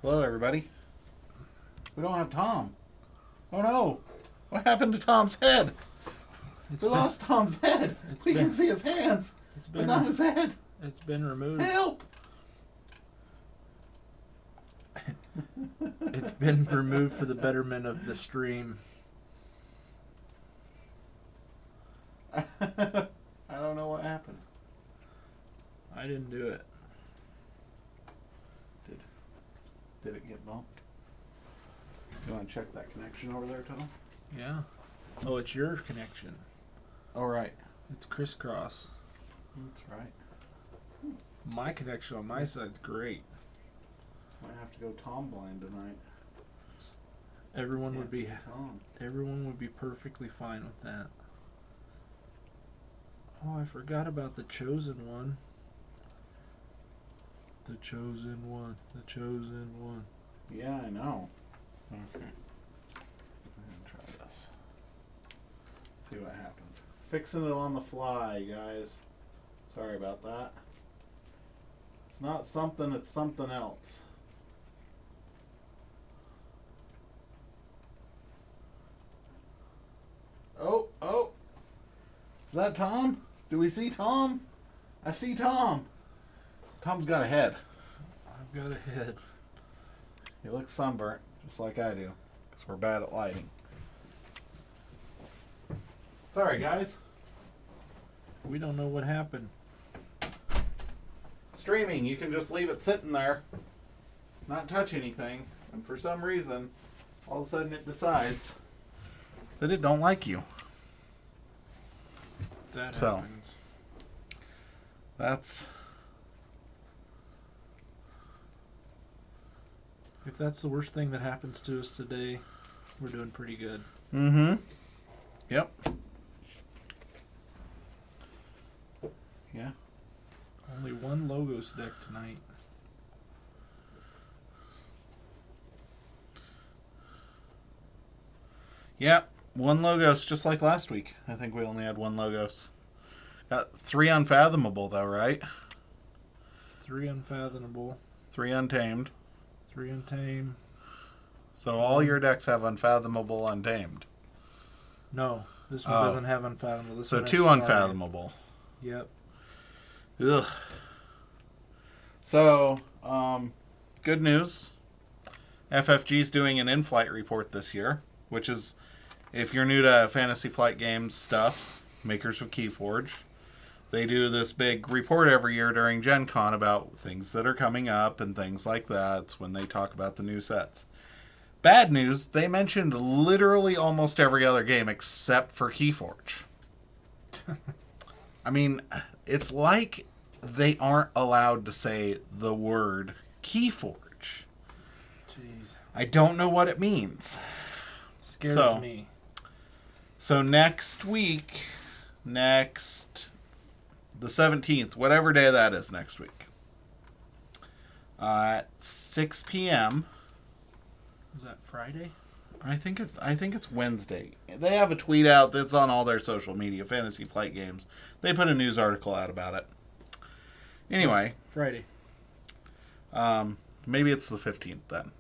Hello, everybody. We don't have Tom. Oh no! What happened to Tom's head? We lost Tom's head. We can see his hands, but not his head. It's been removed. Help! It's been removed for the betterment of the stream. I don't know what happened. I didn't do it. Did it get bumped? You want to check that connection over there, Tom? Yeah. Oh, it's your connection. Oh, right. It's crisscross. That's right. My connection on my side's great. Might have to go Tom blind tonight. Everyone would be Tom. everyone would be perfectly fine with that. Oh, I forgot about the chosen one. The chosen one. The chosen one. Yeah, I know. Okay. I'm going to try this. See what happens. Fixing it on the fly, guys. Sorry about that. It's not something, it's something else. Oh. Is that Tom? Do we see Tom? I see Tom. Tom's got a head. I've got a head. He looks sunburnt, just like I do, because we're bad at lighting. Sorry, guys. We don't know what happened. Streaming, you can just leave it sitting there, not touch anything, and for some reason, all of a sudden it decides that it don't like you. That So. happens. That's... If that's the worst thing that happens to us today, we're doing pretty good. Mm-hmm. Yep. Yeah. Only one logos deck tonight. Yep. One Logos, just like last week. I think we only had one Logos. Got 3 Unfathomable, though, right? 3 Unfathomable. 3 Untamed. 3 Untamed. So all your decks have Unfathomable, Untamed. No, this one doesn't have Unfathomable. This So one has 2 Sorry. Unfathomable. Yep. Ugh. So, good news. FFG's doing an in-flight report this year, which is, if you're new to Fantasy Flight Games stuff, makers of Keyforge, they do this big report every year during Gen Con about things that are coming up and things like that. It's when they talk about the new sets. Bad news, they mentioned literally almost every other game except for Keyforge. I mean, it's like they aren't allowed to say the word Keyforge. Jeez. I don't know what it means. Scares me. So next week, the 17th, whatever day that is next week, at 6 p.m. Is that Friday? I think it's Wednesday. They have a tweet out that's on all their social media, Fantasy Flight Games. They put a news article out about it. Anyway, Friday. Maybe it's the 15th then.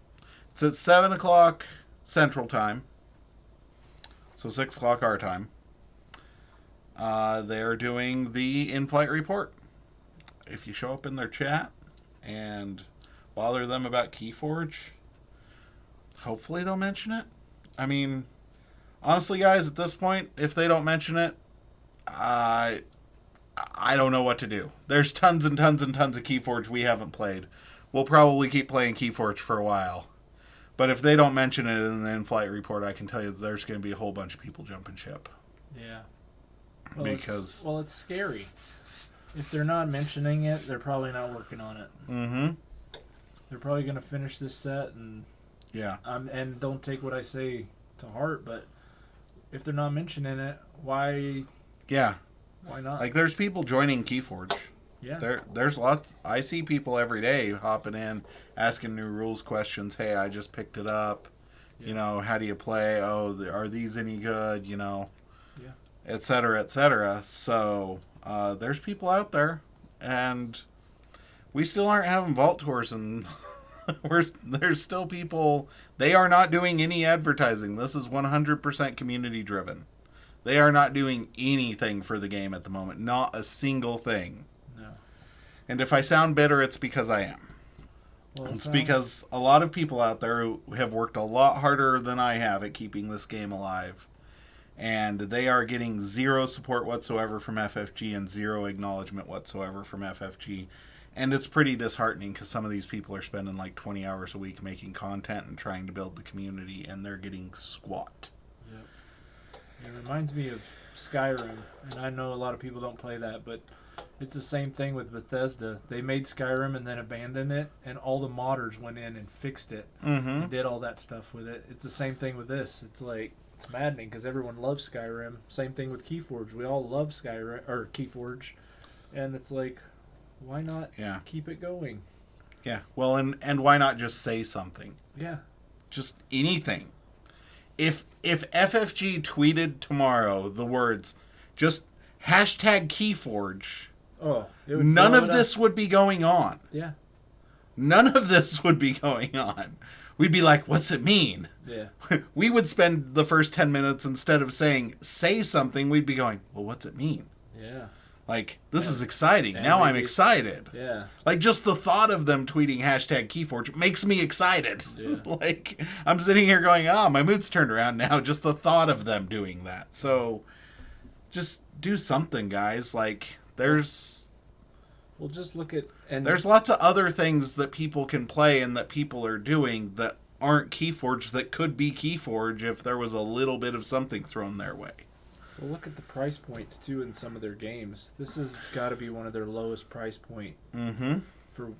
It's at 7 o'clock Central Time. So 6 o'clock our time. They're doing the in-flight report. If you show up in their chat and bother them about Keyforge, hopefully they'll mention it. I mean, honestly, guys, at this point, if they don't mention it, I don't know what to do. There's tons and tons and tons of Keyforge we haven't played. We'll probably keep playing Keyforge for a while. But if they don't mention it in the in-flight report, I can tell you that there's going to be a whole bunch of people jumping ship. Yeah. Because... it's scary. If they're not mentioning it, they're probably not working on it. Mm-hmm. They're probably going to finish this set and... Yeah. And don't take what I say to heart, but if they're not mentioning it, why... Yeah. Why not? Like, there's people joining Keyforge. Yeah. There's lots... I see people every day hopping in, asking new rules questions. Hey, I just picked it up. Yeah. You know, how do you play? Oh, are these any good? You know? Yeah. Et cetera, et cetera. So, there's people out there, and we still aren't having vault tours in There's still people. They are not doing any advertising. This is 100% community driven. They are not doing anything for the game at the moment. Not a single thing. No. And if I sound bitter, it's because I am. Well, It's because a lot of people out there who have worked a lot harder than I have at keeping this game alive. And they are getting zero support whatsoever from FFG and zero acknowledgement whatsoever from FFG. And it's pretty disheartening because some of these people are spending like 20 hours a week making content and trying to build the community, and they're getting squat. Yep. It reminds me of Skyrim, and I know a lot of people don't play that, but it's the same thing with Bethesda. They made Skyrim and then abandoned it, and all the modders went in and fixed it and did all that stuff with it. It's the same thing with this. It's like, it's maddening because everyone loves Skyrim. Same thing with Keyforge. We all love Skyrim or Keyforge, and it's like, why not keep it going? Yeah. Well, and why not just say something? Yeah. Just anything. If FFG tweeted tomorrow the words, just hashtag Keyforge, none of this would be going on. Yeah. None of this would be going on. We'd be like, what's it mean? Yeah. We would spend the first 10 minutes, instead of saying, say something, we'd be going, well, what's it mean? Yeah. Like, this is exciting. Now I'm excited. Yeah. Like, just the thought of them tweeting hashtag Keyforge makes me excited. Yeah. Like, I'm sitting here going, my mood's turned around now. Just the thought of them doing that. So, just do something, guys. Like, there's just look at... there's lots of other things that people can play and that people are doing that aren't Keyforge that could be Keyforge if there was a little bit of something thrown their way. Well, look at the price points, too, in some of their games. This has got to be one of their lowest price point for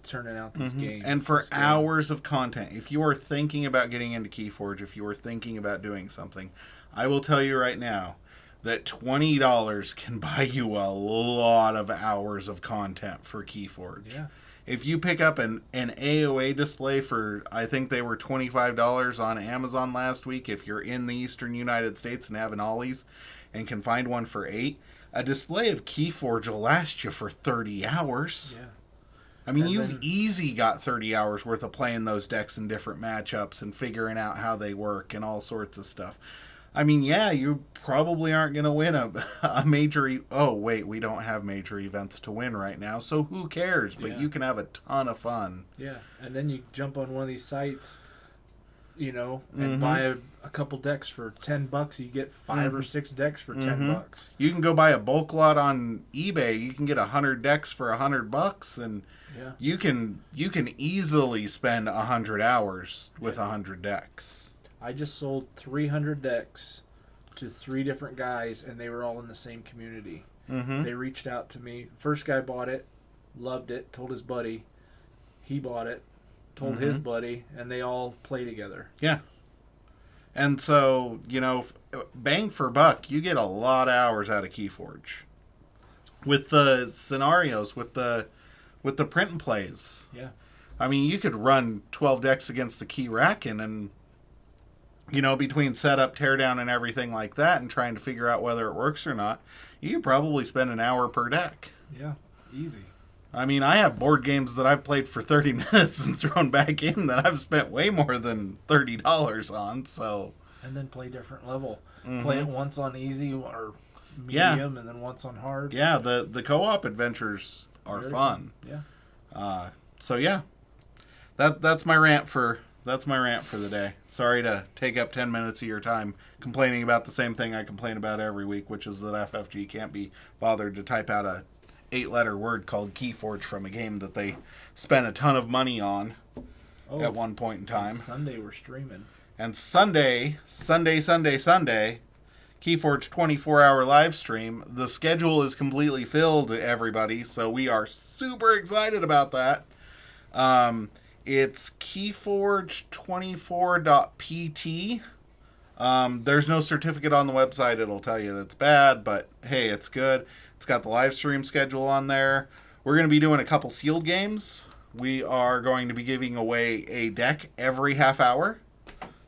turning out these games. And for hours of content. If you are thinking about getting into Keyforge, if you are thinking about doing something, I will tell you right now that $20 can buy you a lot of hours of content for Keyforge. Yeah. If you pick up an AOA display for, I think they were $25 on Amazon last week, if you're in the eastern United States and have an Ollie's and can find one for $8, a display of Keyforge will last you for 30 hours. Yeah. I mean, you've easy got 30 hours worth of playing those decks in different matchups and figuring out how they work and all sorts of stuff. I mean, yeah, you probably aren't going to win a major... Oh, wait, we don't have major events to win right now, so who cares? But you can have a ton of fun. Yeah, and then you jump on one of these sites, and buy a couple decks for $10. You get 5 or 6 decks for $10. You can go buy a bulk lot on eBay. You can get 100 decks for $100, and you can easily spend 100 hours with 100 decks. I just sold 300 decks to 3 different guys, and they were all in the same community. They reached out to me. First guy bought it, loved it, told his buddy. He bought it, told his buddy, and they all play together. Yeah. And so, bang for buck, you get a lot of hours out of Keyforge. With the scenarios, with the print and plays. Yeah. I mean, you could run 12 decks against the Key Racken and... between setup, teardown, and everything like that, and trying to figure out whether it works or not, you could probably spend an hour per deck. Yeah, easy. I mean, I have board games that I've played for 30 minutes and thrown back in that I've spent way more than $30 on, so... And then play different level. Play it once on easy or medium, and then once on hard. Yeah, the co-op adventures are fun. Yeah. So, yeah. That's my rant for... That's my rant for the day. Sorry to take up 10 minutes of your time complaining about the same thing I complain about every week, which is that FFG can't be bothered to type out a 8-letter word called Keyforge from a game that they spent a ton of money on at one point in time. Sunday we're streaming. And Sunday, Keyforge 24-hour live stream. The schedule is completely filled, everybody, so we are super excited about that. It's Keyforge24.pt. There's no certificate on the website. It'll tell you that's bad, but hey, it's good. It's got the live stream schedule on there. We're going to be doing a couple sealed games. We are going to be giving away a deck every half hour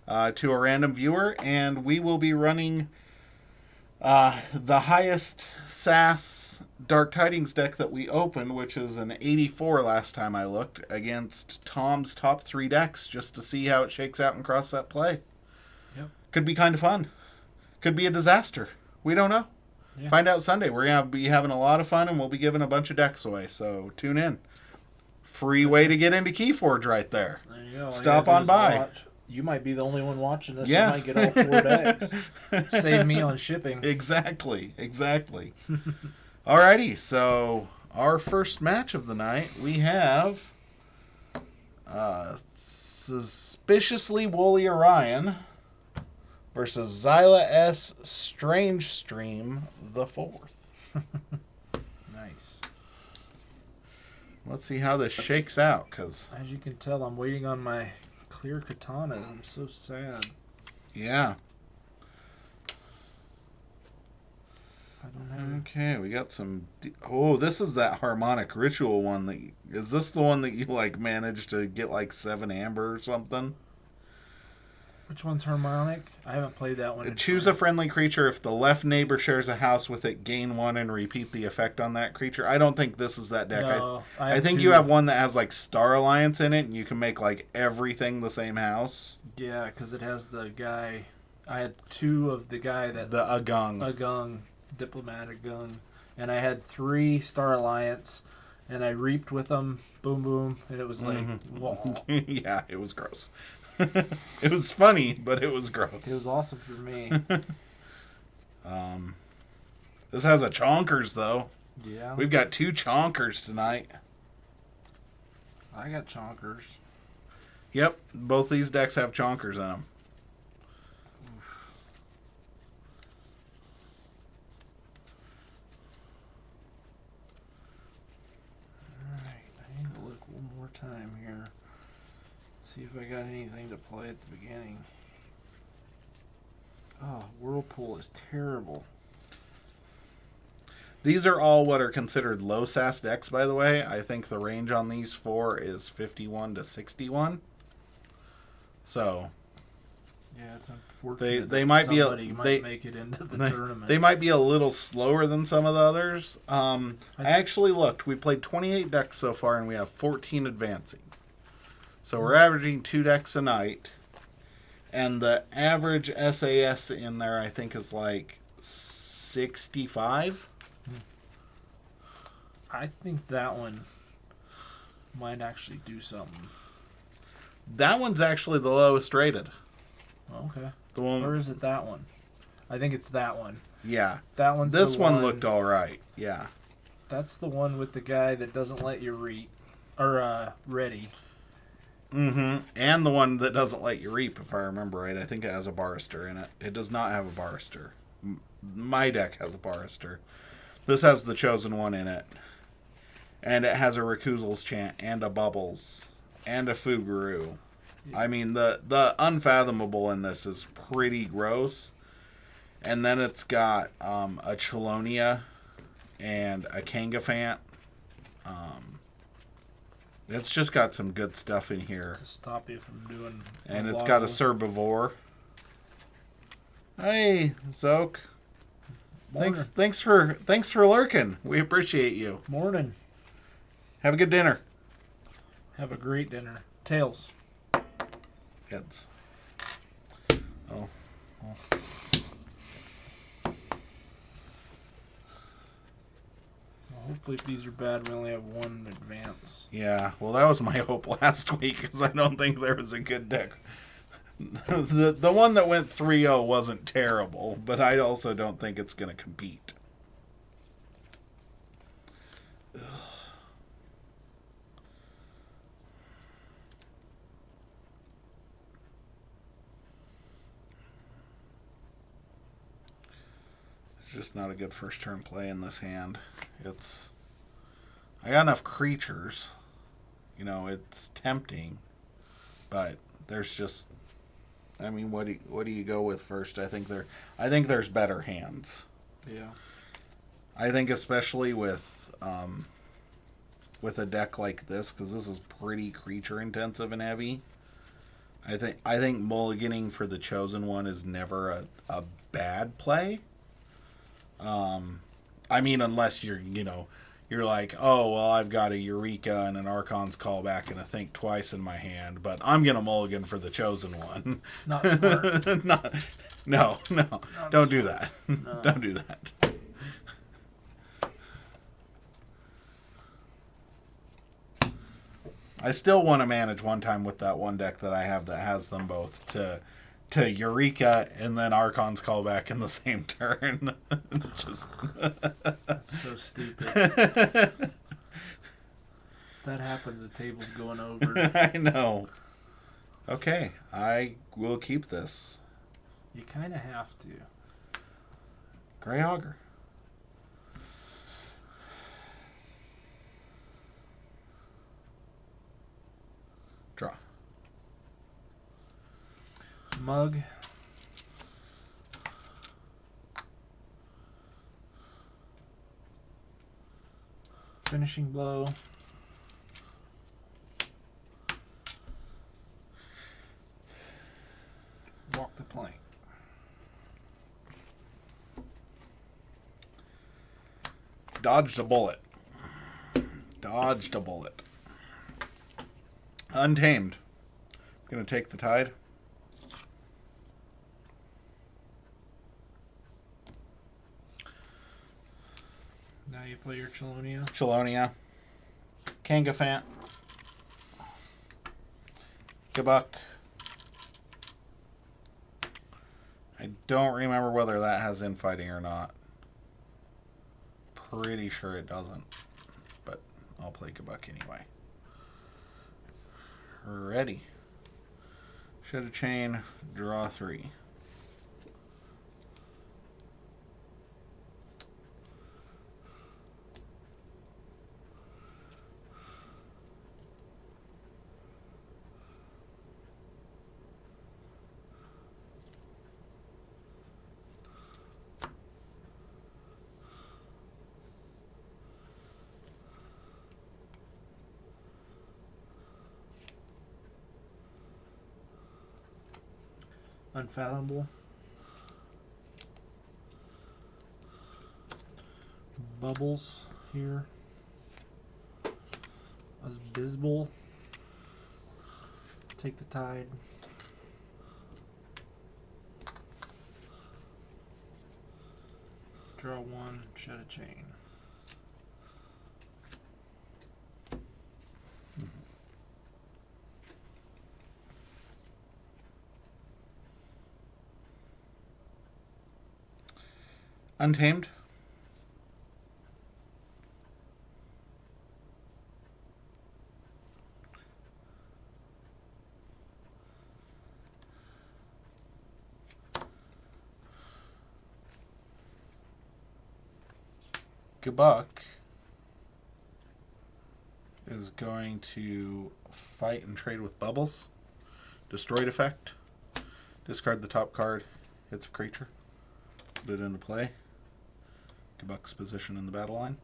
to a random viewer, and we will be running The highest SAS Dark Tidings deck that we opened, which is an 84 last time I looked, against Tom's top 3 decks, just to see how it shakes out in cross-set play. Yep. Could be kind of fun. Could be a disaster. We don't know. Yeah. Find out Sunday. We're going to be having a lot of fun, and we'll be giving a bunch of decks away, so tune in. Free way to get into Keyforge right there. There you go. Stop on by. Watch. You might be the only one watching this. Yeah. You might get all 4 decks. Save me on shipping. Exactly. Alrighty, so our first match of the night, we have Suspiciously Woolly Orion versus Zyla S. Strange Stream the 4th. Nice. Let's see how this shakes out, because... As you can tell, I'm waiting on my clear katana. I'm so sad. Yeah. I don't have... Okay, we got some... Oh, this is that harmonic ritual one. That is this the one that you, like, managed to get, like, 7 amber or something? Which one's harmonic? I haven't played that one. Choose a friendly creature. If the left neighbor shares a house with it, gain 1 and repeat the effect on that creature. I don't think this is that deck. No, I think you have one that has, like, Star Alliance in it, and you can make, like, everything the same house. Yeah, because it has the guy... I had 2 of the guy that... The Agung. Agung. Diplomatic Gung. And I had 3 Star Alliance, and I reaped with them. Boom, boom. And it was like, whoa. Yeah, it was gross. It was funny, but it was gross. It was awesome for me. This has a chonkers, though. Yeah. We've got 2 chonkers tonight. I got chonkers. Yep, both these decks have chonkers in them. Alright, I need to look one more time here. See if I got anything to play at the beginning. Oh, Whirlpool is terrible. These are all what are considered low SAS decks, by the way. I think the range on these 4 is 51 to 61. So... Yeah, it's unfortunate. They might be might make it into the tournament. They might be a little slower than some of the others. I actually looked. We played 28 decks so far, and we have 14 advancing. So we're averaging 2 decks a night, and the average SAS in there, I think, is like 65. I think that one might actually do something. That one's actually the lowest rated. Okay. The one, or is it that one? I think it's that one. Yeah. That one's this the one looked all right. Yeah. That's the one with the guy that doesn't let you read or ready. Mm-hmm. And the one that doesn't let you reap, if I remember right. I think it has a Barrister in it. It does not have a Barrister. My deck has a Barrister. This has the Chosen One in it. And it has a Recusals Chant and a Bubbles and a Fuguru. I mean, the unfathomable in this is pretty gross. And then it's got a Chelonia and a Kangafant. It's just got some good stuff in here. To stop you from doing... And it's got a Cerbivore. Hey, Zoke. Thanks for lurking. We appreciate you. Morning. Have a good dinner. Have a great dinner. Tails. Heads. Oh. Well, hopefully if these are bad, we only have 1 advance. Yeah, well, that was my hope last week, because I don't think there was a good deck. The one that went 3-0 wasn't terrible, but I also don't think it's going to compete. Ugh. It's just not a good first turn play in this hand. I got enough creatures. You know, it's tempting, but there's just... I mean, what do you go with first? I think there's better hands. Yeah. I think especially with a deck like this, because this is pretty creature intensive and heavy. I think mulliganing for the Chosen One is never a bad play. I mean, unless you're like, oh, well, I've got a Eureka and an Archon's Callback and a Think Twice in my hand, but I'm going to mulligan for the Chosen One. Not smart. No. Not Don't do smart. that. No. Don't do that. I still want to manage one time with that one deck that I have that has them both to Eureka and then Archon's Callback in the same turn. Just That's so stupid. That happens, the table's going over. I know. Okay, I will keep this. You kind of have to. Grey Augur. Draw. Mug. Finishing blow. Walk the plank. Dodged a bullet. Dodged a bullet. Untamed. Gonna take the tide. Now you play your Chelonia. Chelonia. Kangafant. Kabuk. I don't remember whether that has infighting or not. Pretty sure it doesn't. But I'll play Kabuk anyway. Ready. Shed a chain, draw 3. Unfathomable. Bubbles here. Abysmal. Take the tide. Draw 1, shed a chain. Untamed. Kabuk is going to fight and trade with Bubbles. Destroyed effect. Discard the top card. Hits a creature. Put it into play. Kabuk's position in the battle line.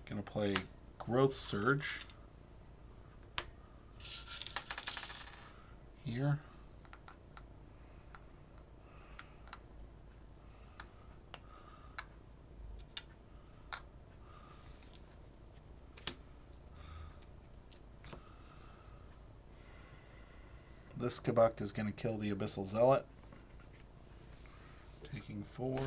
Gonna play Growth Surge here. This Kabuk is going to kill the Abyssal Zealot. Taking 4.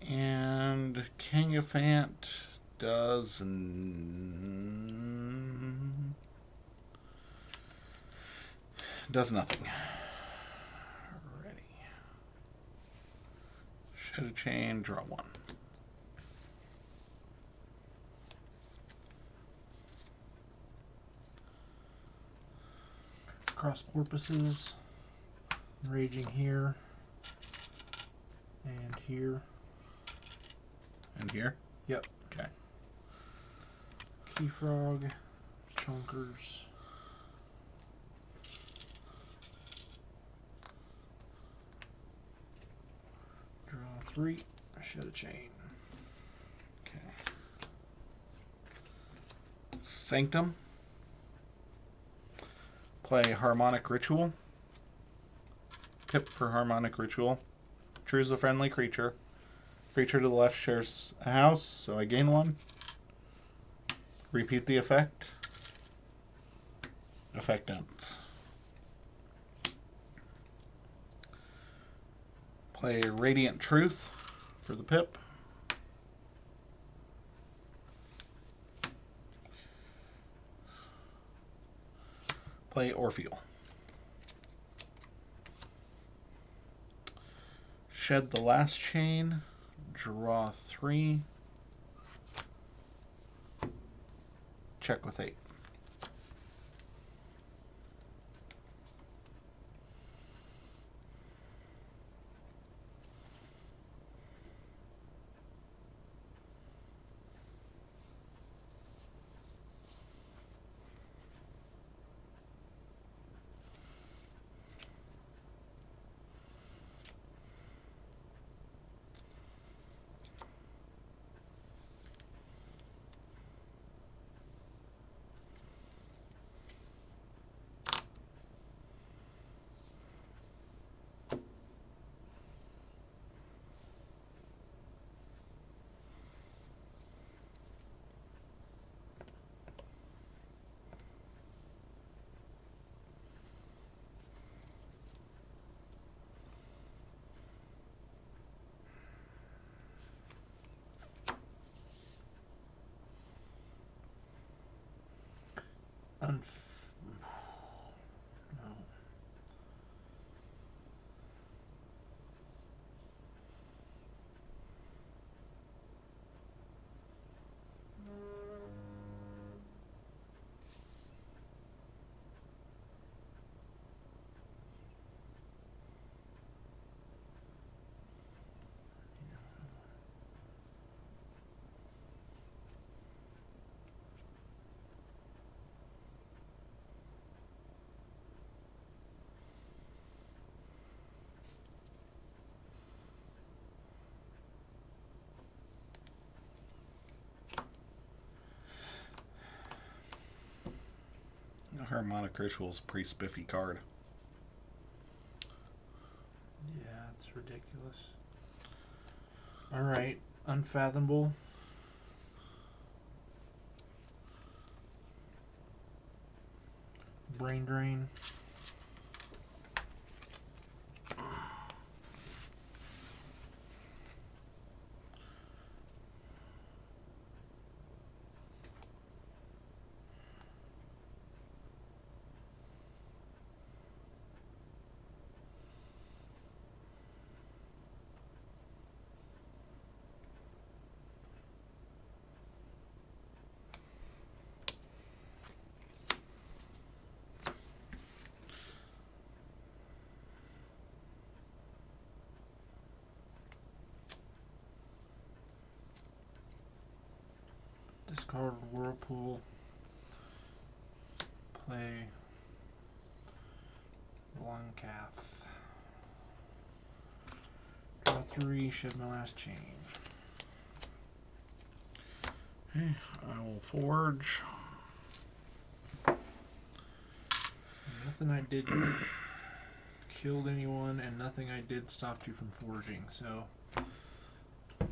And Kangafant does nothing. Ready. Shed a chain, draw 1. Cross porpoises. Raging here. And here. And here? Yep. Okay. Key frog. Chonkers. Draw 3. Shed a chain. Okay. Sanctum. Play Harmonic Ritual. Tip for Harmonic Ritual. Choose a friendly creature. Creature to the left shares a house, so I gain one. Repeat the effect. Effect ends. Play Radiant Truth for the pip. Play Orpheal. Shed the last chain. Draw 3. Check with 8. No. Harmonic Ritual is a pretty spiffy card. Yeah, it's ridiculous. Alright, Unfathomable. Brain Drain. Discard Whirlpool. Play One Calf. Draw 3, shed my last chain. Okay, I will forge. Nothing I did killed anyone, and nothing I did stopped you from forging, so I'm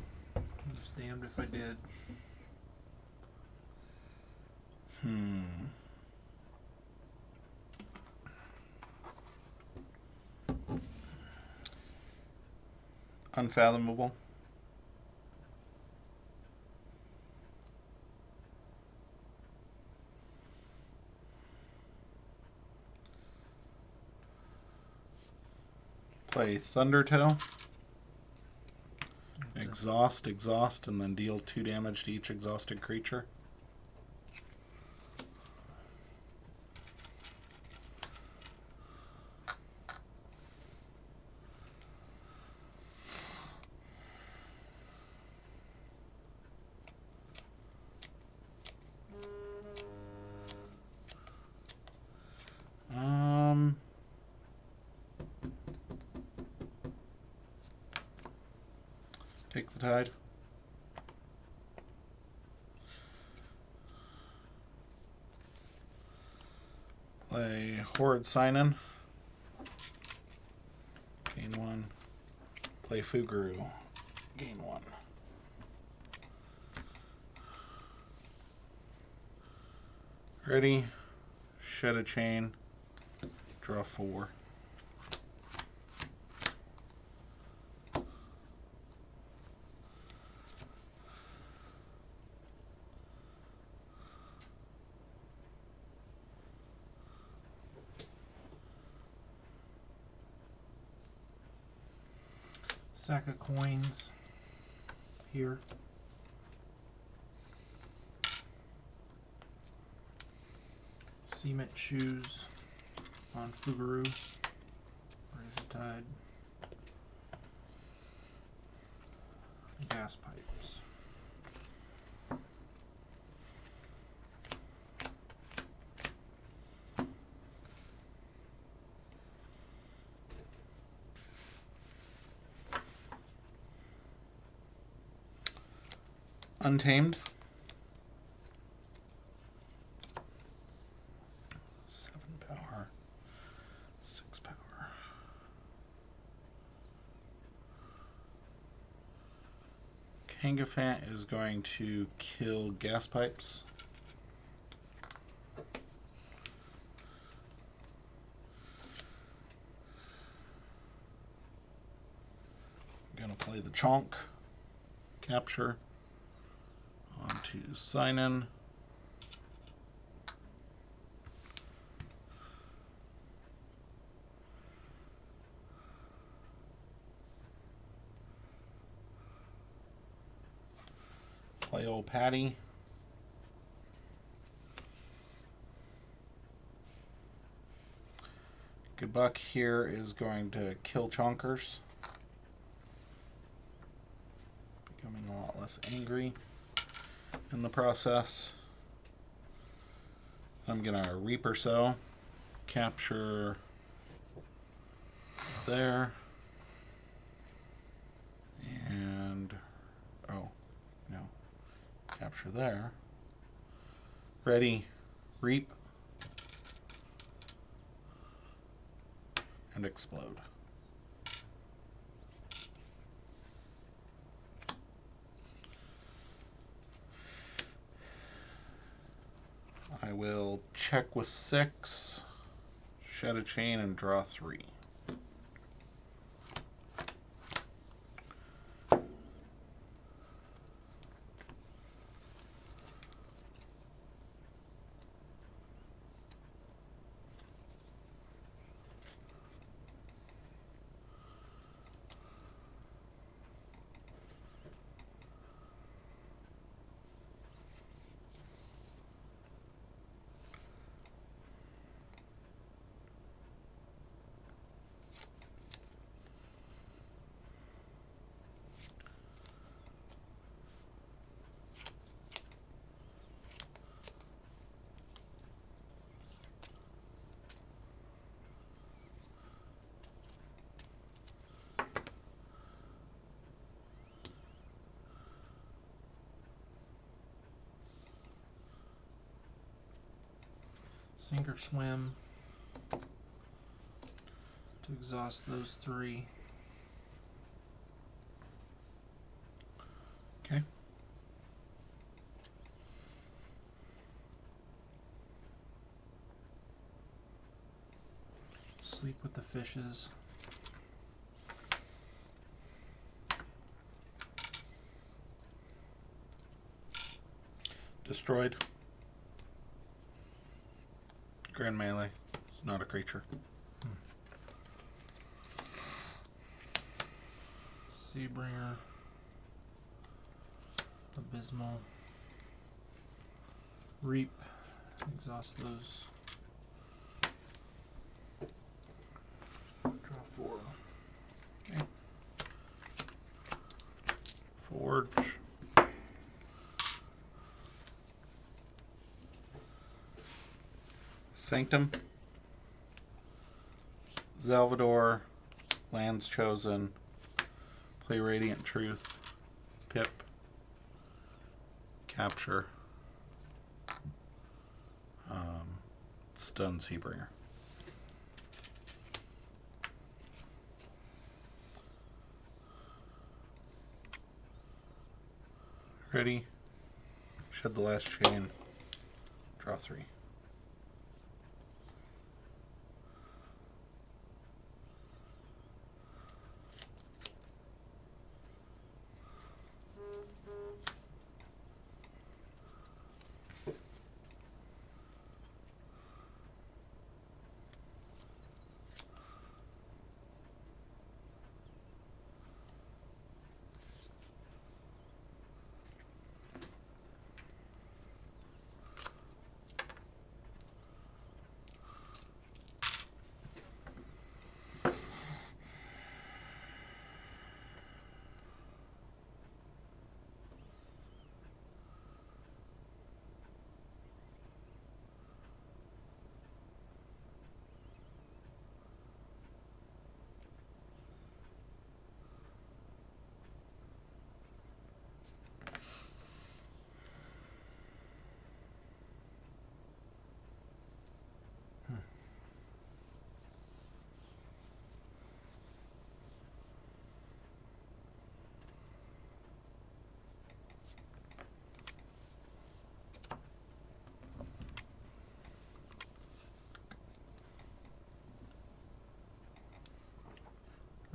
just damned if I did. Unfathomable. Play Thundertoe. Exhaust, and then deal 2 damage to each exhausted creature. Take the tide. Play Horrid Sign-In. Gain 1. Play Fuguru. Gain 1. Ready. Shed a chain. Draw 4. Sack of coins here. Cement shoes on Fuguru. Raise the tide. Gas pipes. Untamed. 7 power. 6 power. Kangafant is going to kill gas pipes. I'm going to play the Chonk. Capture. On to Sign-In. Play Old Patty. Good Buck here is going to kill Chonkers. Becoming a lot less angry in the process. I'm gonna Reaper Sow, capture there, and oh no, capture there. Ready, reap, and explode. I will check with 6, shed a chain, and draw 3. Sink or swim to exhaust those 3. Okay. Sleep with the fishes. Destroyed. Grand Melee. It's not a creature. Seabringer. Abysmal. Reap. Exhaust those. Draw 4. Okay. Forge. Sanctum. Salvador. Lands Chosen. Play Radiant Truth. Pip. Capture. Stone Seabringer. Ready? Shed the last chain. Draw 3.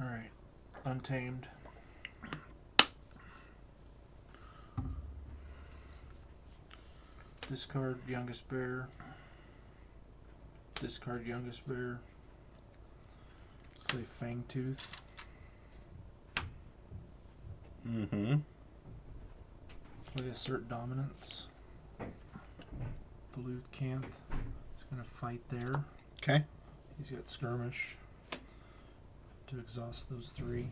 Alright. Untamed. Discard youngest bear. Discard youngest bear. Play Fangtooth. Mm-hmm. Play Assert Dominance. Blue Canth. He's gonna fight there. Okay. He's got Skirmish to exhaust those 3.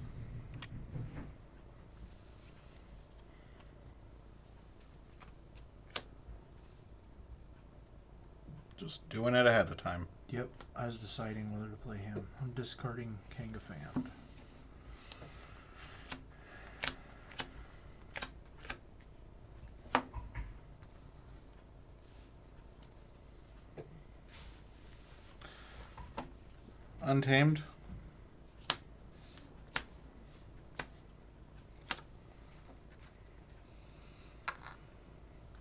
Just doing it ahead of time. Yep, I was deciding whether to play him. I'm discarding Kangafand. Untamed.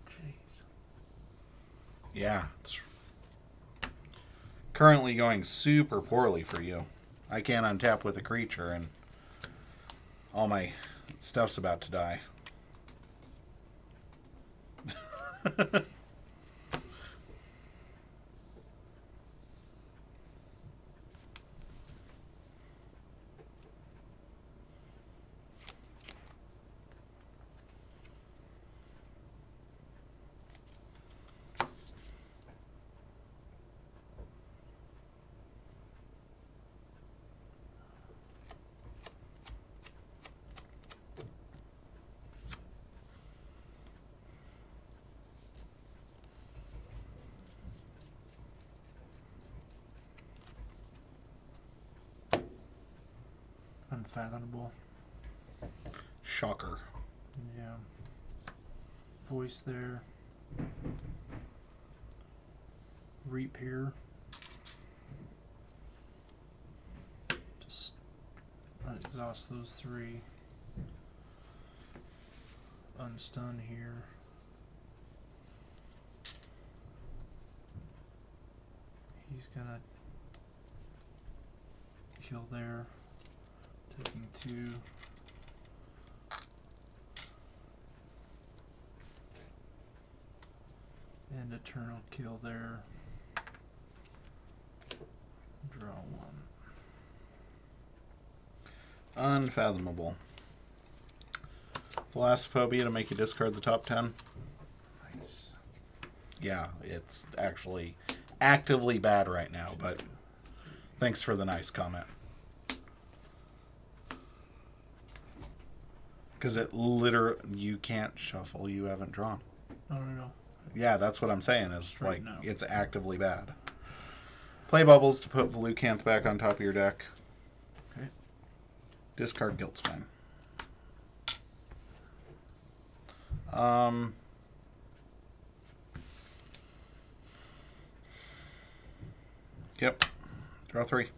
Jeez. Yeah, it's currently going super poorly for you. I can't untap with a creature, and all my stuff's about to die. Unfathomable. Shocker. Yeah. Voice there. Reap here. Just exhaust those 3. Unstun here. He's gonna kill there. Taking 2. And Eternal kill there. Draw 1. Unfathomable. Thalassophobia to make you discard the top 10. Nice. Yeah, it's actually actively bad right now, but thanks for the nice comment. Because it literally, you can't shuffle, you haven't drawn. No. Yeah, that's what I'm saying, is Right like, now. it's actively bad. Play Bubbles to put Velucanth back on top of your deck. Okay. Discard Guiltspine. Yep. Draw 3.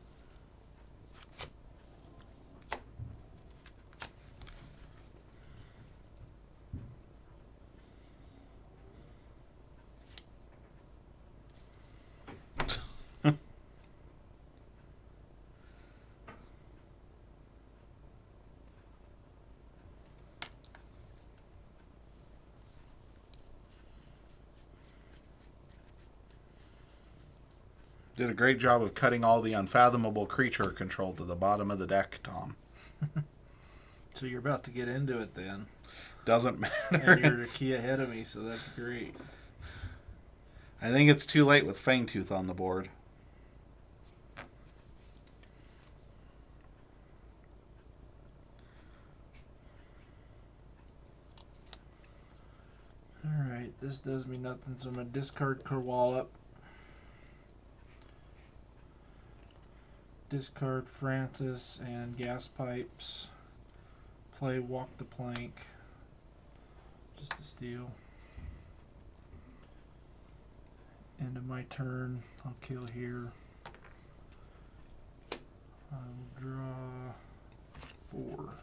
Did a great job of cutting all the unfathomable creature control to the bottom of the deck, Tom. So you're about to get into it then. Doesn't matter. And you're a key ahead of me, so that's great. I think it's too late with Fangtooth on the board. Alright, this does me nothing, so I'm going to discard Kerwallop. Discard Francis and Gas Pipes. Play Walk the Plank. Just to steal. End of my turn. I'll kill here. I will draw 4.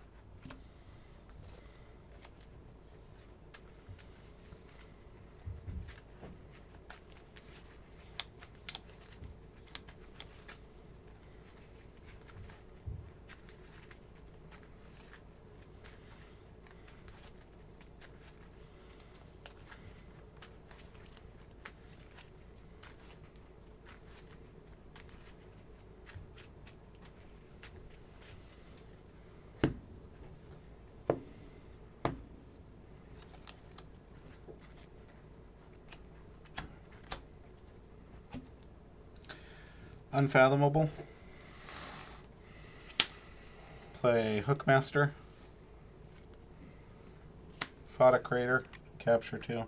Unfathomable. Play Hookmaster. Fought a Crater. Capture 2.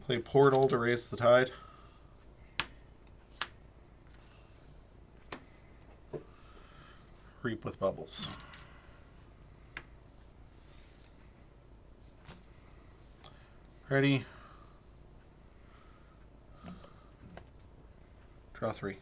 Play Portal to raise the tide. Reap with Bubbles. Ready? Draw 3.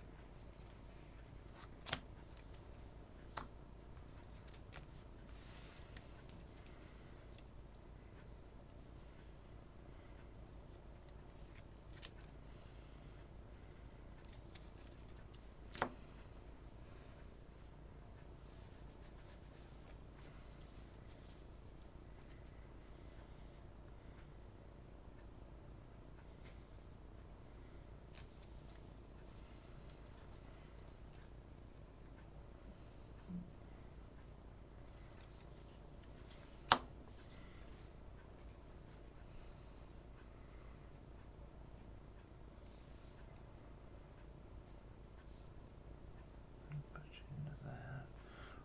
Put you into that.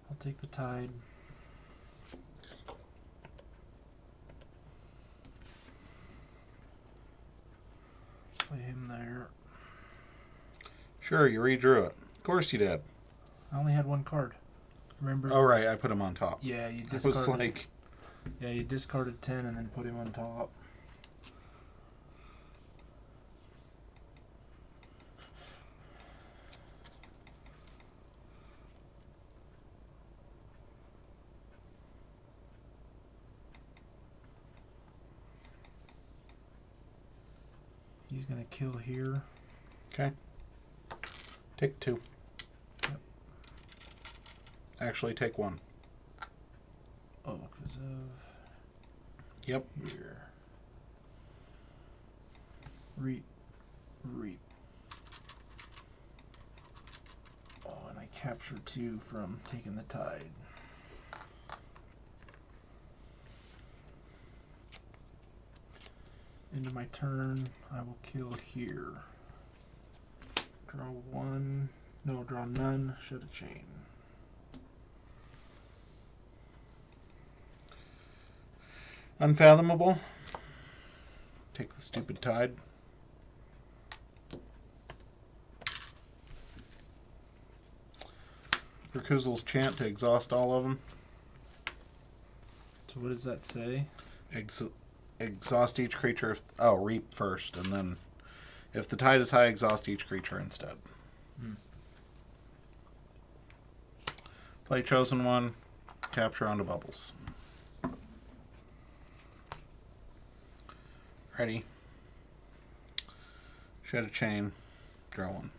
I'll take the tide. Play him there. Sure, you redrew it. Of course you did. I only had one card. Remember? Oh, right, I put him on top. Yeah, you I was discarded. like, Yeah, you discarded 10 and then put him on top. He's gonna kill here. okay. Take 2. Yep. Actually, take 1. Oh, because of Yep. here. Reap. Oh, and I capture 2 from taking the tide. Into my turn, I will kill here. Draw 1. No, draw none. Shut a chain. Unfathomable. Take the stupid tide. Rakuzel's chant to exhaust all of them. So what does that say? exhaust each creature. Reap first, and then if the tide is high, exhaust each creature instead. Play chosen one, capture onto bubbles. Ready. Shed a chain, draw one.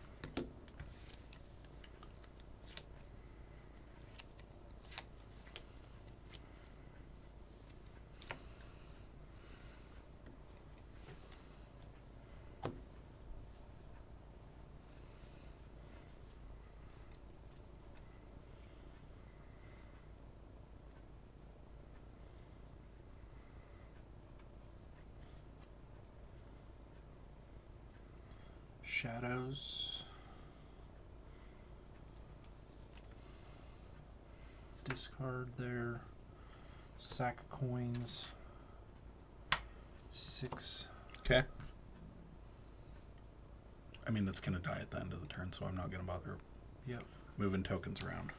Shadows. Discard their sack of coins. 6. Okay. I mean, it's going to die at the end of the turn, so I'm not going to bother moving tokens around.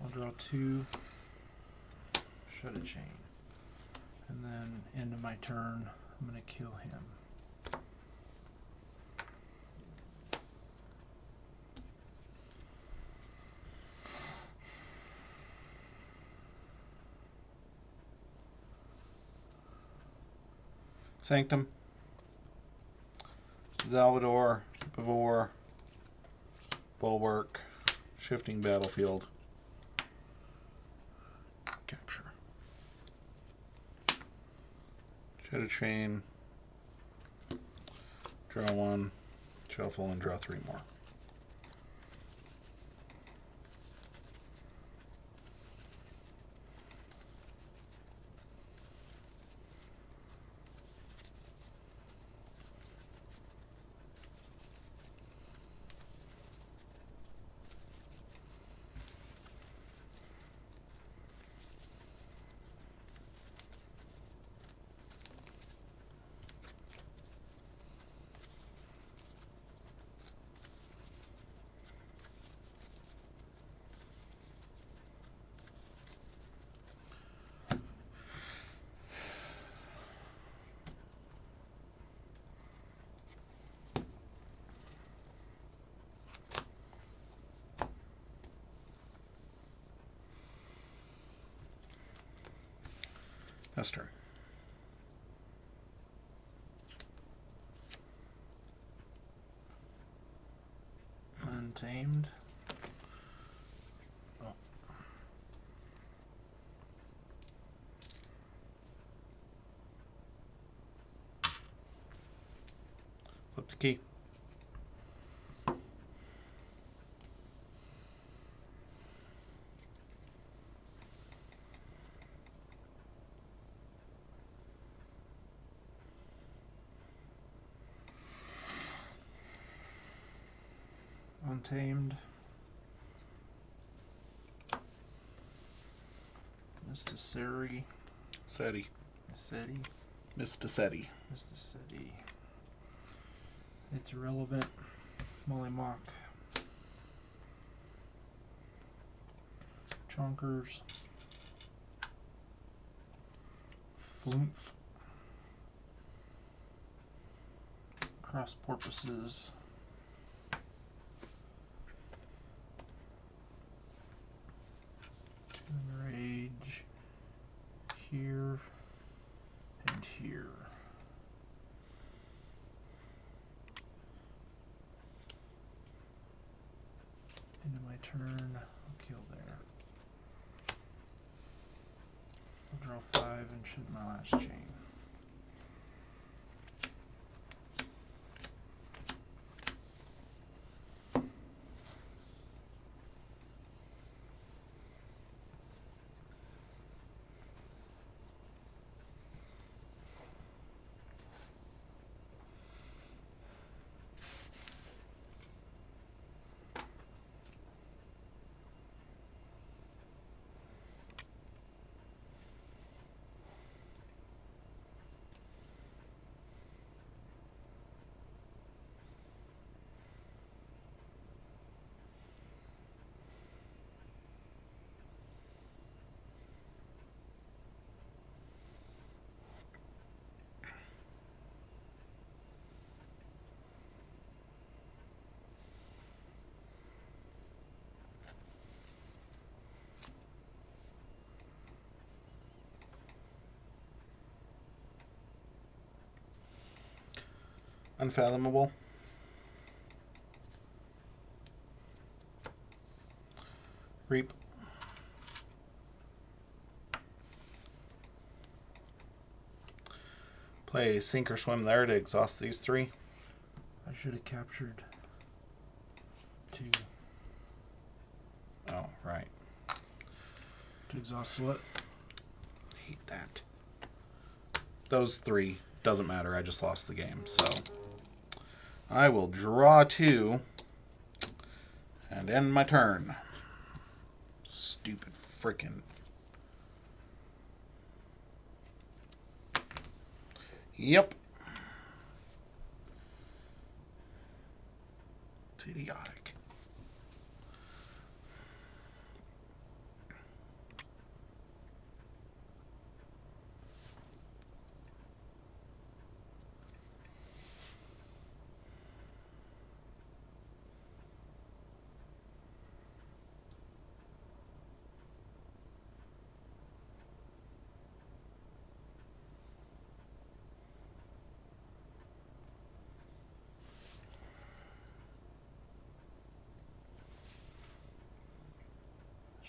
I'll draw 2. Shut a chain. And then, end of my turn, I'm going to kill him. Sanctum, Salvador, Pavor, Bulwark, Shifting Battlefield, Capture. Shed a chain, draw one, shuffle, and draw 3 more. That's turn. Untamed. Oh. Flip the key. Untamed. Mr. Seri. Seti. Seti. Mr. Seti. Mr. Seti. It's irrelevant. Molly Mock. Chonkers. Flumph. Cross porpoises. Rage here and here. End of my turn, I'll kill there. I'll draw 5 and shoot my last chain. Unfathomable. Reap. Play sink or swim there to exhaust these 3. I should have captured 2. Oh, right. To exhaust what? Hate that. Those 3. Doesn't matter. I just lost the game. So I will draw 2 and end my turn. Stupid frickin'. Yep. It's idiotic.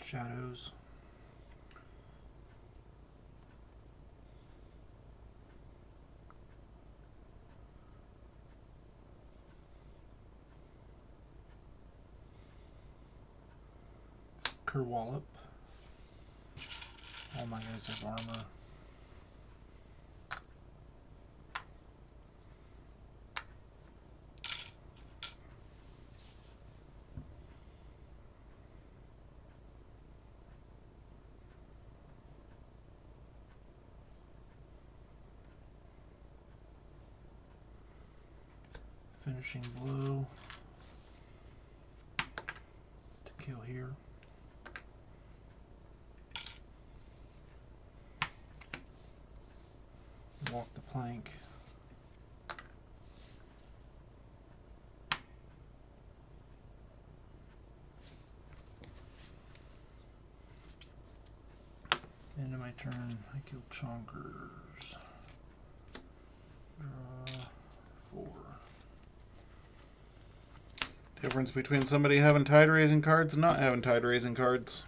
Shadows. Kerwallop. All my guys have armor. Finishing blow to kill here. Walk the plank. End of my turn, I kill chonkers. Draw 4. Difference between somebody having tide raising cards and not having tide raising cards.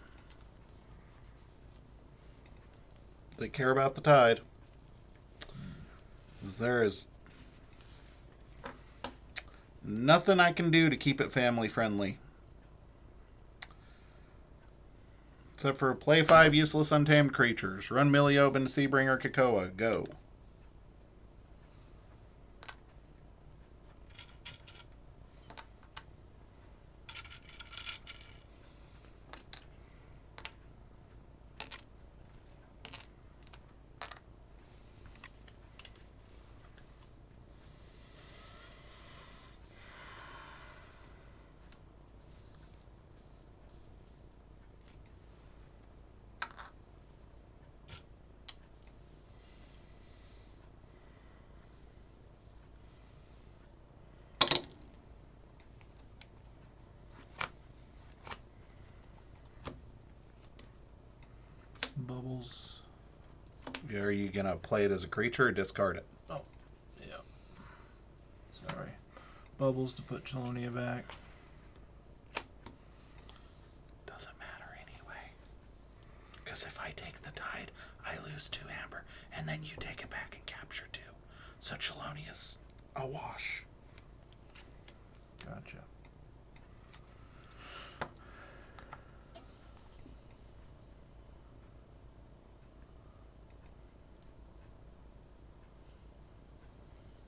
They care about the tide. There is nothing I can do to keep it family friendly. Except for play 5 useless untamed creatures. Run Milliob into Seabringer Kakoa. Go. Bubbles. Are you going to play it as a creature or discard it? Oh, yeah. Sorry. Bubbles to put Chelonia back. Doesn't matter anyway. Because if I take the tide, I lose 2 amber, and then you take it back and capture 2. So Chelonia's a wash. Gotcha.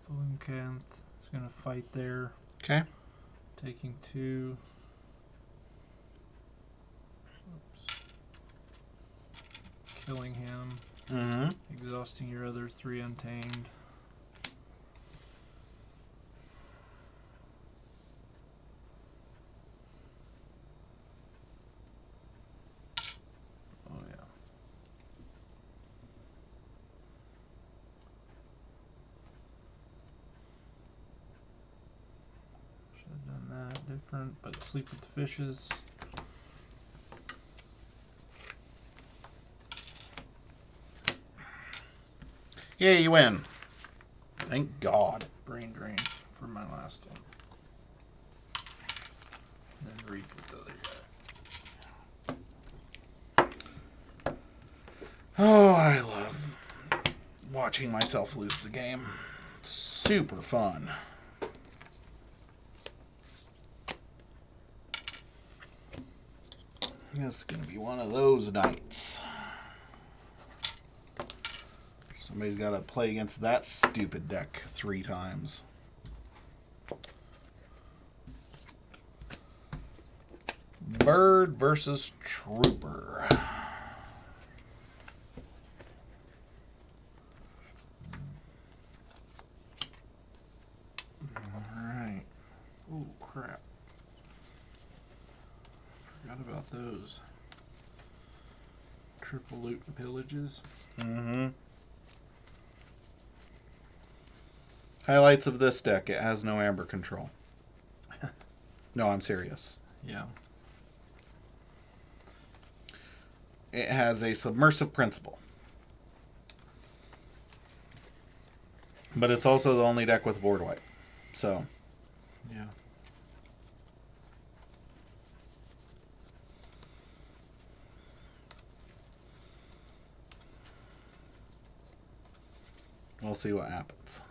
Fulenkanth is going to fight there. Okay. Taking 2. Oops. Killing him. Mm-hmm. Exhausting your other 3 untamed. Oh yeah. Should have done that different, but sleep with the fishes. Yeah, you win. Thank God. Brain drain. for my last one. And then read the other guy. Oh, I love watching myself lose the game. It's super fun. This is going to be one of those nights. Somebody's got to play against that stupid deck 3 times. Bird versus Trooper. Alright. Oh, crap. Forgot about those. Triple loot and pillages. Mm-hmm. Highlights of this deck: it has no amber control. No, I'm serious. Yeah. It has a submersive principle. But it's also the only deck with board wipe. So. Yeah. We'll see what happens.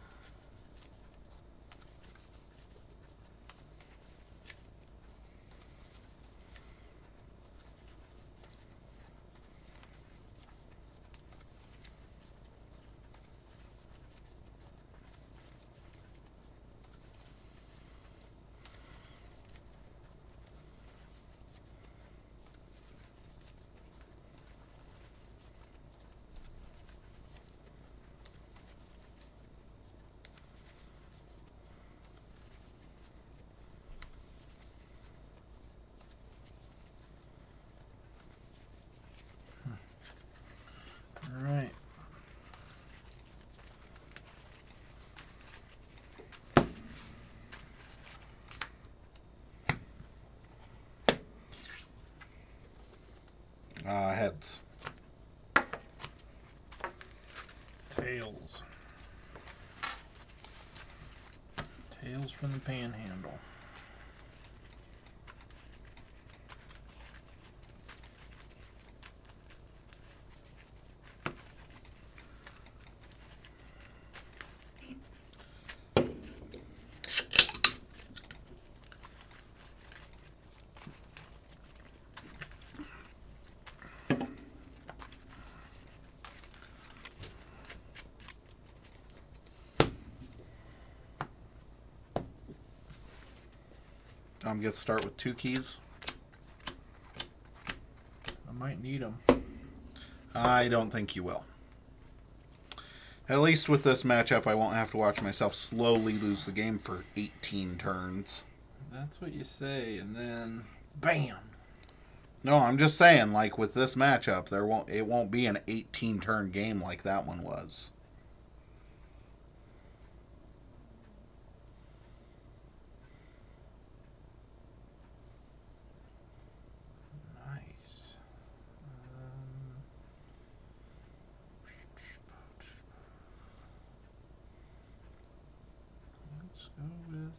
Alright. Heads. Tails. Tails from the Panhandle. Tom gets to start with 2 keys. I might need them. I don't think you will. At least with this matchup, I won't have to watch myself slowly lose the game for 18 turns. That's what you say, and then bam. No, I'm just saying, like with this matchup, it won't be an 18 turn game like that one was. Nice. Let's go with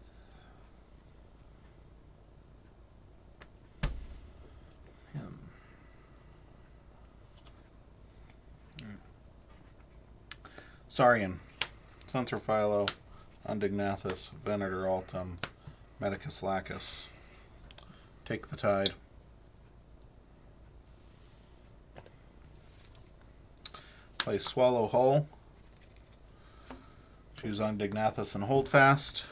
him. Saurian, Sensor Philo, Undignathus, Venator Altum, Medicus Lacus. Take the tide. Play Swallow Hull. Choose Undignathus and hold fast.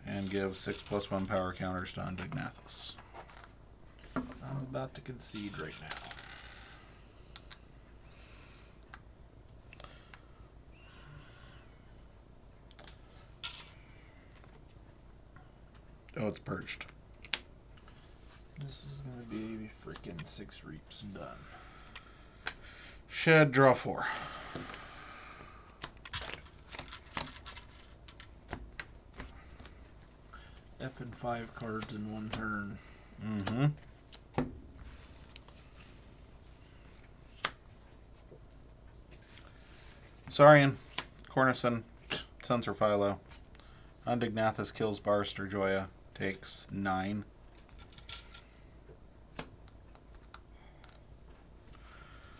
And give 6+1 power counters to Undignathus. I'm about to concede right now. Oh, it's purged. This is gonna be freaking 6 reaps and done. Shed, draw 4. F and 5 cards in 1 turn. Mm-hmm. Saurian, Cornison, Sensor Philo, Undignathus kills Barster Joya. Takes 9.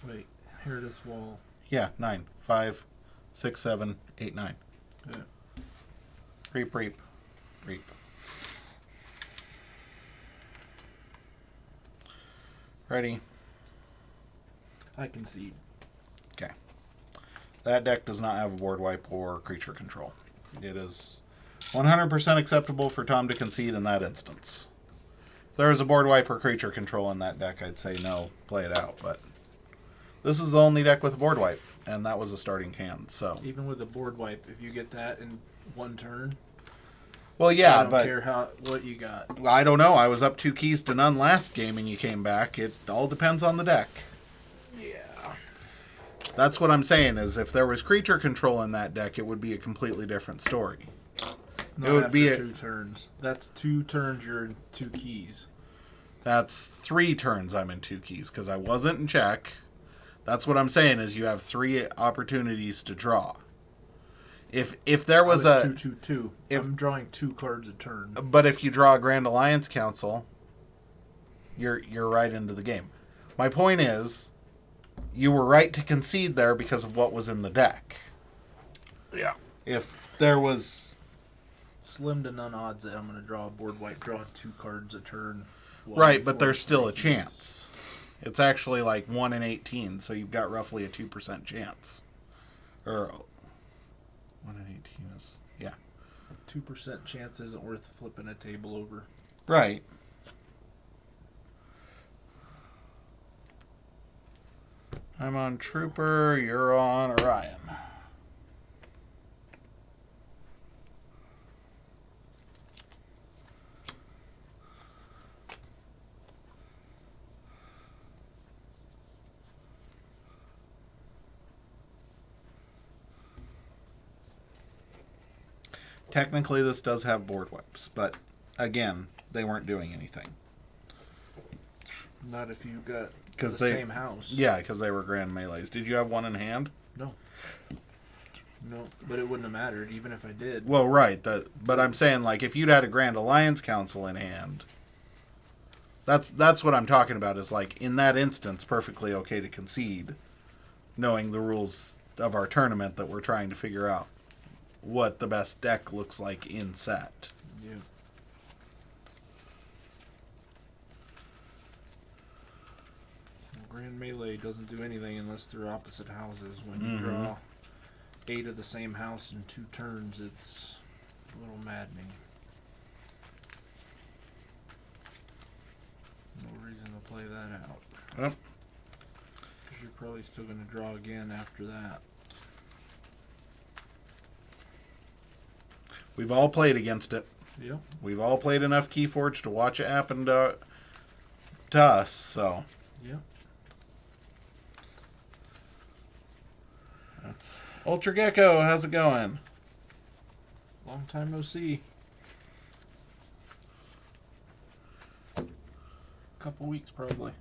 Wait, here this wall. Yeah, 9. 5, 6, 7, 8, 9. Yeah. Reap, reap, reap. Ready? I concede. Okay. That deck does not have a board wipe or creature control. It is 100% acceptable for Tom to concede in that instance. If there was a board wipe or creature control in that deck, I'd say no, play it out. But this is the only deck with a board wipe, and that was a starting hand. So Even with a board wipe, if you get that in one turn, well, yeah, I don't but care what you got. I don't know. I was up 2 keys to none last game, and you came back. It all depends on the deck. Yeah. That's what I'm saying. Is if there was creature control in that deck, it would be a completely different story. Not It would after be 2 turns. That's 2 turns. You're in 2 keys. That's 3 turns I'm in 2 keys because I wasn't in check. That's what I'm saying is you have 3 opportunities to draw. If there was a 2-2-2. I'm drawing 2 cards a turn. but if you draw a Grand Alliance Council, you're right into the game. My point is, you were right to concede there because of what was in the deck. Yeah. If there was Slim to none odds that I'm going to draw a board wipe, draw 2 cards a turn. right, but there's still a chance. It's actually like 1 in 18, so you've got roughly a 2% chance. Or 1 in 18 is, yeah. 2% chance isn't worth flipping a table over. Right. I'm on Trooper, you're on Orion. Technically, this does have board wipes, but again, they weren't doing anything. Not if you got the they, same house. Yeah, because they were grand melees. Did you have one in hand? No. No, but it wouldn't have mattered, even if I did. Well, right. But I'm saying, like, if you'd had a Grand Alliance Council in hand, that's what I'm talking about, is, like, in that instance, perfectly okay to concede, knowing the rules of our tournament that we're trying to figure out what the best deck looks like in set. Yeah. Well, Grand Melee doesn't do anything unless they're opposite houses. When you draw 8 of the same house in 2 turns, it's a little maddening. No reason to play that out. Yep. Because you're probably still going to draw again after that. We've all played against it. Yep. We've all played enough Keyforge to watch it happen to us, so. Yep. That's Ultra Gecko. How's it going? Long time no see. Couple weeks probably.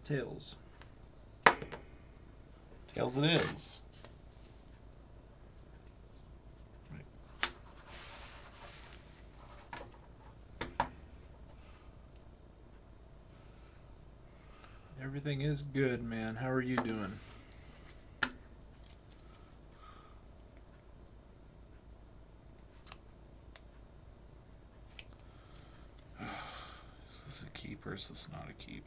Tails. Tails it is. Everything is good, man. How are you doing? Is this a keep or is this not a keep?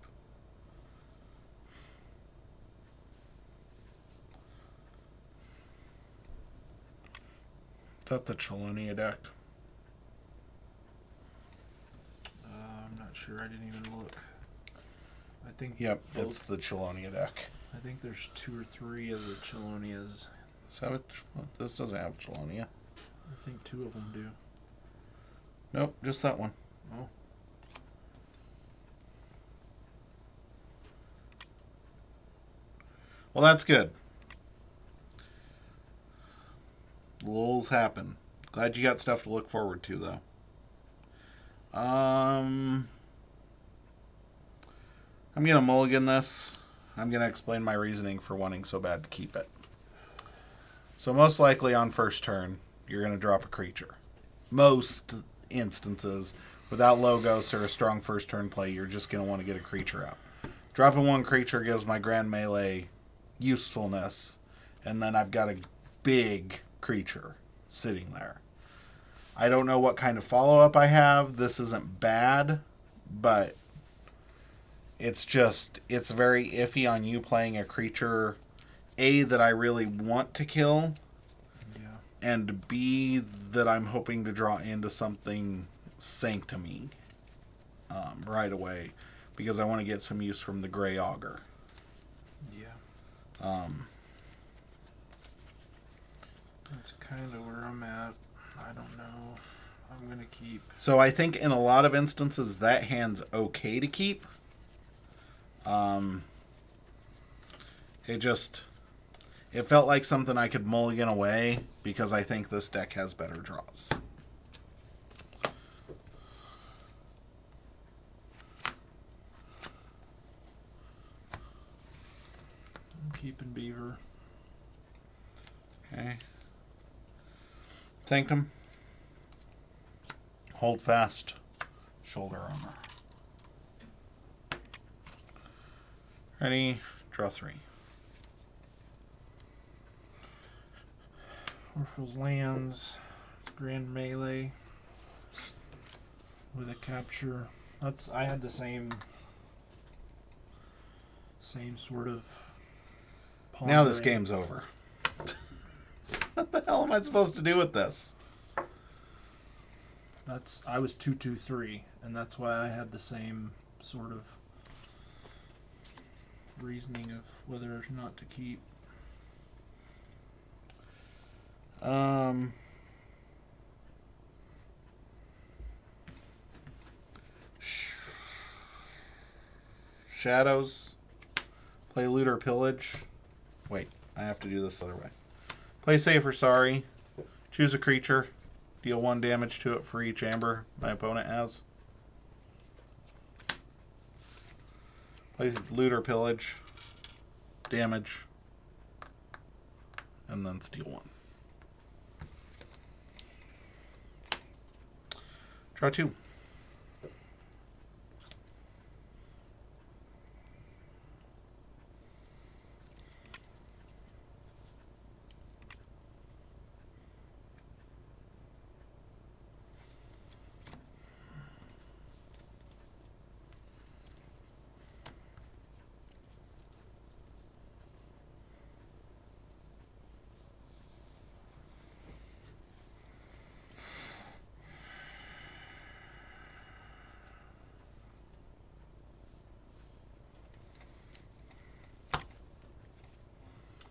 Is that the Chelonia deck? I'm not sure. I didn't even look. I think. Yep, both, it's the Chelonia deck. I think there's 2 or 3 of the Chelonias. Is that what, this doesn't have Chelonia. I think 2 of them do. Nope, just that one. Oh. Well, that's good. Lulls happen. Glad you got stuff to look forward to, though. I'm gonna mulligan this. I'm gonna explain my reasoning for wanting so bad to keep it. So most likely on first turn, you're gonna drop a creature. Most instances, without Logos or a strong first turn play, you're just gonna want to get a creature out. Dropping one creature gives my Grand Melee usefulness, and then I've got a big creature sitting there. I don't know what kind of follow-up I have. This isn't bad, but it's very iffy on you playing a creature, A, that I really want to kill, and B, that I'm hoping to draw into something sanctuming right away, because I want to get some use from the Grey Augur. Yeah. That's kind of where I'm at. I don't know. I'm going to keep. So I think in a lot of instances that hand's okay to keep. It felt like something I could mulligan away because I think this deck has better draws. I'm keeping Beaver. Okay. Sanctum. Hold fast. Shoulder armor. Ready? Draw 3. Whirlpools lands. Grand Melee. With a capture. I had the same sort of Now this pondering. game's over. What the hell am I supposed to do with this? I was 2-2-3, and that's why I had the same sort of reasoning of whether or not to keep. Shadows. Play Loot or Pillage. Wait, I have to do this the other way. Play safe or sorry. Choose a creature. Deal 1 damage to it for each amber my opponent has. Play Loot or Pillage. Damage. And then steal 1. Draw 2.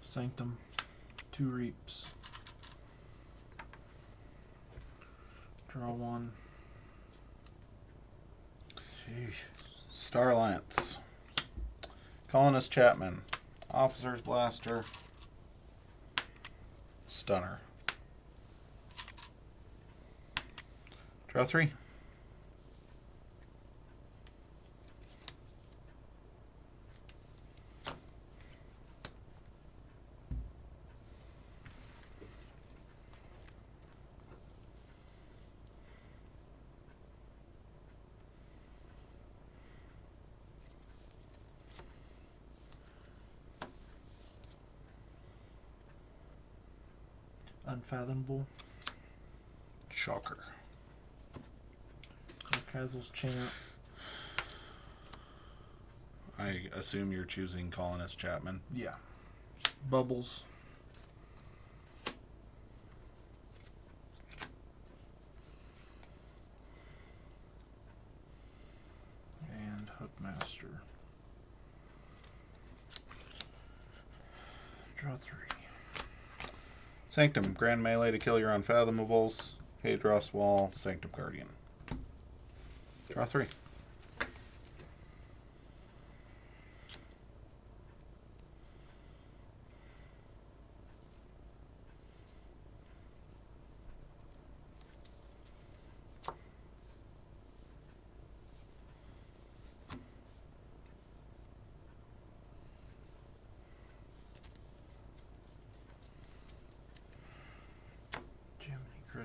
Sanctum. 2 Reaps. Draw 1. Jeez. Star Alliance. Colonist Chapman. Officer's Blaster. Stunner. Draw 3. Unfathomable. Shocker. Castle's Chant. I assume you're choosing Colonist Chapman. Yeah. Bubbles. And Hookmaster. Draw 3. Sanctum. Grand Melee to kill your Unfathomables. Hadros Wall. Sanctum Guardian. Draw 3.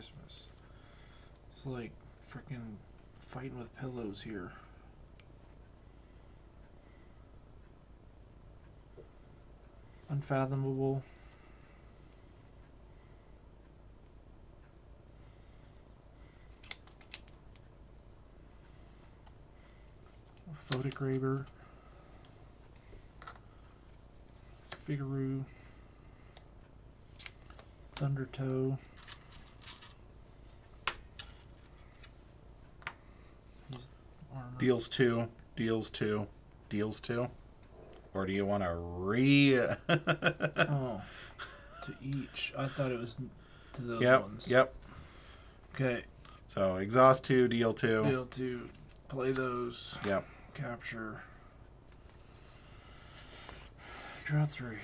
Christmas. It's like freaking fighting with pillows here. Unfathomable. Photograver. Figaro. Thundertoe. He's armor. Deals 2, deals 2, deals 2. Or do you want to Oh, to each. I thought it was to those ones. Yep. Okay. So exhaust 2, deal 2. Deal 2. Play those. Yep. Capture. Draw 3.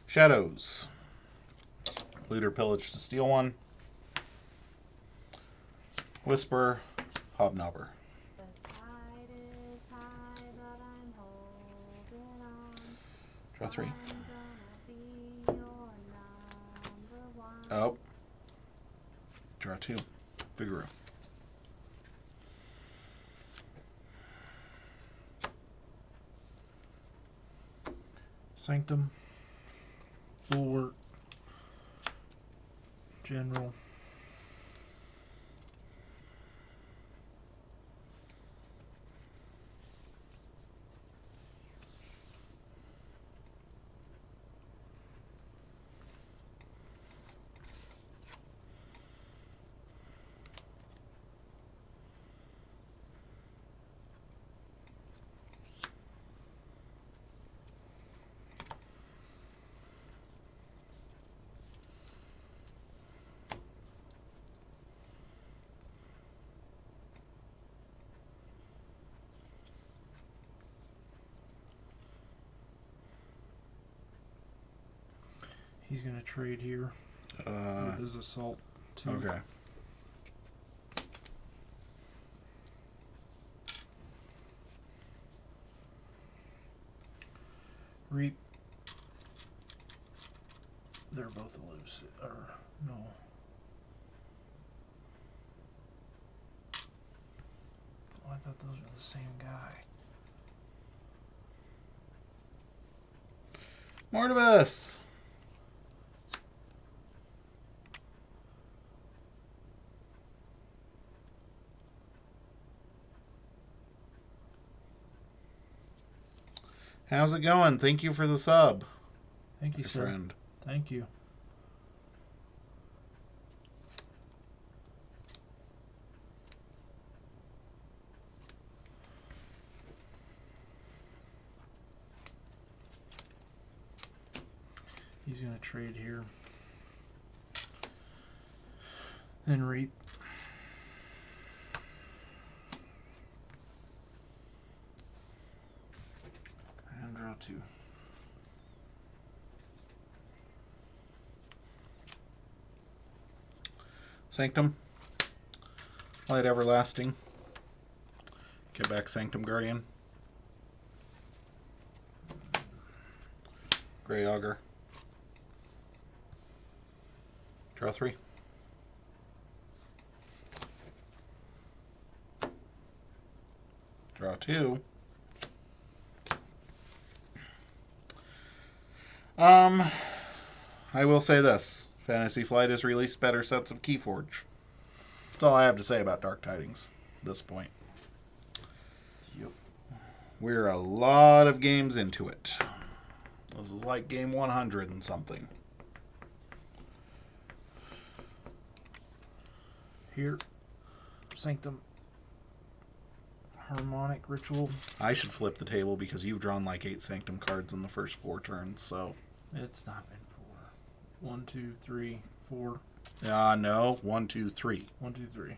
Shadows. Looter, pillage to steal 1. Whisper, hobnobber. Draw 3. Oh. Draw 2. Figaro. Sanctum. Bulwark. General. He's going to trade here with his assault 2. Okay. Reap. They're both elusive. Or, no. Oh, I thought those were the same guy. Mortibus. How's it going? Thank you for the sub. Thank you, sir. Friend. Thank you. He's going to trade here. Then reap. And draw 2. Sanctum. Light Everlasting. Get back Sanctum Guardian. Grey Augur. Draw 3. Draw 2. I will say this. Fantasy Flight has released better sets of Keyforge. That's all I have to say about Dark Tidings at this point. Yep. We're a lot of games into it. This is like game 100 and something. Here. Sanctum. Harmonic Ritual. I should flip the table because you've drawn like 8 Sanctum cards in the first 4 turns, so... It's not been 4. 1, 2, 3, 4. No. 1, 2, 3. 1, 2, 3.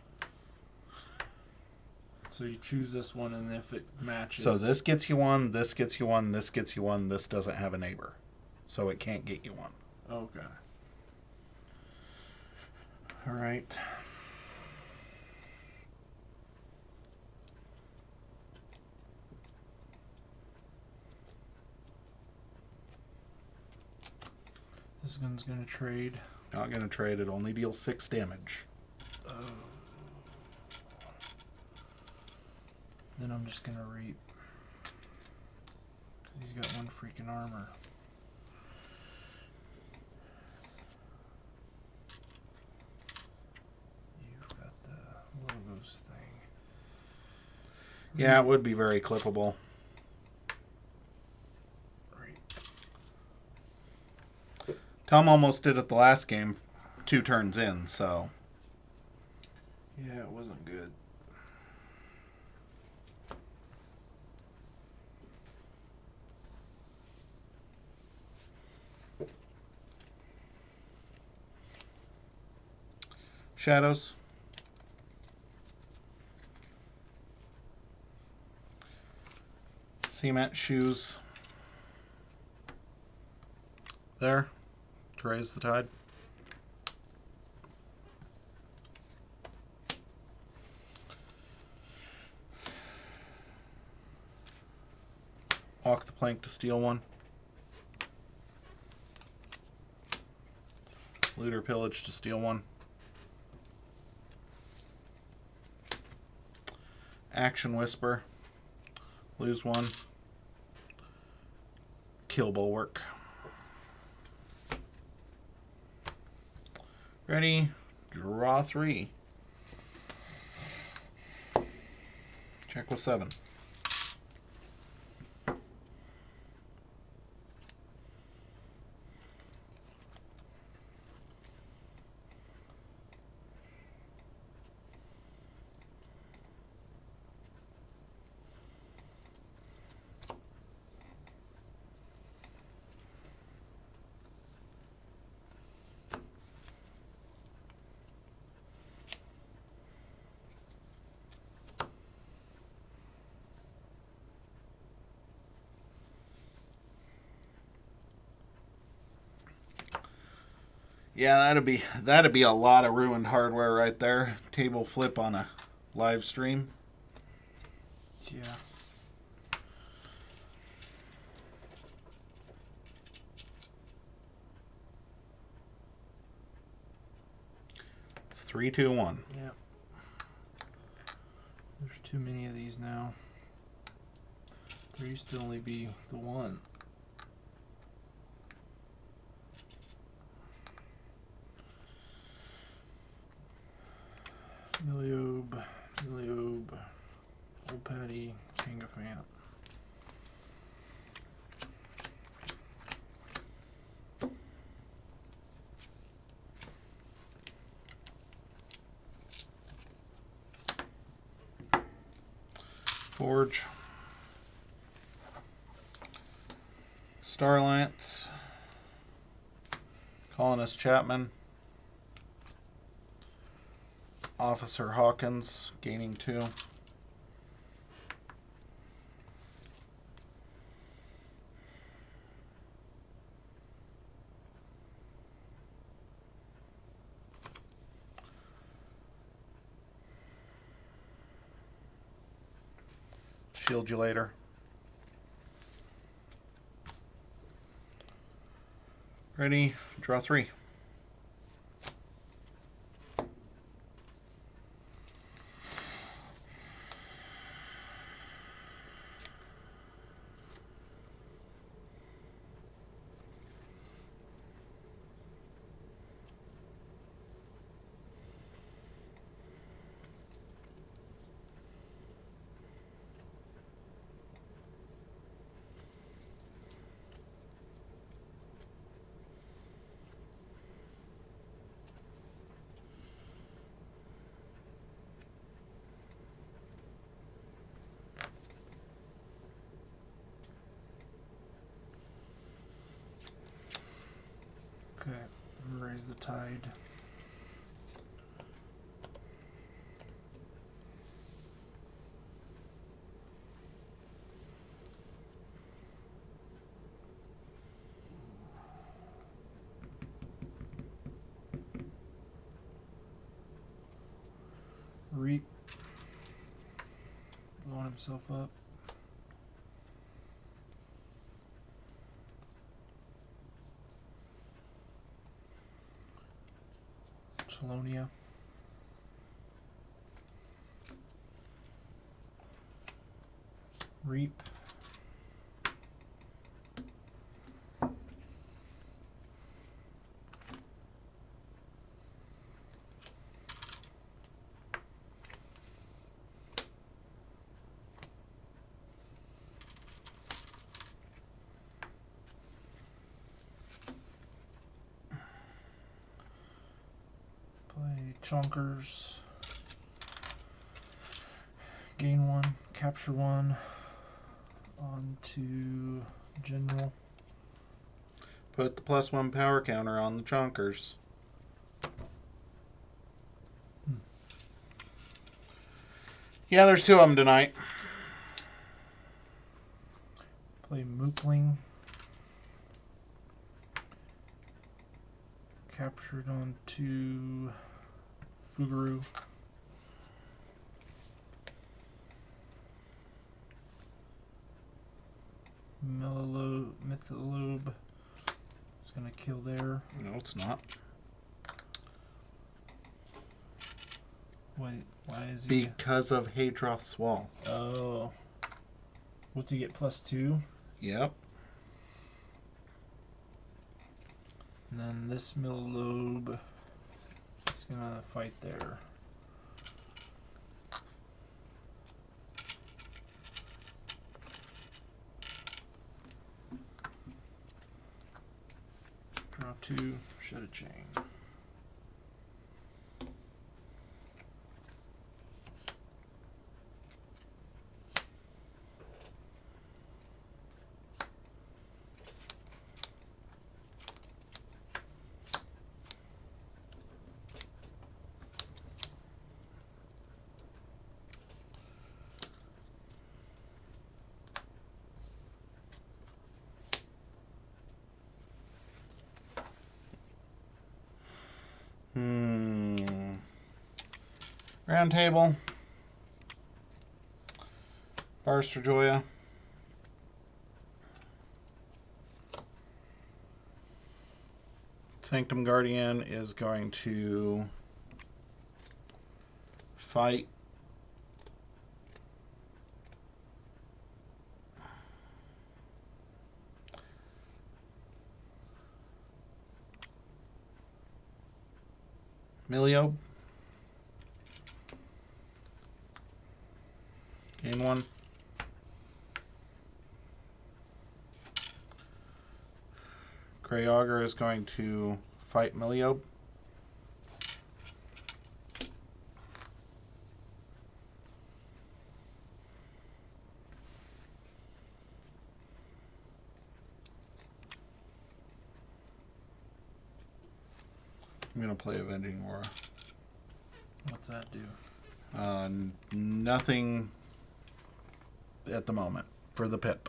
So you choose this one, and if it matches... So this gets you 1, this gets you 1, this gets you 1, this doesn't have a neighbor. So it can't get you 1. Okay. Alright. This gun's gonna trade. Not going to trade. It only deals 6 damage. Oh. Then I'm just gonna reap. Cause he's got 1 freaking armor. You've got the logos thing. Yeah, it would be very clippable. Tom almost did it the last game, 2 turns in, so. Yeah, it wasn't good. Shadows. Cement shoes. There. To raise the tide. Walk the plank to steal 1. Loot or pillage to steal 1. Action whisper. Lose 1. Kill bulwark. Ready? Draw 3. Check with 7. Yeah, that'd be a lot of ruined hardware right there. Table flip on a live stream. Yeah. It's 3, 2, 1. Yep. There's too many of these now. There used to only be the 1. Miliobe, Old Patty, King of Fant. Forge. Starlance. Colonist Chapman. Officer Hawkins, gaining 2. Shield you later. Ready? Draw 3. Okay, raise the tide. Reap. Blowing himself up. Chelonia. Reap. Play Chonkers. Gain 1, capture 1. On to General. Put the +1 power counter on the Chonkers. Yeah, there's 2 of them tonight. Play Mookling. Captured on to Fuguru. Mytholobe. It's gonna kill there. No, it's not. Wait, why is he? Because of Hadroth's Wall. Oh. What's he get? +2? Yep. And then this Mytholobe is gonna fight there. Draw 2, shut a chain. Round table. Barster Joya. Sanctum Guardian is going to fight Milio. Gain 1. Grey Augur is going to fight Milio. I'm going to play Avenging Aura. What's that do? Nothing at the moment for the pip.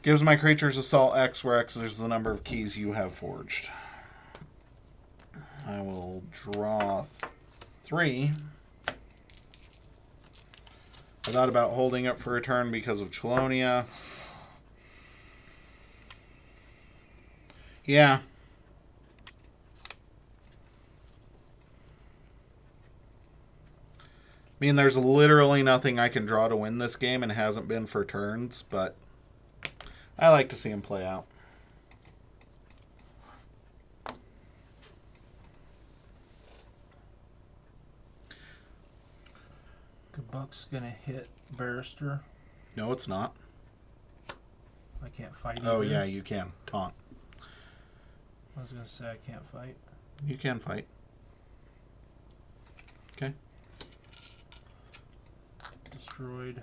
Gives my creatures Assault X, where X is the number of keys you have forged. I will draw 3. I thought about holding it for a turn because of Chelonia. Yeah. I mean, there's literally nothing I can draw to win this game, and it hasn't been for turns, but I like to see him play out. Kabuk's gonna hit Barrister. No, it's not. I can't fight. Oh, either. yeah, you can. Taunt. I was gonna say I can't fight. You can fight. Okay. Destroyed.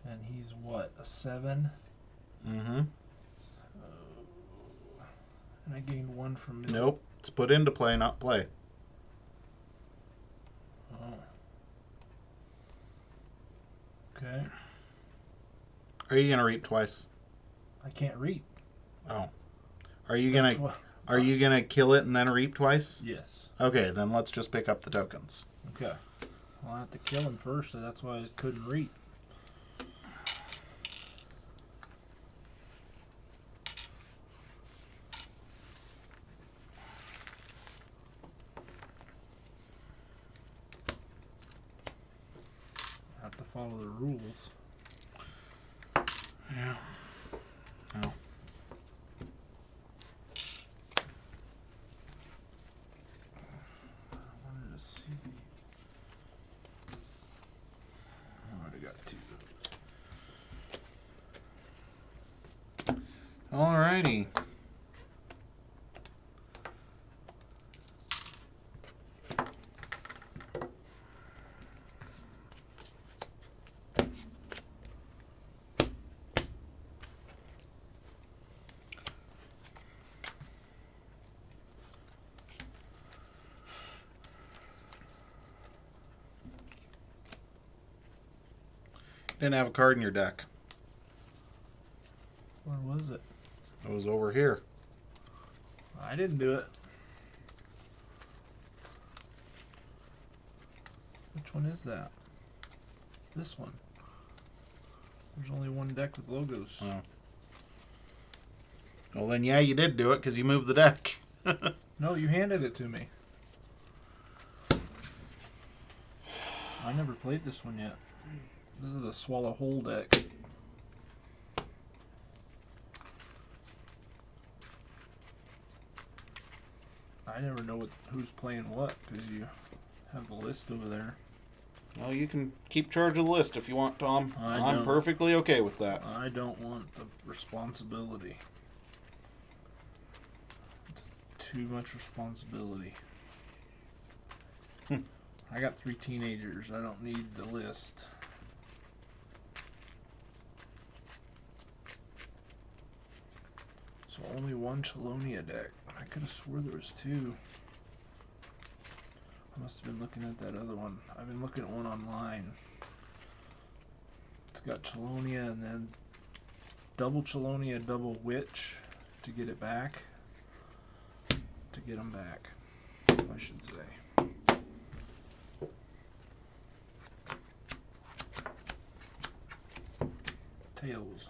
And he's what, a 7? Mm-hmm. And I gained 1 from it. Nope. It's put into play, not play. Oh. Okay. Are you gonna reap twice? I can't reap. Oh. Are you gonna kill it and then reap twice? Yes. Okay, then let's just pick up the tokens. Okay. Well, I have to kill him first, so that's why I couldn't reap. follow the rules. Yeah. Oh. I wanted to see. I already got two. Alrighty. Didn't have a card in your deck. Where was it? It was over here. I didn't do it. Which one is that? This one. There's only one deck with logos. Oh. Well, then, yeah, you did do it because you moved the deck. No, you handed it to me. I never played this one yet. This is the Swallow Whole deck. I never know who's playing what because you have the list over there. Well, you can keep charge of the list if you want, Tom. I'm don't. perfectly okay with that. I don't want the responsibility. Too much responsibility. I got 3 teenagers. I don't need the list. So only one Chelonia deck. I could have swore there was 2. I must have been looking at that other one. I've been looking at one online. It's got Chelonia and then double Chelonia, double Witch to get it back. To get them back, I should say. Tails.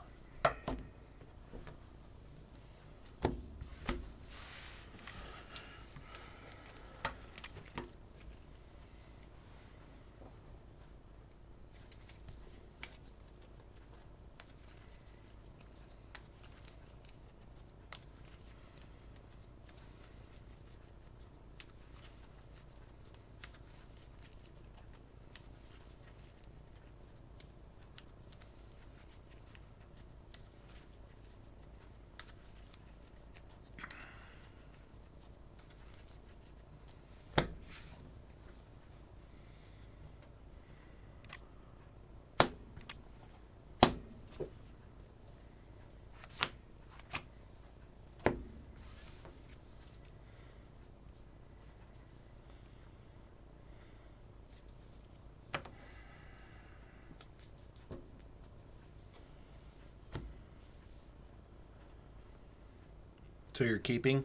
So you're keeping?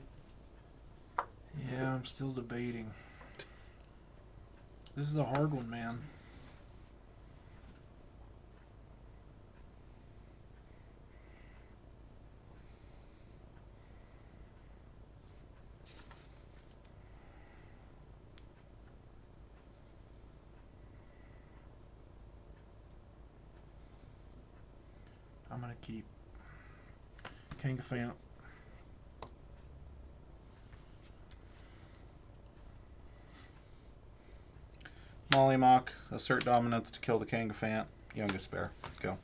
Yeah, I'm still debating. This is a hard one, man. I'm gonna keep King of Fant. Mollymock, assert dominance to kill the Kangafant. Youngest bear. Go.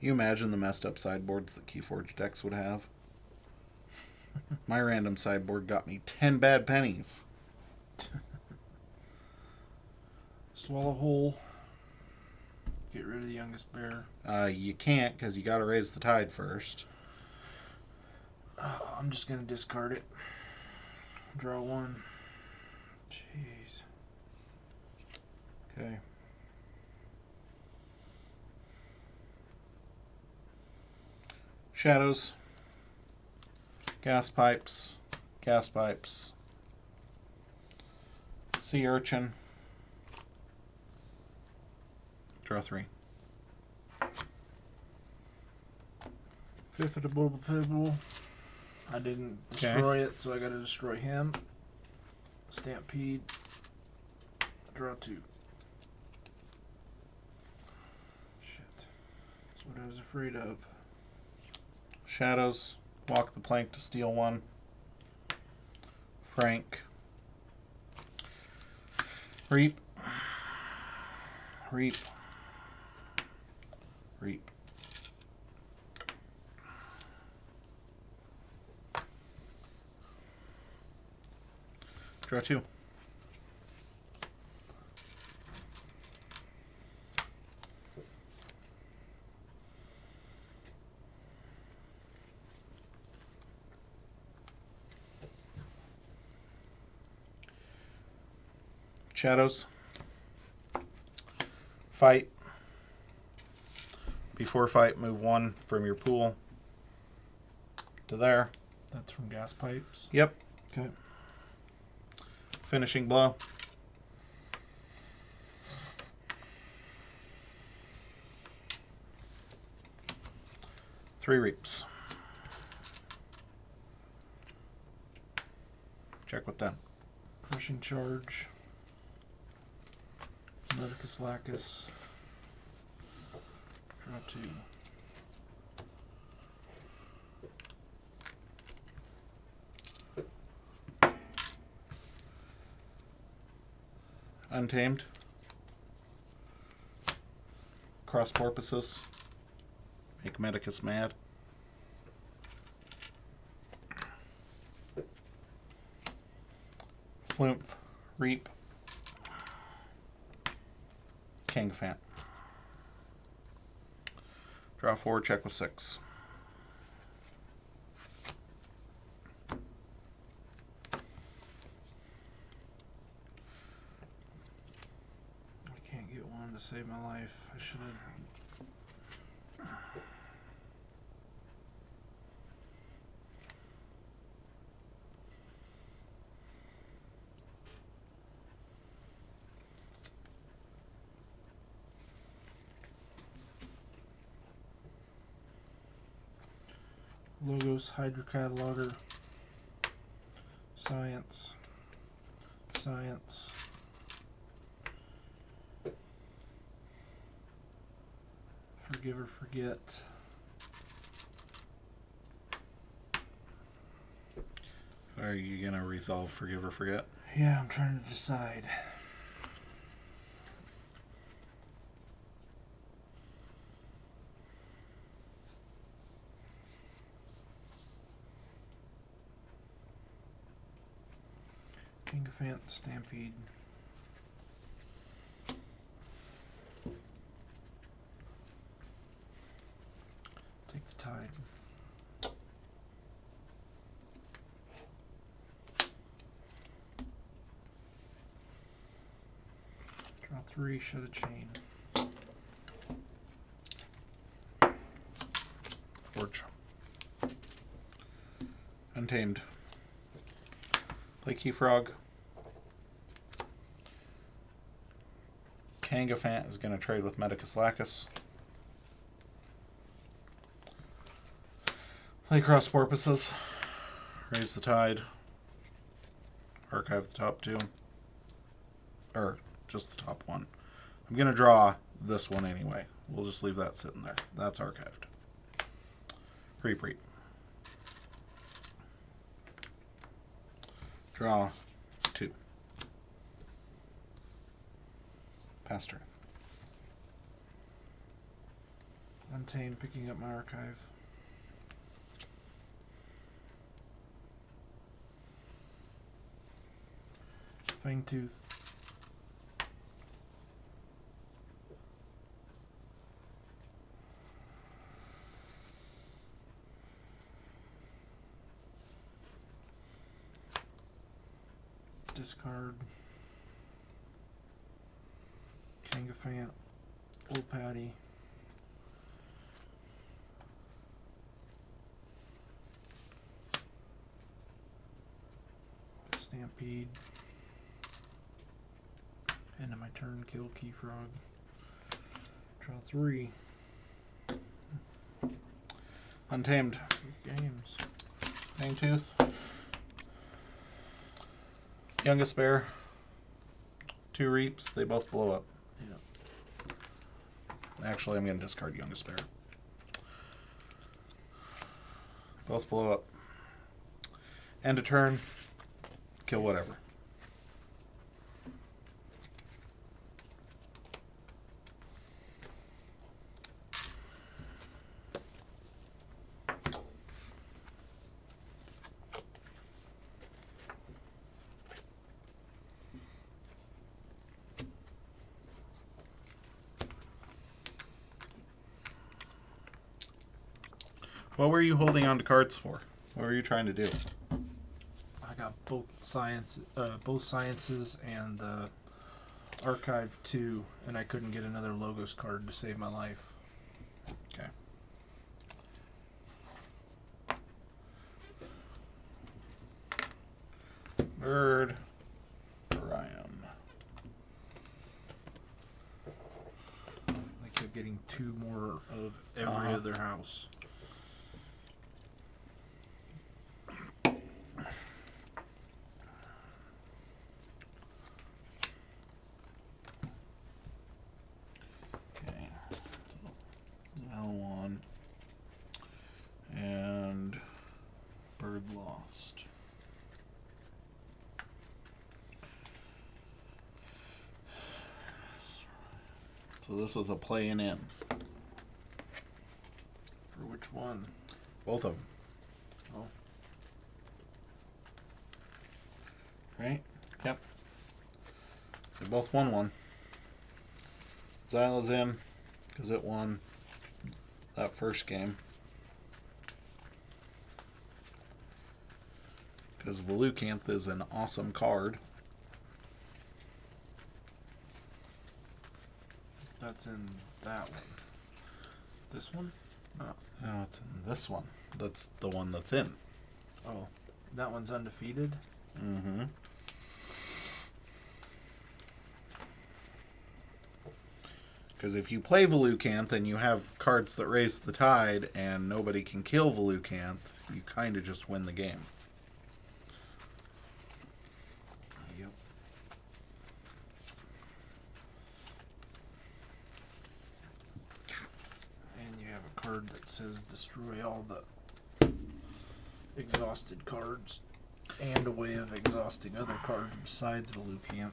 You imagine the messed up sideboards that Keyforge decks would have? My random sideboard got me 10 bad pennies. Swallow Whole. Get rid of the youngest bear. You can't because you got to raise the tide first. I'm just going to discard it. Draw 1. Jeez. Okay. Shadows. Gas pipes. Gas pipes. Sea urchin. Draw 3. Fifthable Fibble. I didn't destroy it, so I gotta destroy him. Stampede. Draw 2. Shit. That's what I was afraid of. Shadows. Walk the plank to steal 1. Frank. Reap. Reap. Reap. Draw 2. Shadows. Fight. Before fight, move 1 from your pool to there. That's from gas pipes. Yep. Okay. Finishing blow. Three reaps. Check with them. Crushing charge. Medicus Lacus. Draw 2. Untamed. Cross porpoises. Make Medicus mad. Flumph. Reap. Kangfant. Draw 4, check with 6. I can't get one to save my life. I should have. Logos, Hydra Cataloger, Science, Science, Forgive or Forget, Are you going to resolve Forgive or Forget? yeah, I'm trying to decide. Kingfant, Stampede. Take the Tide. Draw 3, shut a chain. Forge. Untamed. Play Keyfrog. Kangafant is going to trade with Medicus Lacus. Play Cross Porpoises. Raise the Tide. Archive the top 2. Or just the top 1. I'm going to draw this one anyway. We'll just leave that sitting there. That's archived. Reap. Draw 2. Pass turn. Untamed, picking up my archive. Fangtooth. Discard. Kangafant. Old Patty. Stampede. End of my turn, kill Keyfrog. Draw 3. Untamed. Games. Tooth. Youngest Bear. 2 Reaps. They both blow up. Yeah. Actually, I'm going to discard Youngest Bear. Both blow up. End of turn. Kill whatever. What were you holding on to cards for? What were you trying to do? I got both sciences and the Archive 2, and I couldn't get another Logos card to save my life. Okay. Bird. Orion. I kept getting 2 more of every other house. Okay. L1. And Bird lost. So this is a playing in. For which one? Both of them. Oh. Right? Yep. They both won one. Xyla's in because it won that first game. Because Velucanth is an awesome card. That's in that one. This one? No, it's in this one. That's the one that's in. Oh. That one's undefeated? Mm-hmm. Because if you play Velucanth and you have cards that raise the tide and nobody can kill Velucanth, you kind of just win the game. Yep. And you have a card that says destroy all the exhausted cards and a way of exhausting other cards besides Velucanth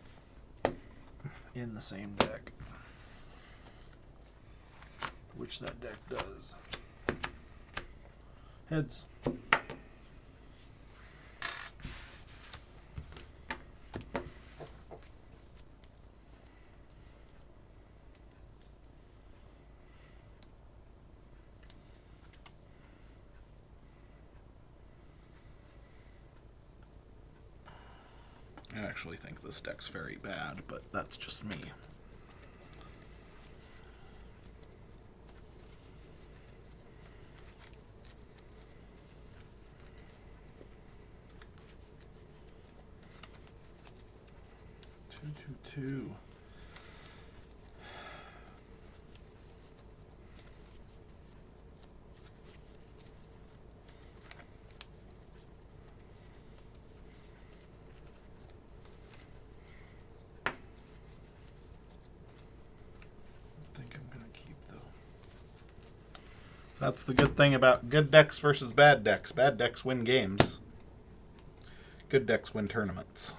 in the same deck. Which that deck does. Heads. I actually think this deck's very bad, but that's just me. Two. I think I'm gonna keep though. That's the good thing about good decks versus bad decks. Bad decks win games. Good decks win tournaments.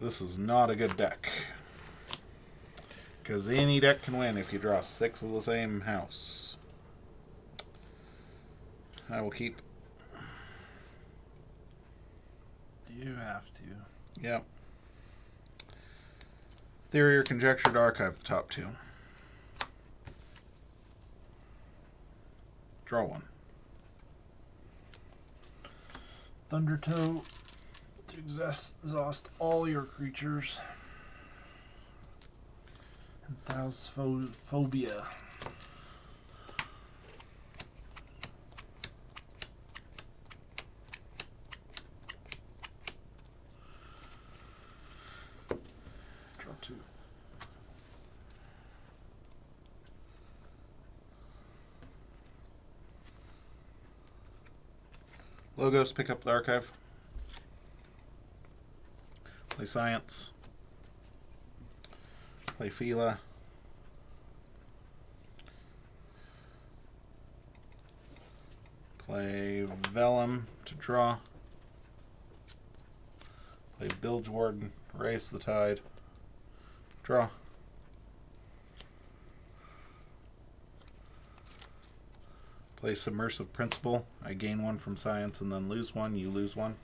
This is not a good deck. Because any deck can win if you draw 6 of the same house. I will keep. Do you have to? Yep. Theory or conjecture to archive the top 2. Draw 1. Thundertoe to exhaust all your creatures. And Thalassophobia. Draw 2. Logos, pick up the archive. Play Science. Play Fila. Play Vellum to draw. Play Bilge Warden, Raise the Tide. Draw. Play Submersive Principle. I gain 1 from Science and then lose 1. You lose 1.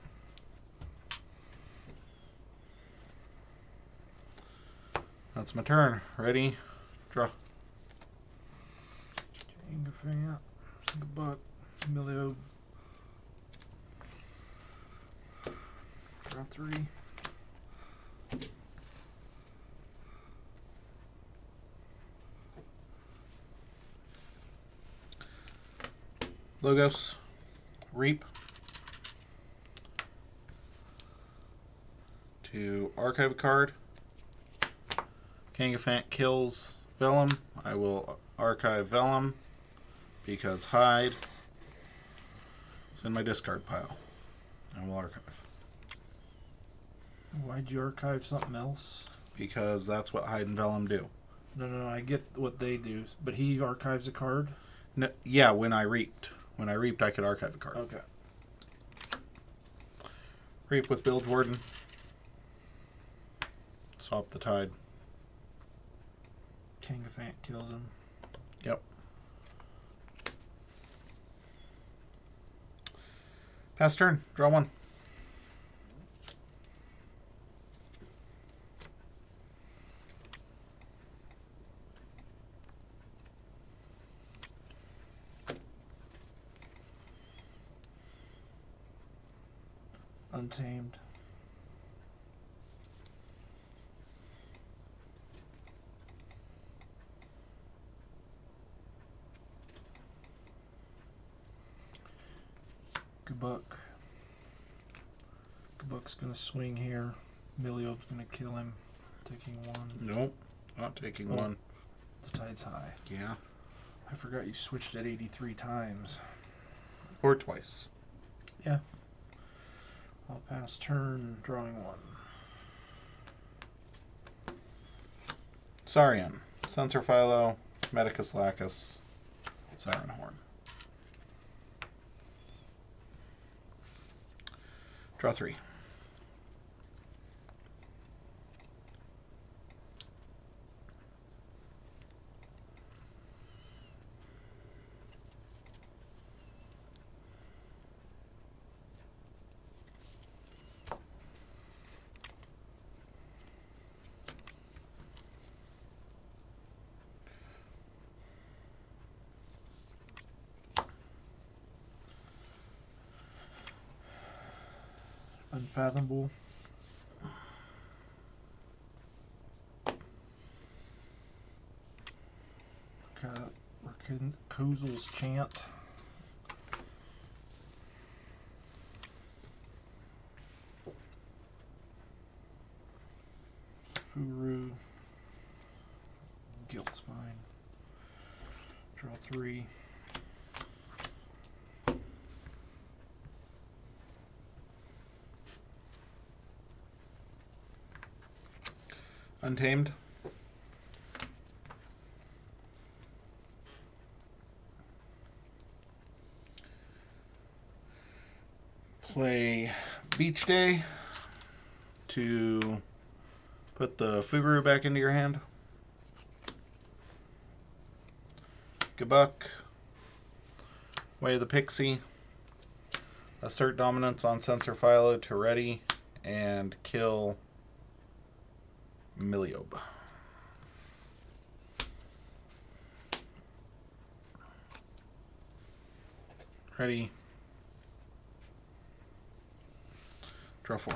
That's my turn. Ready? Draw. Ingefant, Buck, Emilio. Draw 3. Logos. Reap. To archive a card. Kangafant kills Vellum. I will archive Vellum because hide is in my discard pile. I will archive. Why'd you archive something else? Because that's what hide and Vellum do. No, I get what they do, but he archives a card? No, yeah, when I reaped. When I reaped, I could archive a card. Okay. Reap with Bilge Warden. Swap the Tide. Kangafant kills him. Yep. Pass turn. Draw 1. Untamed. Gabuk's gonna swing here. Miliob's gonna kill him, taking 1. Nope. Not taking 1. The tide's high. Yeah. I forgot you switched it 83 times. Or twice. Yeah. I'll pass turn, drawing 1. Saurian. Sensor Philo. Medicus Lacus. Siren Horn. Draw 3. Unfathomable. Got Kozel's Chant. Furu. Guilt Spine. Draw 3. Untamed. Play Beach Day to put the Fuguru back into your hand. Gabuk. Way the Pixie. Assert dominance on Sensor Philo to ready and kill Miliob. Ready. Draw 4.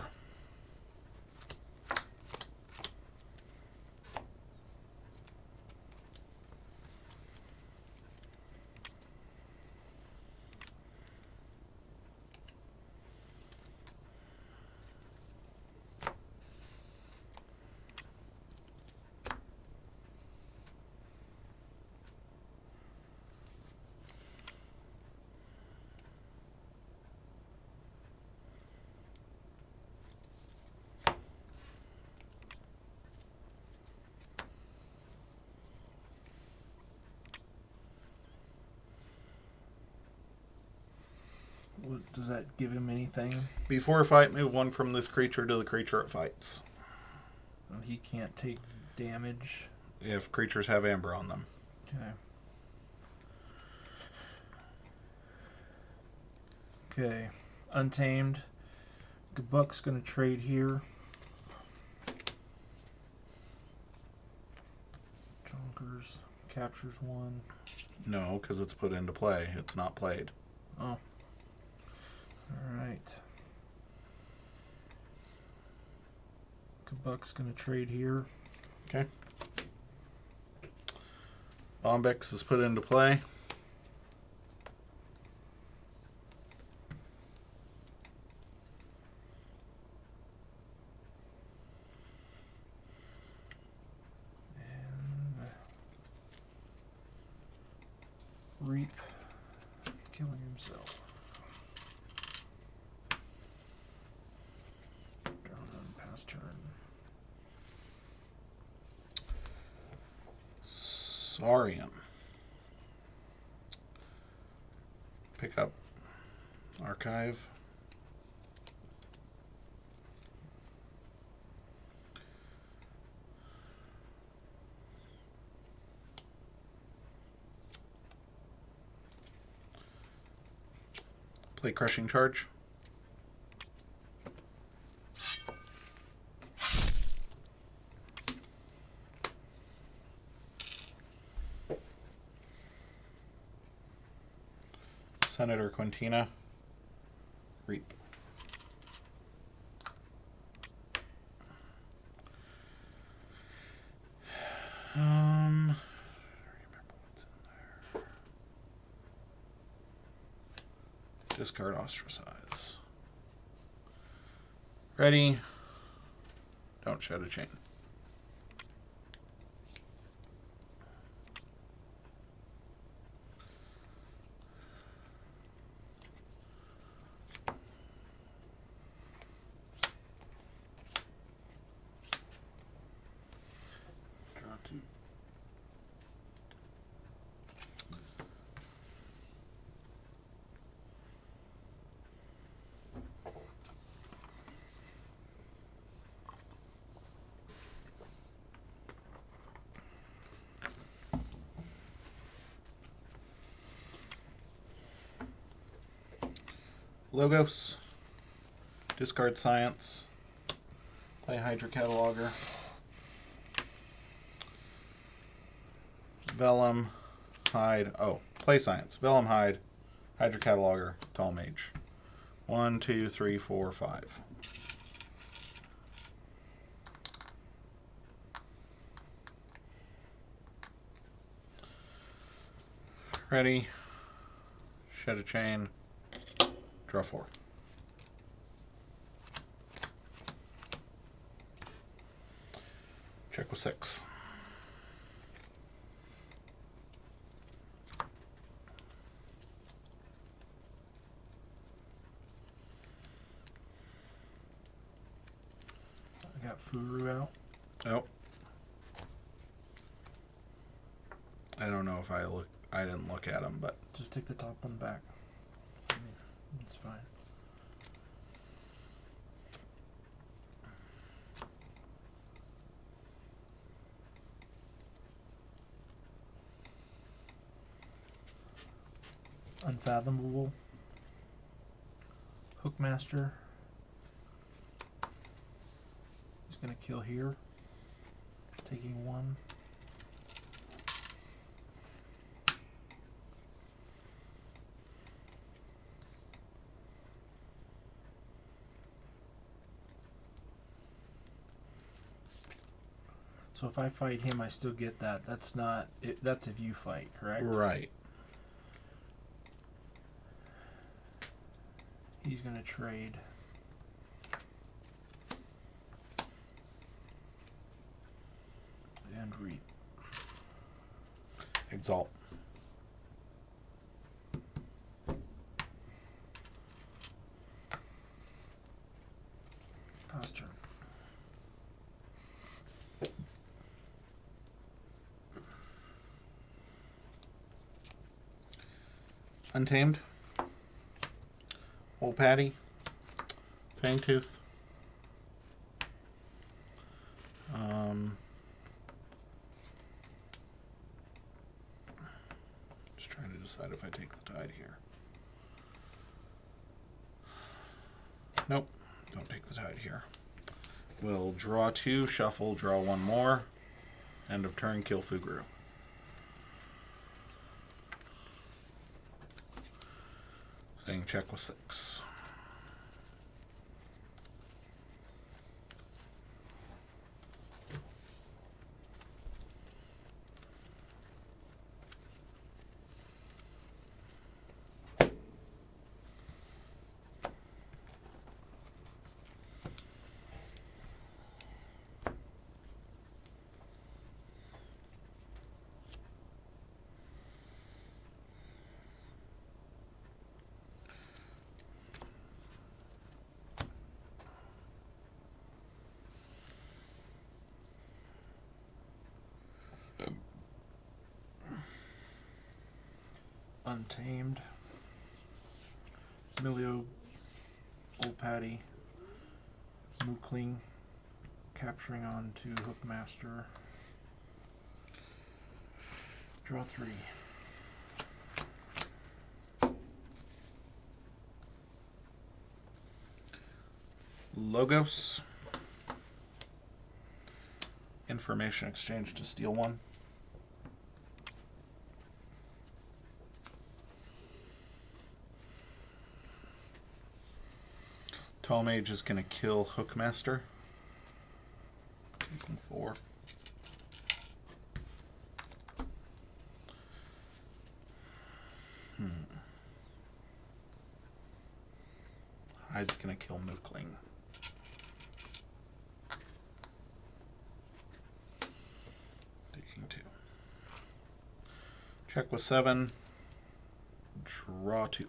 Does that give him anything? Before fight, move 1 from this creature to the creature it fights. Well, he can't take damage. If creatures have amber on them. Okay. Untamed. Buck's going to trade here. Jonkers. Captures 1. No, because it's put into play. It's not played. Oh. Alright. Buck's going to trade here. Okay. Bombex is put into play. And Reap killing himself. Drawn on past turn. Saurian. Pick up archive. Play crushing charge. Senator Quintina. Reap. Remember what's in there. Discard ostracize. Ready. Don't shed a chain. Draw 2. Logos. Discard science. Play Hydra Cataloger. Vellum, Hide. Oh, play science. Vellum, Hide, Hydra Cataloger, Tall Mage. 1, 2, 3, 4, 5. Ready. Shed a chain. Draw 4. Check with 6. I got Furu out. Oh. I don't know if I didn't look at them, but Just take the top one back. I mean, it's fine. Unfathomable. Hookmaster. He's gonna kill here. Taking 1. So if I fight him, I still get that. That's not. That's if you fight, correct? right. He's gonna trade. And reap. Exalt. Pass turn. Untamed. Old Patty. Fangtooth. Just trying to decide if I take the tide here. Nope, don't take the tide here. We'll draw 2, shuffle, draw 1 more. End of turn, kill Fugru. Saying check with 6. Untamed. Milio, Old Patty, Mookling, capturing on to Hookmaster. Draw 3. Logos. Information exchange to steal 1. Tall Mage is going to kill Hookmaster. Taking 4. Hyde's going to kill Mookling. Taking 2. Check with 7. Draw 2.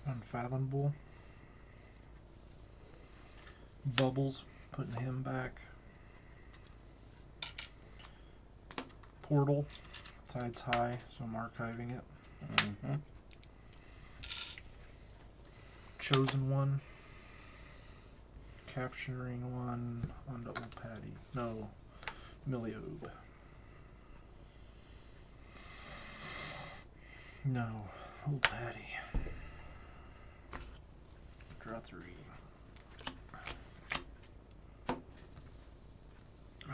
Unfathomable. Bubbles, putting him back. Portal, tide's high, so I'm archiving it. Chosen one. Capturing 1 onto Old Patty. No, Miliobe. No, Old Patty. Draw 3.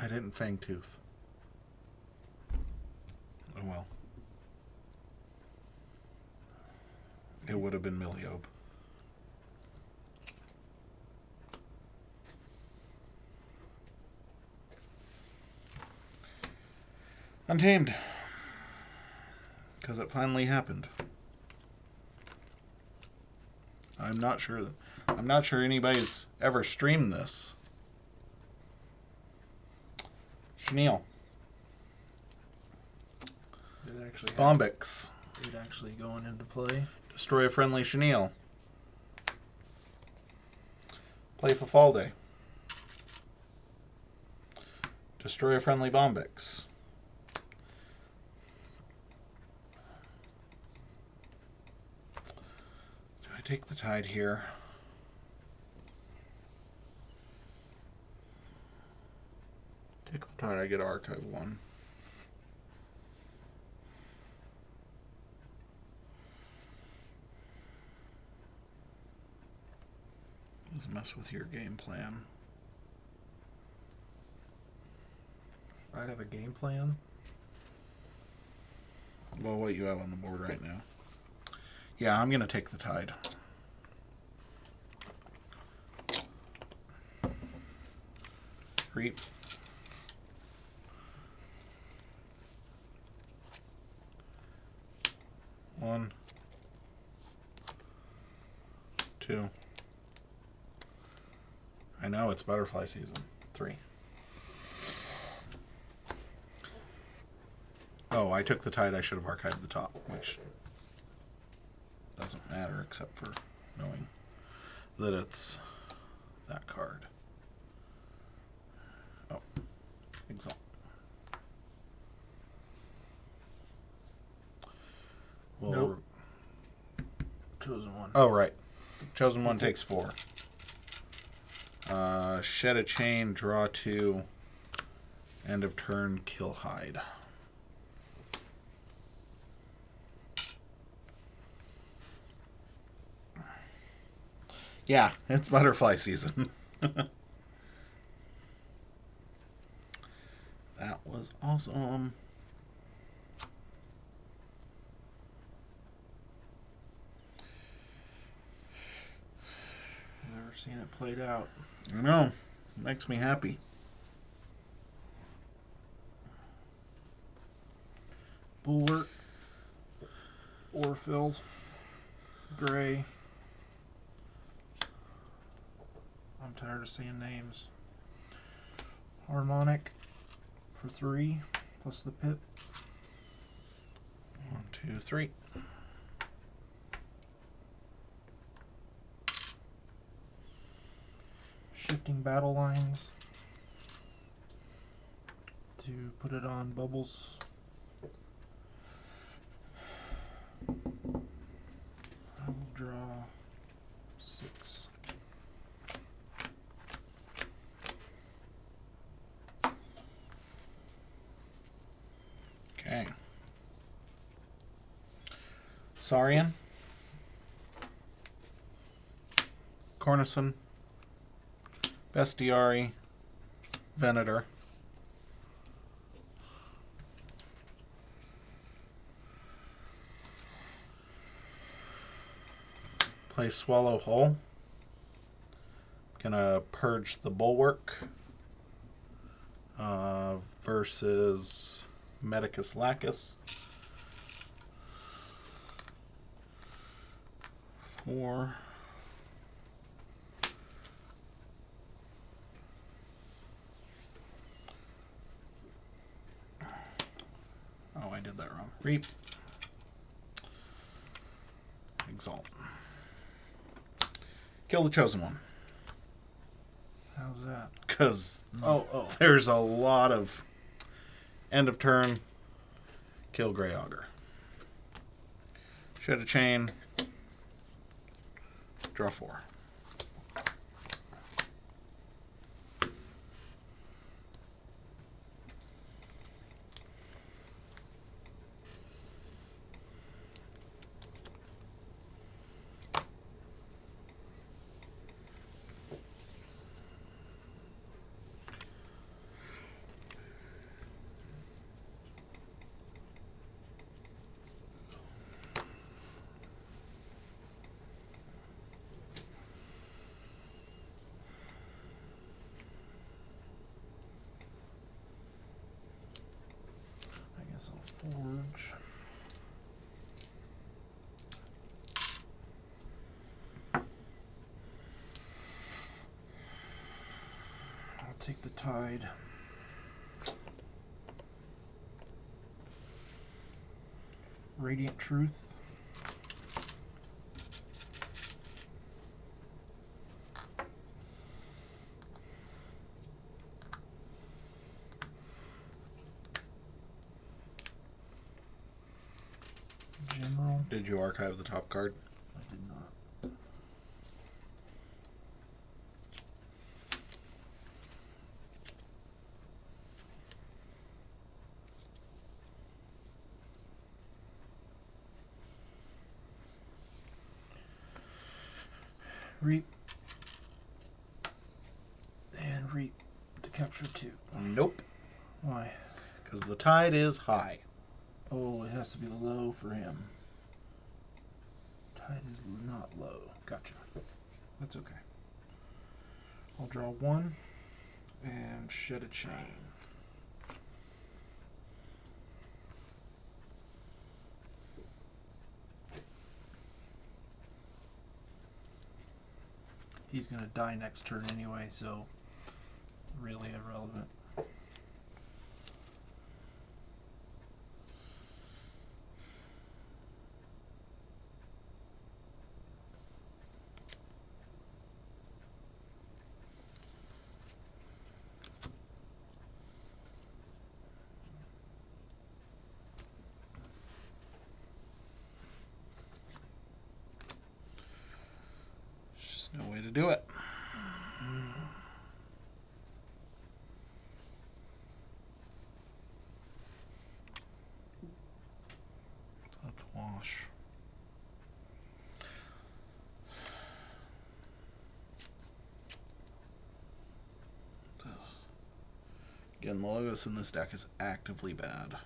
I didn't Fangtooth. Oh well. It would have been Miliobe. Untamed. Because it finally happened. I'm not sure anybody's ever streamed this. Chenille. Bombix. It actually going into play. Destroy a friendly Chenille. Play Fafalde. Destroy a friendly Bombix. Do I take the tide here? Take the tide, I get archive 1. Let's mess with your game plan. I have a game plan. Well, what you have on the board right now. Yeah, I'm going to take the tide. Reap. One. 2. I know, it's butterfly season. 3. Oh, I took the tide. I should have archived the top, which doesn't matter except for knowing that it's that card. Exalt. Well, Nope. Chosen one. Oh, right. Chosen one takes 4. Shed a chain, draw 2. End of turn, kill Hide. Yeah, it's butterfly season. That was awesome. Never seen it played out. I know. Makes me happy. Bulwark. Orfils. Gray. I'm tired of seeing names. Harmonic for 3 plus the pip. 1, 2, 3. Shifting battle lines to put it on bubbles. I will draw 6. Okay. Saurian. Cornison. Bestiari. Venator. Play Swallow Hole. Gonna purge the Bulwark versus Medicus Lacus. 4. Oh, I did that wrong. Reap. Exalt. Kill the chosen one. How's that? Because Oh. there's a lot of end of turn. Kill Grey Augur. Shed a chain. Draw 4. I guess I'll forge. I'll take the Tide. Radiant Truth. General. Did you archive the top card? I did not. Reap. And reap to capture 2. Nope. Why? Because the tide is high. Oh, it has to be low for him. Tide is not low. Gotcha. That's okay. I'll draw 1 and shed a chain. He's going to die next turn anyway, so really irrelevant. to do it. Let's wash. Again, the logos in this deck is actively bad.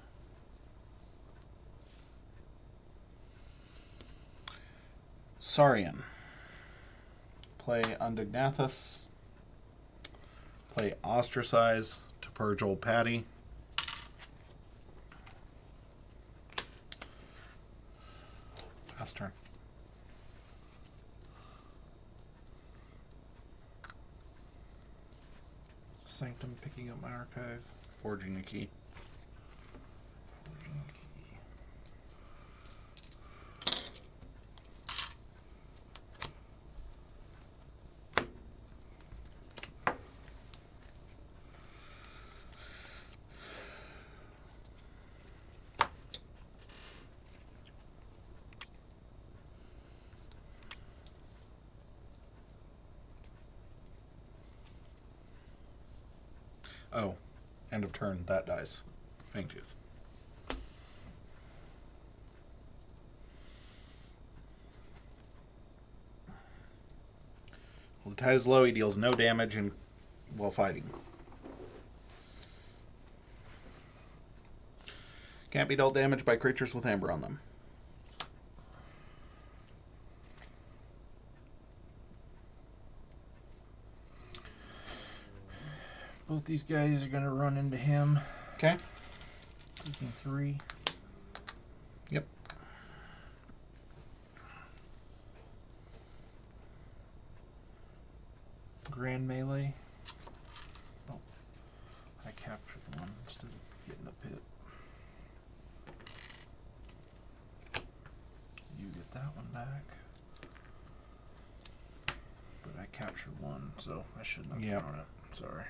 Saurian. Play Undignathus. Play Ostracize to purge Old Patty. Pass turn. Sanctum picking up my archive. Forging a key. Forging a key. Oh, end of turn. That dies. Fangtooth. Well, the tide is low. He deals no damage while fighting. Can't be dealt damage by creatures with amber on them. Both these guys are going to run into him. Okay. Taking 3. Yep. Grand melee. Oh, I captured one instead of getting a pit. You get that one back. But I captured one, so I shouldn't have thrown it. Sorry.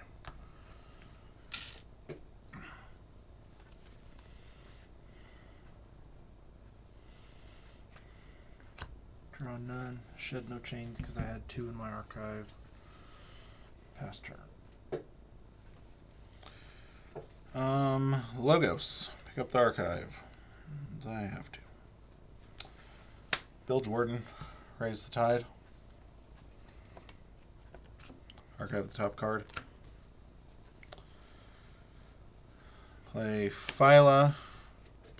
Draw none. Shed no chains because I had 2 in my archive. Pass turn. Logos. Pick up the archive. I have to. Bilge Warden. Raise the tide. Archive the top card. Play Phyla.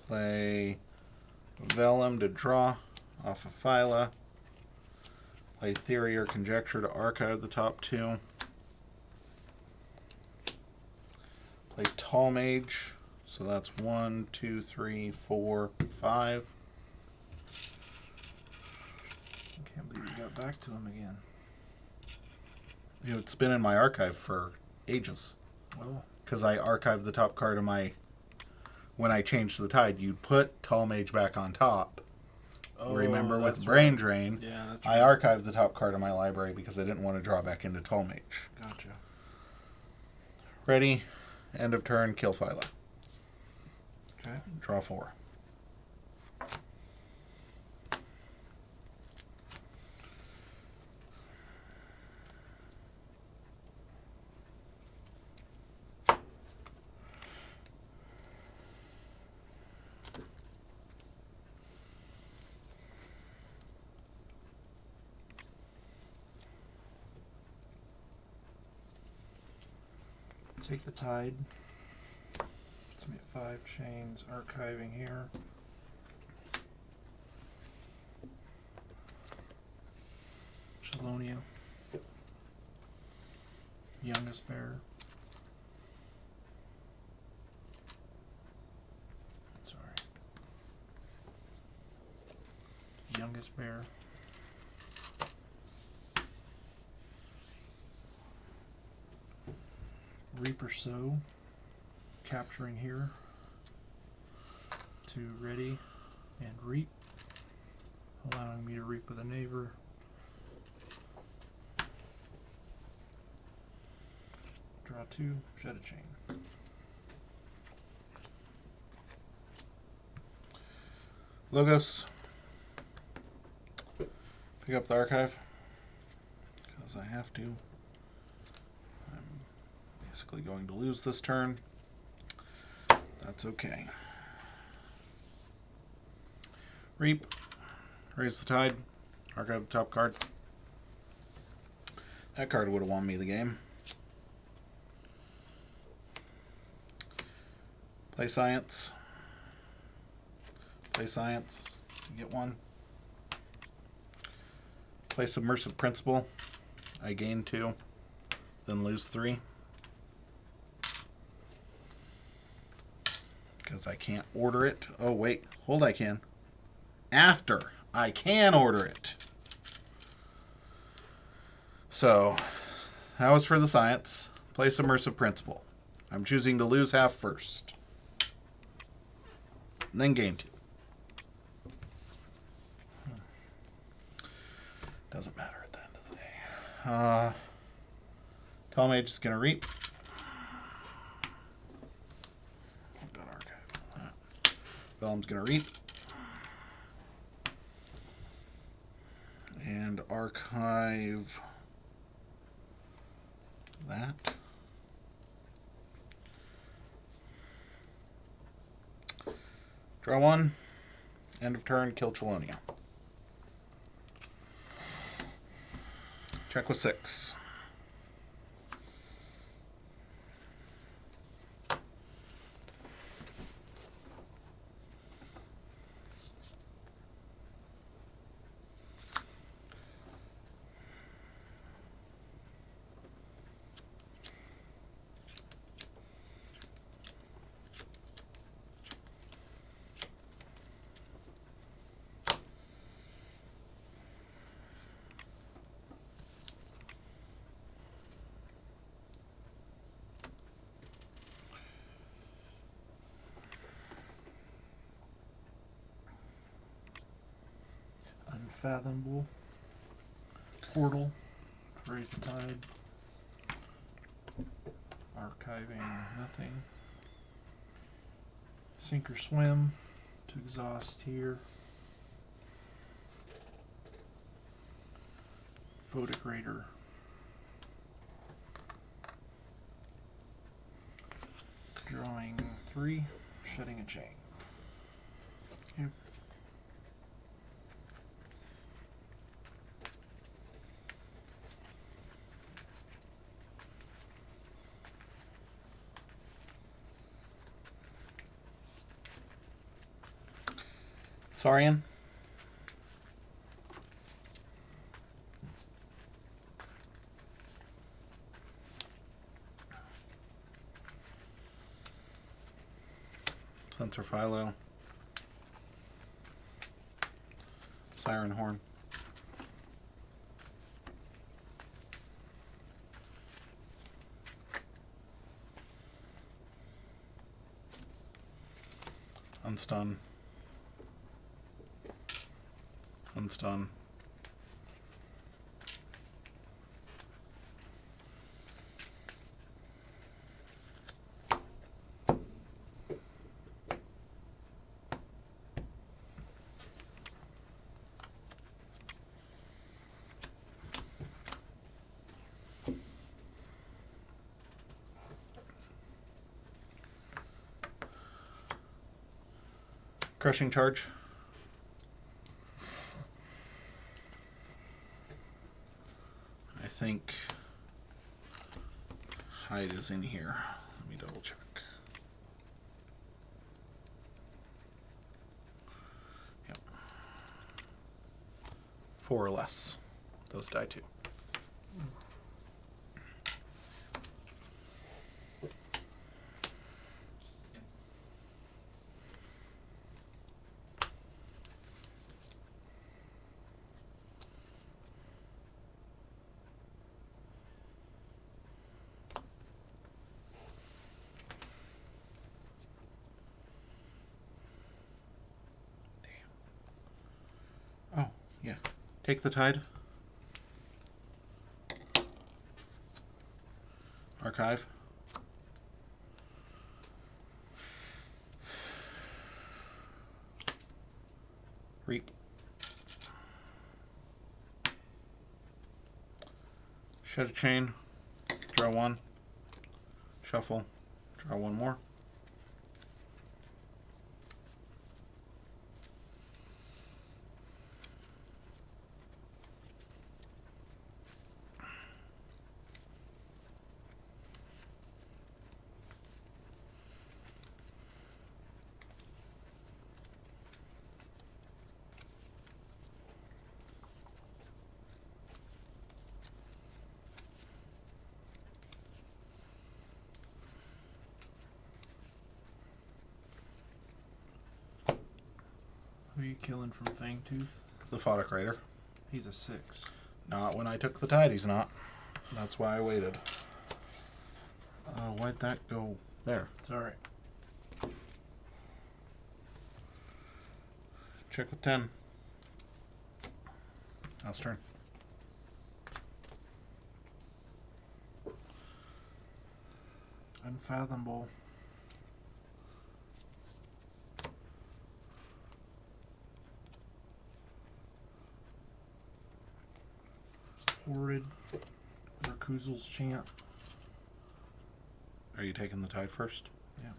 Play Vellum to draw off of Phyla. Play Theory or Conjecture to archive the top 2. Play Tall Mage. So that's 1, 2, 3, 4, 5. I can't believe you got back to him again. You know, it's been in my archive for ages. Well, Because I archived the top card of my... When I changed the tide, you put Tall Mage back on top. Remember with Brain Drain, yeah, that's I archived the top card of my library because I didn't want to draw back into Tall Mage. Gotcha. Ready, end of turn, kill Phyla. Okay. Draw 4. Take the tide. Puts me at 5 chains. Archiving here. Chelonia. Youngest Bear. Sorry. Youngest Bear. Reaper Sow, capturing here to ready and reap, allowing me to reap with a neighbor. Draw 2, shed a chain. Logos. Pick up the archive. Because because I have to. I'm basically going to lose this turn. That's okay. Reap. Raise the Tide. Archive the top card. That card would have won me the game. Play Science. Play Science. Get one. Play Submersive Principle. I gain 2. Then lose 3. Because I can't order it. Oh, wait. Hold, I can. After I can order it. So, that was for the Science. Play Submersive Principle. I'm choosing to lose half first. And then gain 2. Doesn't matter at the end of the day. Talmage is going to reap. I've got archive on that. Vellum's going to reap. And archive that. Draw 1. End of turn, kill Chelonia. Check with 6. Unfathomable. Portal. Raise the Tide. Archiving nothing. Sink or Swim to exhaust here. Votigrator. Drawing 3. Shedding a chain. Okay. Saurian. Sensor Philo. Siren Horn. Unstun. Unstun. Crushing Charge. I think Hide is in here. Let me double check. Yep. 4 or less. Those die too. Oh, yeah. Take the Tide. Archive. Reap. Shed a chain. Draw one. Shuffle. Draw one more. Who are you killing from Fangtooth? The Photic Rider. He's a 6. Not when I took the Tidings, not. That's why I waited. Why'd that go there? It's alright. Check with 10. Last turn. Unfathomable. Horrid. Rakuzal's Chant. Are you taking the Tide first? Yeah.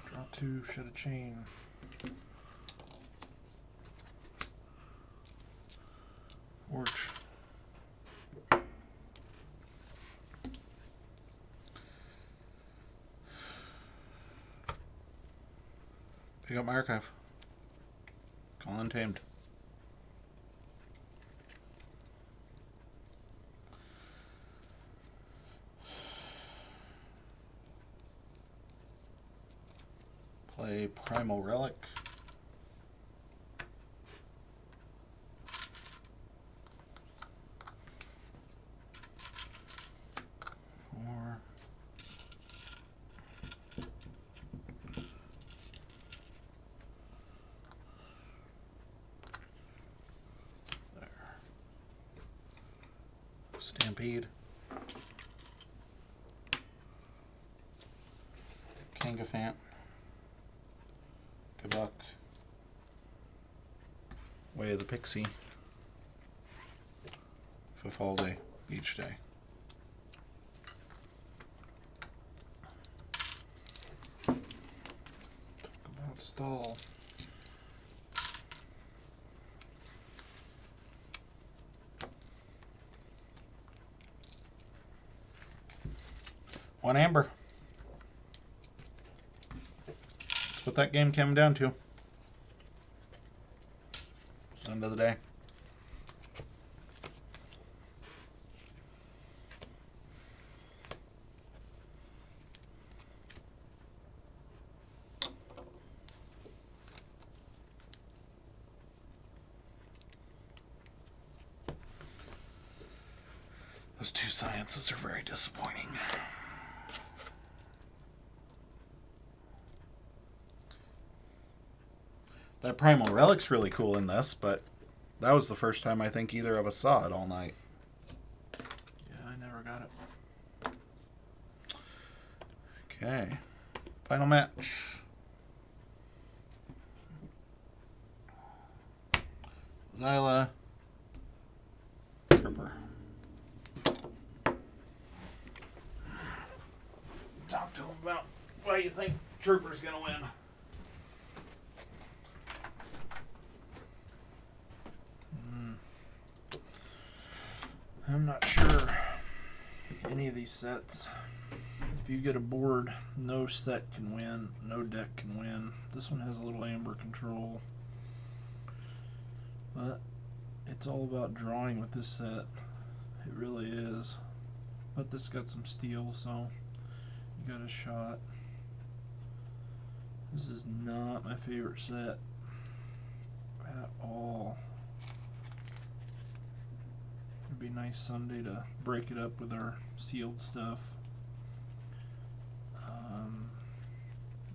Draw 2, shed a chain. Orch. Pick up my archive. Call Untamed. Play Primal Relic. Four. There. Stampede. Kangafant. Kabuk. Way of the Pixie. Fifalde. Each day. About stall. One amber. That's what that game came down to. End of the day. Those two sciences are very disappointing. That Primal Relic's really cool in this, but that was the first time I think either of us saw it all night. Yeah, I never got it. Okay. Final match. Zyla. Tripper. Talk to him about why you think Trooper's gonna win. I'm not sure any of these sets. If you get a board, no set can win, no deck can win. This one has a little amber control. But it's all about drawing with this set. It really is. But this got some steel, so you got a shot. This is not my favorite set at all. It'd be nice someday to break it up with our sealed stuff.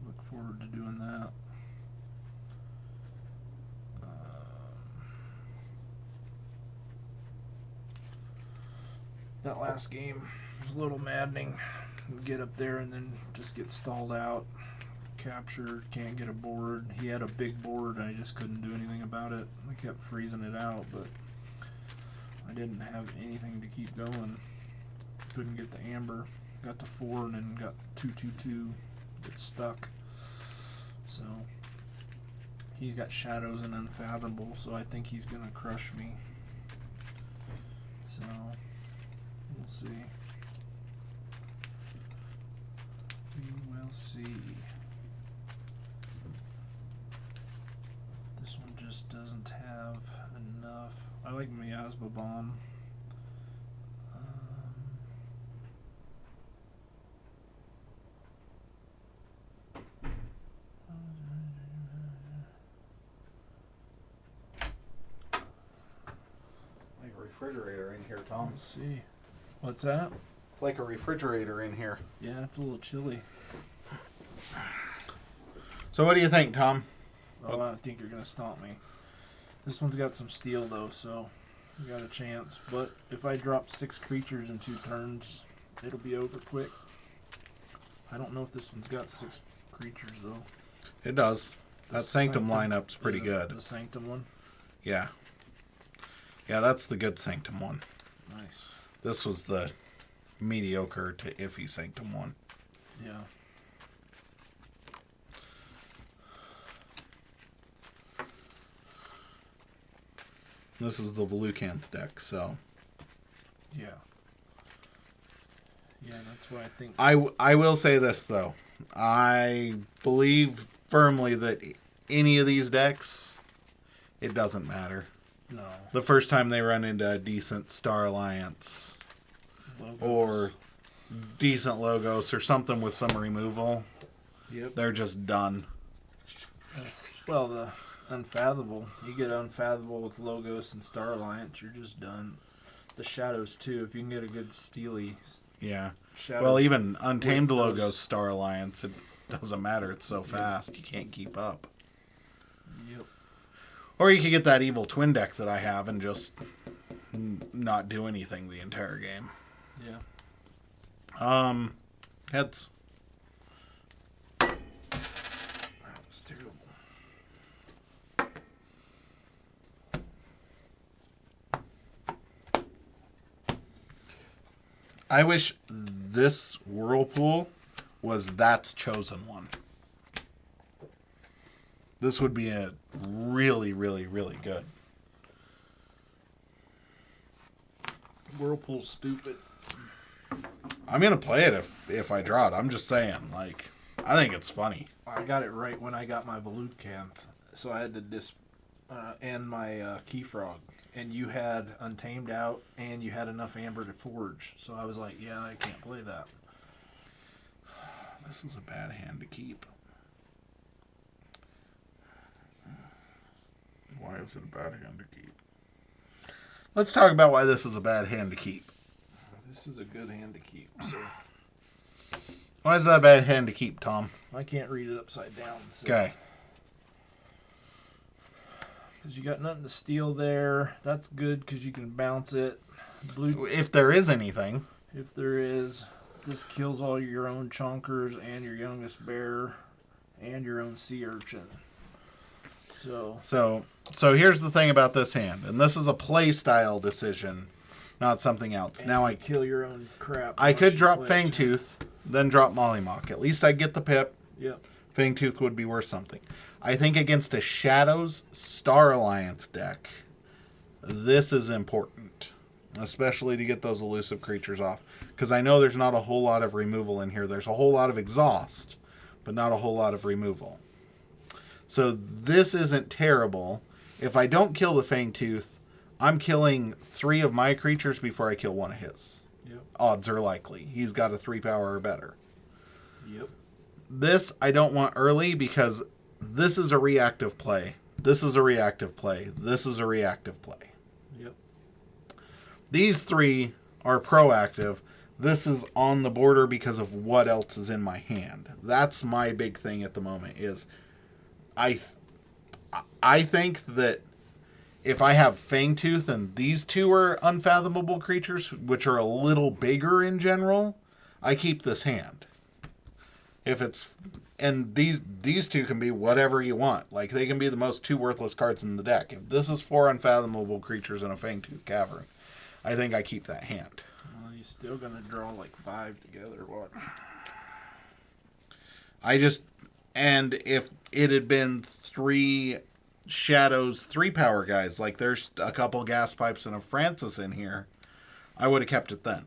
Look forward to doing that. That last game was a little maddening. We'd get up there and then just get stalled out. captured, can't get a board. He had a big board, and I just couldn't do anything about it. I kept freezing it out, but I didn't have anything to keep going. Couldn't get the amber. Got to 4 and then got 2-2-2. Get stuck. So he's got shadows and unfathomable, so I think he's gonna crush me. So we'll see. We will see. This one just doesn't have enough. I like Miasma Bomb. Like a refrigerator in here, Tom. Let's see. What's that? It's like a refrigerator in here. Yeah, it's a little chilly. So what do you think, Tom? Oh, I think you're gonna stomp me. This one's got some steel though, so you got a chance. But if I drop 6 creatures in 2 turns, it'll be over quick. I don't know if this one's got 6 creatures though. It does. That The Sanctum lineup's pretty is it good. The Sanctum one? Yeah. Yeah, that's the good Sanctum one. Nice. This was the mediocre to iffy Sanctum one. Yeah. This is the Velucanth deck, so... Yeah. Yeah, that's what I think. I will say this, though. I believe firmly that any of these decks, it doesn't matter. No. The first time they run into a decent Star Alliance Logos. or decent Logos or something with some removal, Yep. they're just done. Well, the Unfathomable. You get Unfathomable with Logos and Star Alliance, you're just done. The Shadows, too. If you can get a good Steely Yeah. Shadow. Well, even Untamed with those- Logos Star Alliance, it doesn't matter. It's so fast. You can't keep up. Yep. Or you could get that evil twin deck that I have and just not do anything the entire game. Yeah. Heads. That was terrible. I wish this Whirlpool was That's Chosen One. This would be a really, really, really good. Whirlpool's stupid. I'm going to play it if I draw it. I'm just saying, like, I think it's funny. I got it right when I got my Velucanth, so I had to end my Keyfrog. And you had Untamed out, and you had enough Amber to forge. So I was like, yeah, I can't play that. This is a bad hand to keep. Why is it a bad hand to keep? Let's talk about why this is a bad hand to keep. This is a good hand to keep. So Why is that a bad hand to keep, Tom? I can't read it upside down. So. Okay. Because you got nothing to steal there. That's good because you can bounce it. Blue, If there is anything. if there is, this kills all your own chonkers and your youngest bear and your own sea urchin. So So here's the thing about this hand, and this is a play style decision, not something else. and Now you kill your own crap. I once could you drop play it. Fangtooth, then drop Mollymawk. At least I'd get the pip. Yep. Fangtooth would be worth something. I think against a Shadows Star Alliance deck, this is important, especially to get those elusive creatures off. Because I know there's not a whole lot of removal in here. There's a whole lot of exhaust, but not a whole lot of removal. So this isn't terrible. If I don't kill the Fangtooth, I'm killing 3 of my creatures before I kill 1 of his. Yep. Odds are likely. He's got a 3 power or better. Yep. This I don't want early because this is a reactive play. This is a reactive play. This is a reactive play. Yep. These 3 are proactive. This is on the border because of what else is in my hand. That's my big thing at the moment is I think that if I have Fangtooth and these 2 are unfathomable creatures, which are a little bigger in general, I keep this hand. If it's and these two can be whatever you want. Like, they can be the most two worthless cards in the deck. If this is 4 unfathomable creatures in a Fangtooth Cavern, I think I keep that hand. Well, you're still going to draw like 5 together. What? And if it had been 3 Shadows, 3 power guys, like there's a couple gas pipes and a Francis in here, I would have kept it then.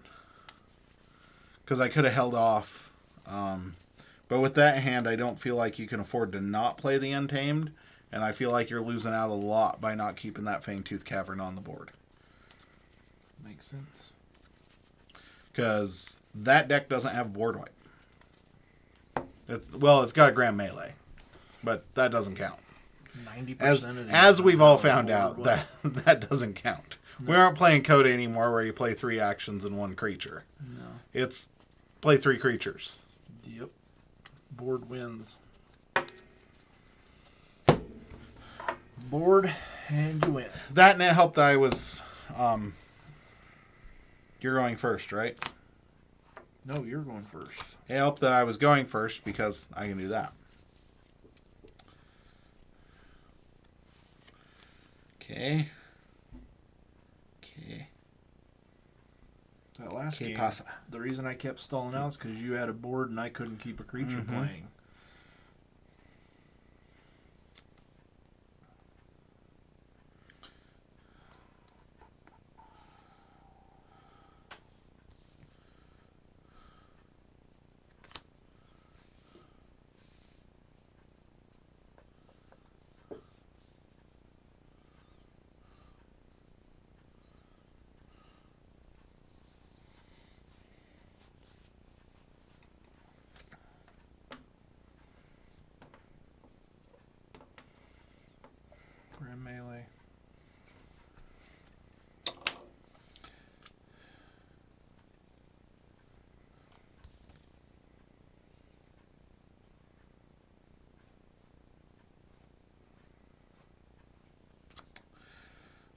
Because I could have held off. But with that hand, I don't feel like you can afford to not play the Untamed, and I feel like you're losing out a lot by not keeping that Fangtooth Cavern on the board. Makes sense. Because that deck doesn't have board wipe. It's got a grand melee, but that doesn't count. 90% As we've all found out, that doesn't count. No. We aren't playing Coda anymore where you play 3 actions and 1 creature. No. It's play 3 creatures. Yep. Board wins. Board and you win. That and it helped that I was... you're going first, right? No, you're going first. It helped that I was going first because I can do that. Okay. That last game, the reason I kept stalling out is because you had a board and I couldn't keep a creature playing. Melee.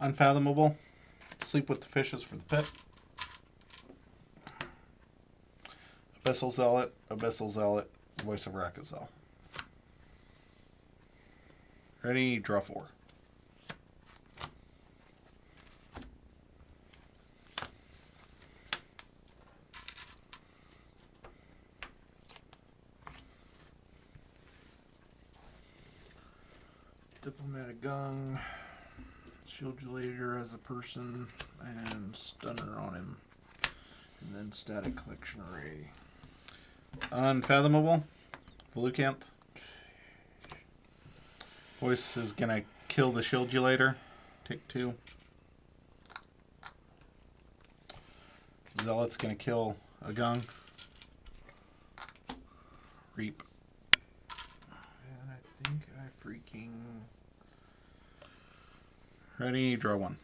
Unfathomable. Sleep with the Fishes for the pit. Abyssal Zealot, Voice of Rakazel. Ready, draw 4. Diplomatic Gung, Shieldulator as a person, and Stunner on him. And then Static Collection Array. Unfathomable. Velucanth. Voice is going to kill the Shieldulator. Take 2. Zealot's going to kill a Gung. Reap. And I think I freaking... Ready, draw 1.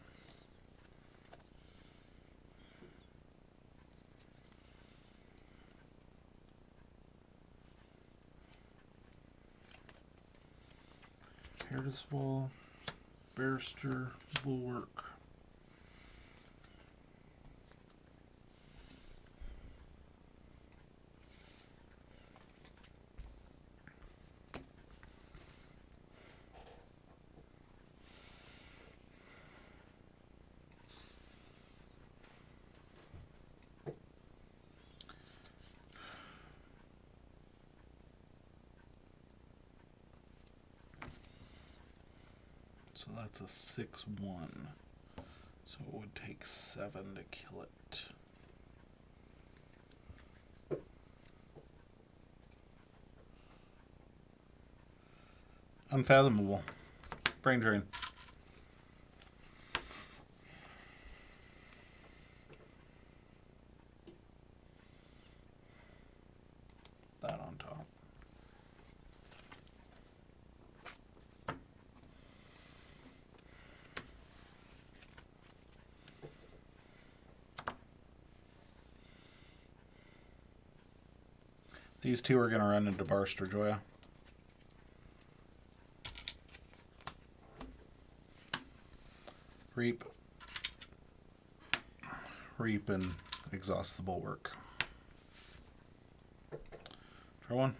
Heritage Wall, Barrister, Bulwark. So that's a 6/1. So it would take 7 to kill it. Unfathomable. Brain drain. That on top. These two are going to run into Barster Joya. Reap. Reap and exhaust the Bulwark. Draw 1.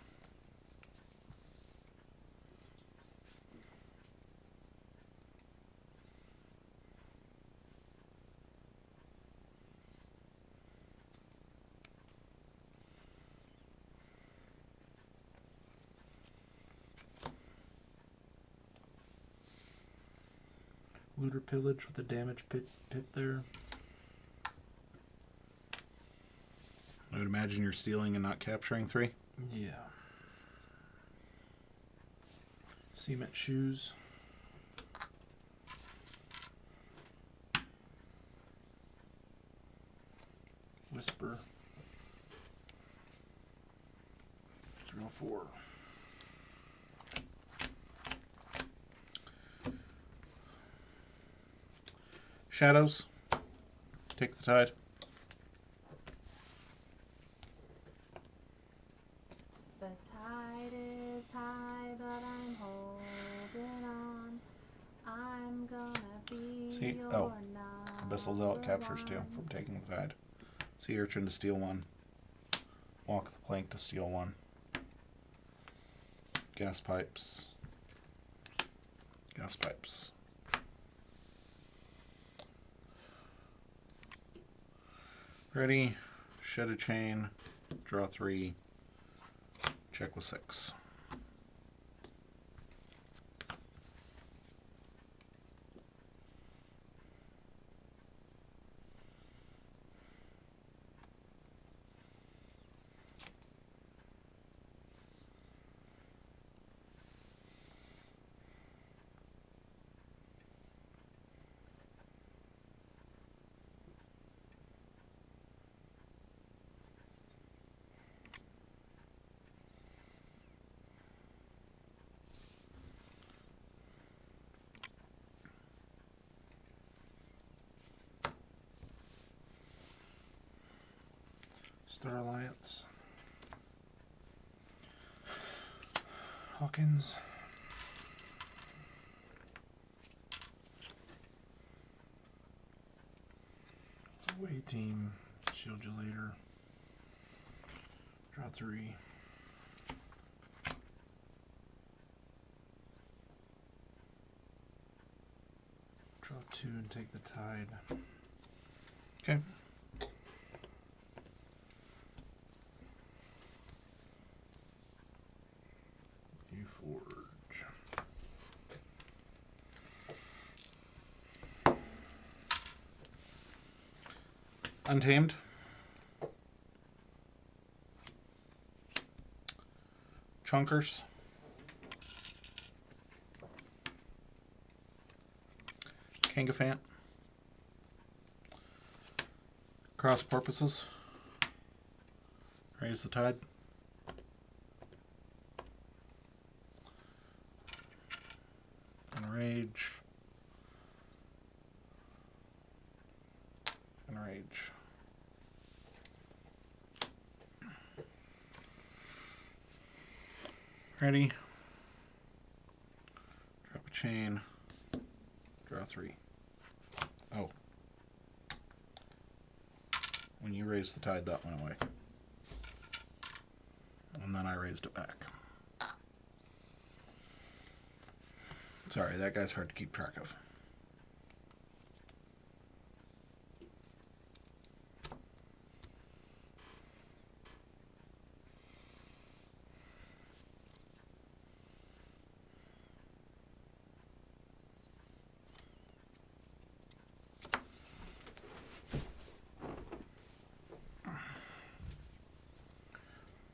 Looter pillage with a damage pit there. I would imagine you're stealing and not capturing 3. Yeah. Cement shoes. Whisper. 304. Shadows. Take the tide. The tide is high, but I'm holding on. I'm gonna be See? your Oh. Abyssal Zealot captures 2 one. from taking the tide. Sea Urchin to steal 1. Walk the Plank to steal 1. Gas Pipes. Gas Pipes. Ready. Shed a chain. Draw 3. Check with 6. Star Alliance. Hawkins. Away team. Shield you later. Draw 3. Draw 2 and take the tide. Okay. Keyforge. Untamed. Chunkers. Kangafant. Cross Porpoises. Raise the Tide. Enrage. Enrage. Ready. Drop a chain. Draw 3. Oh. When you raised the tide, that went away. And then I raised it back. Sorry, that guy's hard to keep track of.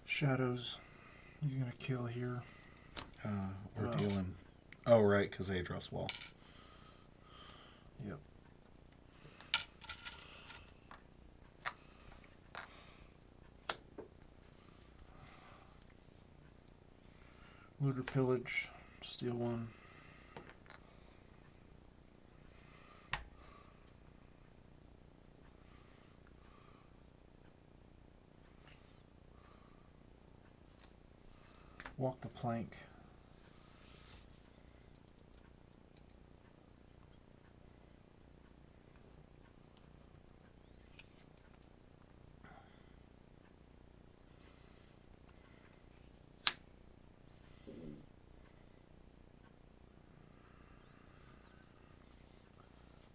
Shadows. He's gonna kill here. We're Oh. dealing. Oh, right, because Adros Wall. Yep. Looter pillage. Steal 1. Walk the plank.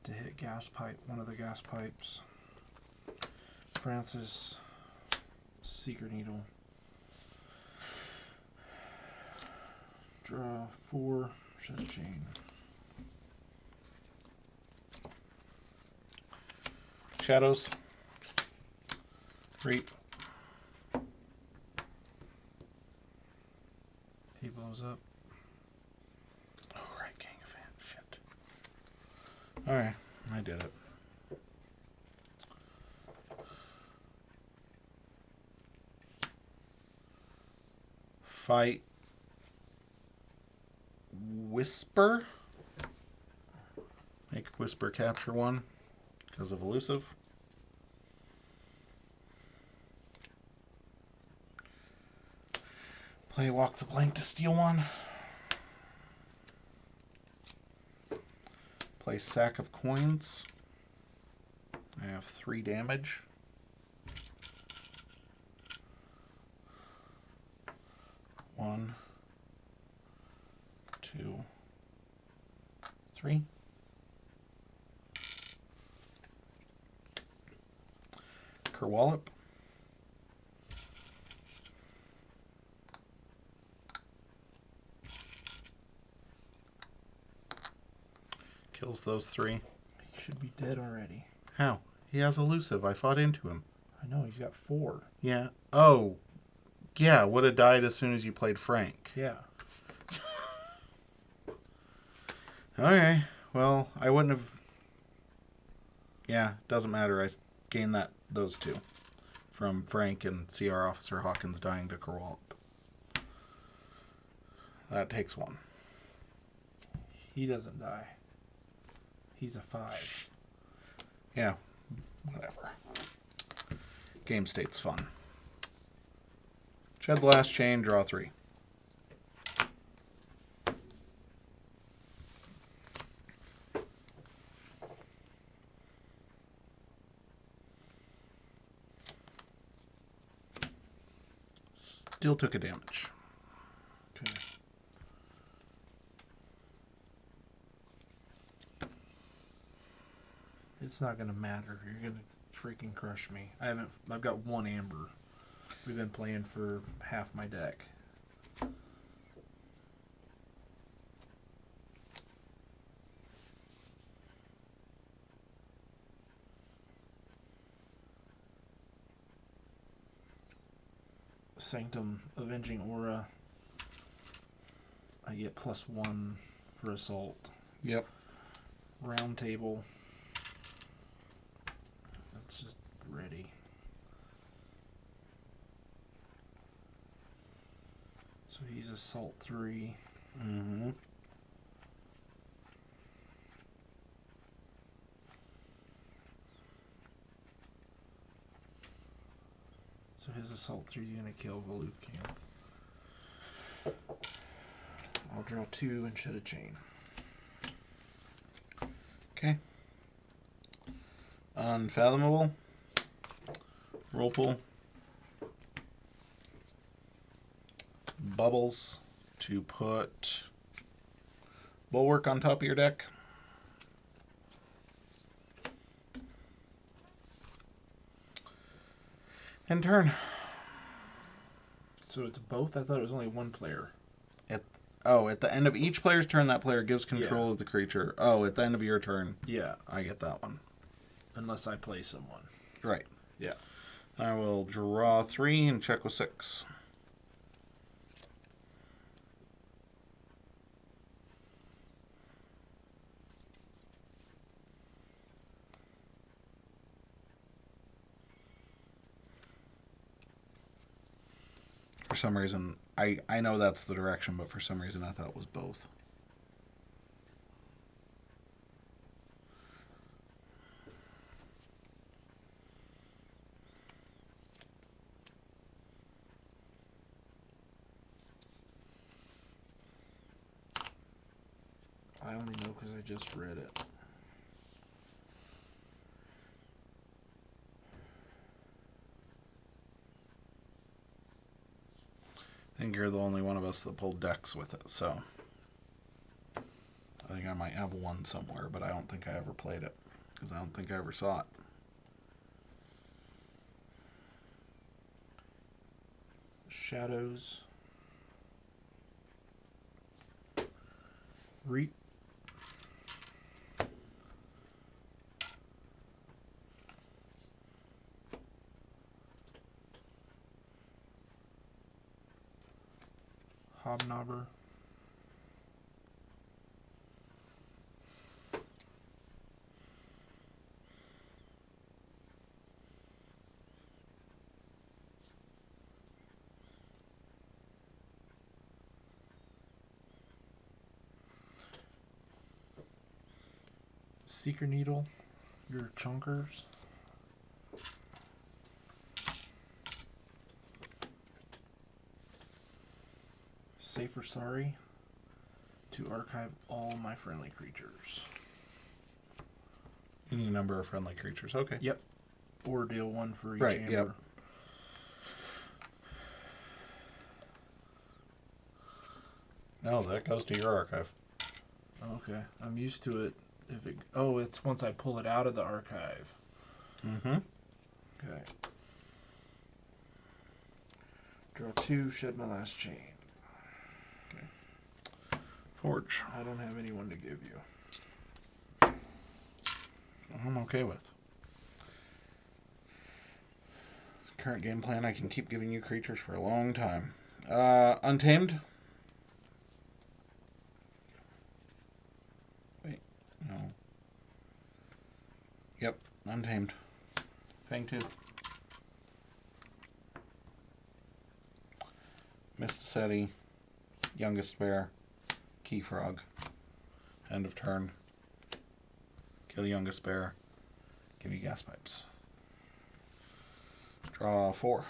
To hit gas pipe, one of the gas pipes. Francis, Secret Needle. Draw 4, shed a chain. Shadows. Reap. He blows up. Oh, right, King of Fans. Shit. Alright, I did it. Fight. Whisper. Make Whisper capture one because of elusive. Play Walk the Plank to steal one. Play Sack of Coins. I have 3 damage. One, 2, 3. Kerwallop. Kills those 3. He should be dead already. How? He has elusive. I fought into him. I know, he's got 4. Yeah. Oh. Yeah, would have died as soon as you played Frank. Yeah. Okay. Well, I wouldn't have... Yeah, doesn't matter. I gained those 2 from Frank and CR Officer Hawkins dying to Kerwallop. That takes 1. He doesn't die. He's a 5. Yeah, whatever. Game state's fun. Shed the last chain, draw 3. Still took a damage. Okay. It's not gonna matter. You're gonna freaking crush me. I've got 1 amber. We've been playing for half my deck. Sanctum Avenging Aura. I get +1 for assault. Yep. Round table. That's just ready. So he's assault 3. Mm-hmm. So his assault 3 is going to kill Volupcan. I'll draw 2 and shed a chain. Okay. Unfathomable. Whirlpool. Bubbles to put Bulwark on top of your deck. And turn. So it's both? I thought it was only 1 player. At the end of each player's turn, that player gives control of the creature. Oh, at the end of your turn. Yeah. I get that one. Unless I play someone. Right. Yeah. I will draw 3 and check with 6. For some reason, I know that's the direction, but for some reason I thought it was both. I only know because I just read it. I think you're the only one of us that pulled decks with it, so I think I might have one somewhere, but I don't think I ever played it because I don't think I ever saw it. Shadows. Reap. knobber. Seeker needle, your chunkers. Safe or sorry to archive all my friendly creatures. Any number of friendly creatures. Okay. Yep. Or deal one for each Right, amber. yep. No, that goes to your archive. Okay. I'm used to it. If it it's once I pull it out of the archive. Mm-hmm. Okay. Draw 2, shed my last chain. Forge. I don't have anyone to give you. I'm okay with. Current game plan, I can keep giving you creatures for a long time. Untamed? Wait, no. Yep, Untamed. Fang 2. Mysticetti. Youngest Bear. Key Frog. End of turn. Kill Youngest Bear. Give you Gas Pipes. Draw 4.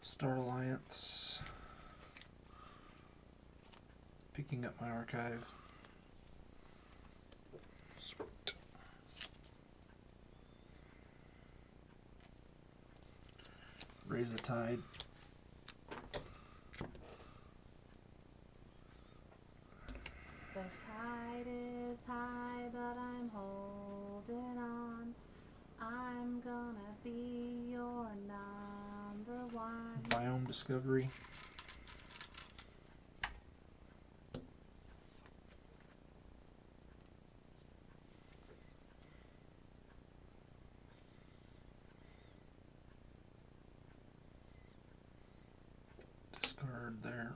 Star Alliance. Picking up my archive. Sweet. Raise the Tide. The tide is high, but I'm holding on. I'm gonna be your number one. Biome Discovery. Discard there.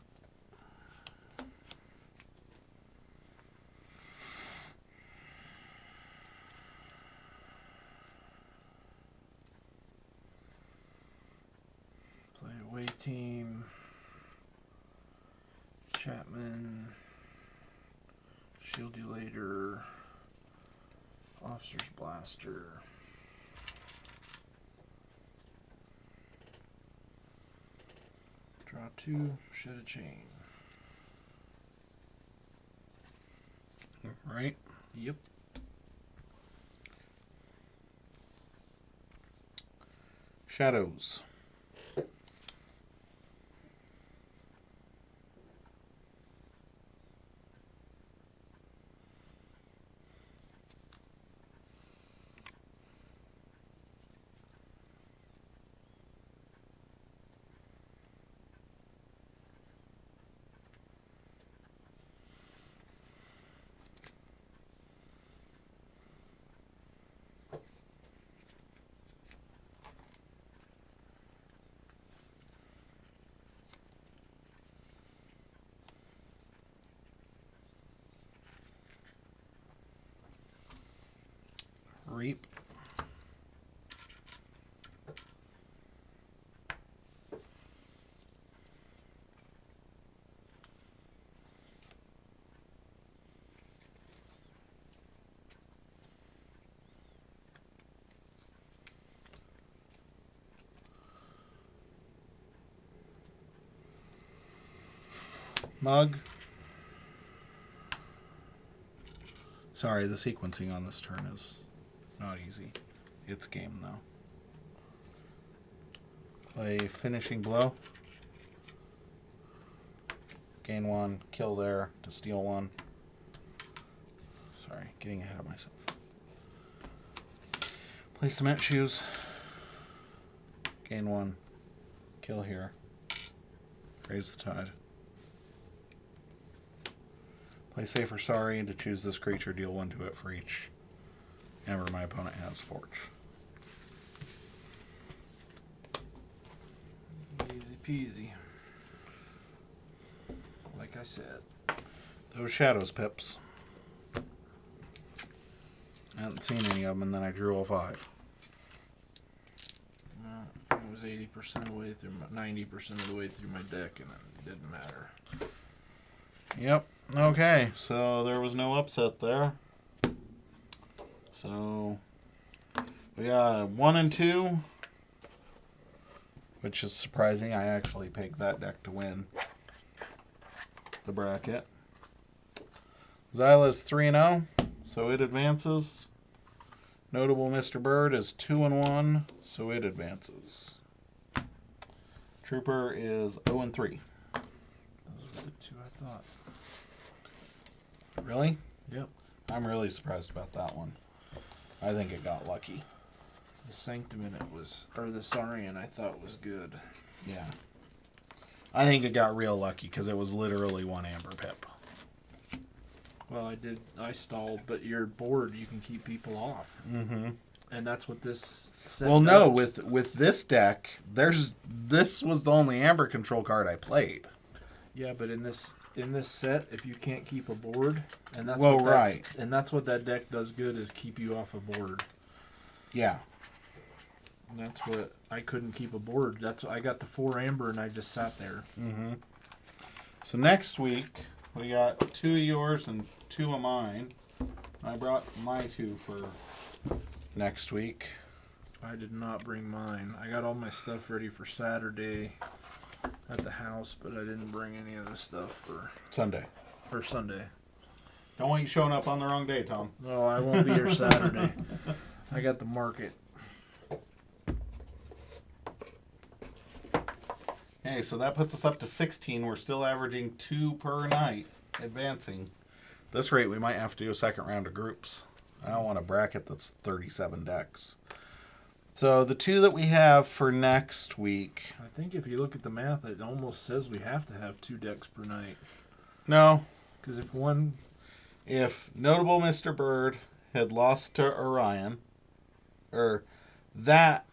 Play away team. Chapman. Shield you later. Officer's Blaster. Draw 2, shed a chain. Right? Yep. Shadows. Reap. Mug. Sorry, the sequencing on this turn is not easy. It's game, though. Play Finishing Blow. Gain 1, kill there to steal 1. Sorry, getting ahead of myself. Play Cement Shoes. Gain 1, kill here. Raise the tide. Play Safe or Sorry, and to choose this creature, deal 1 to it for each amber my opponent has. Forge. Easy peasy. Like I said. Those Shadows pips. I hadn't seen any of them, and then I drew a 5. It was 80% of the way through, 90% of the way through my deck, and it didn't matter. Yep. Okay, so there was no upset there. So we got 1 and 2, which is surprising. I actually picked that deck to win the bracket. Xyla's 3 and 0, so it advances. Notable Mr. Bird is 2 and 1, so it advances. Trooper is 0 and 3. Those were the two I thought. Really? Yep. I'm really surprised about that one. I think it got lucky. The Sanctum in it was, or the Saurian I thought was good. Yeah. I think it got real lucky because it was literally 1 amber pip. Well, I stalled, but your board, you can keep people off. Mm-hmm. And that's what this set Well, no, does. with this deck, this was the only amber control card I played. Yeah, but in this set, if you can't keep a board, and that's Well, what right. and that's what that deck does good is keep you off a board. Yeah. And that's what I couldn't keep a board. That's I got the 4 amber and I just sat there. Mm-hmm. So next week we got 2 of yours and 2 of mine. I brought my 2 for next week. I did not bring mine. I got all my stuff ready for Saturday at the house, but I didn't bring any of the stuff for Sunday. Sunday. Don't want you showing up on the wrong day, Tom. No, I won't be here Saturday. I got the market. Okay, so that puts us up to 16. We're still averaging 2 per night, advancing. At this rate, we might have to do a second round of groups. I don't want a bracket that's 37 decks. So the 2 that we have for next week. I think if you look at the math, it almost says we have to have 2 decks per night. No. Because If Notable Mr. Bird had lost to Orion, or that,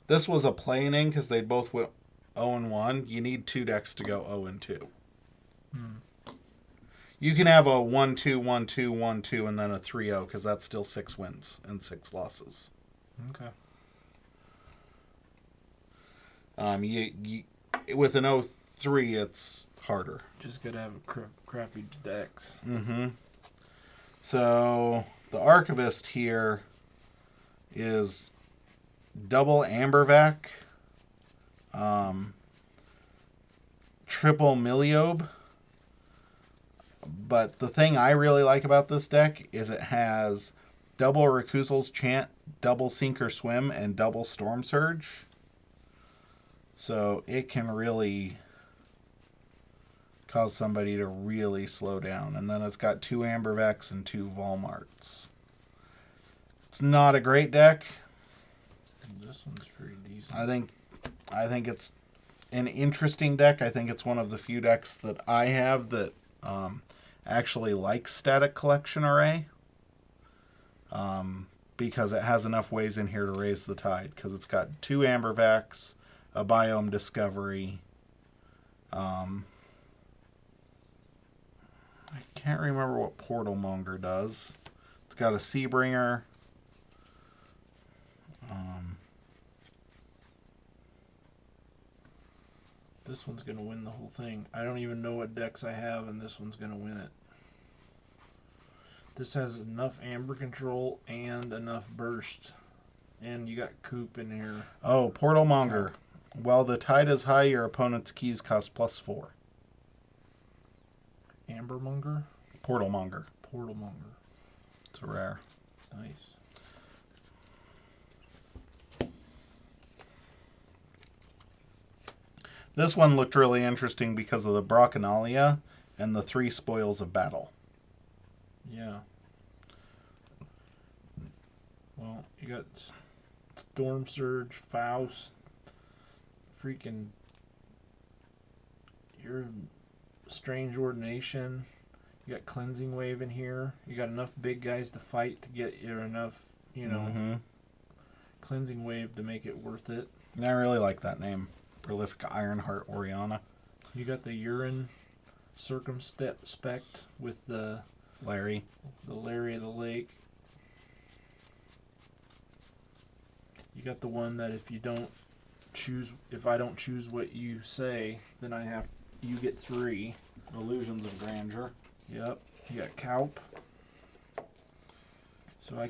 this was a planing because they both went 0 and 1. You need 2 decks to go 0 and 2. You can have a 1-2, 1-2, 1-2, and then a 3-0 because that's still 6 wins and 6 losses. Okay. With an 0-3, it's harder. Just gotta have crappy decks. Mm-hmm. So the Archivist here is double Ambervac, triple Milliobe. But the thing I really like about this deck is it has double Recusals Chant, double Sink or Swim, and double Storm Surge. So it can really cause somebody to really slow down. And then it's got 2 Ambervacs and 2 Volmarts. It's not a great deck. This one's pretty decent. I think it's an interesting deck. I think it's one of the few decks that I have that actually likes Static Collection Array. Because it has enough ways in here to raise the tide. Because it's got 2 Ambervacs, a Biome Discovery. I can't remember what Portal Monger does. It's got a Seabringer. This one's going to win the whole thing. I don't even know what decks I have, and this one's going to win it. This has enough Amber Control and enough Burst. And you got Coop in here. Oh, Portal Monger. While the tide is high, your opponent's keys cost +4. Amber Monger? Portal Monger. Portal Monger. It's a rare. Nice. This one looked really interesting because of the Brocconalia and the 3 spoils of battle. Yeah. Well, you got Storm Surge, Faust, freaking your Strange Ordination. You got Cleansing Wave in here. You got enough big guys to fight to get you enough, Cleansing Wave to make it worth it. And I really like that name. Prolific Ironheart Oriana. You got the Urine Circumspect with the Larry of the Lake. You got the one that if I don't choose what you say, then you get 3. Illusions of Grandeur. Yep. You got Kaup. So I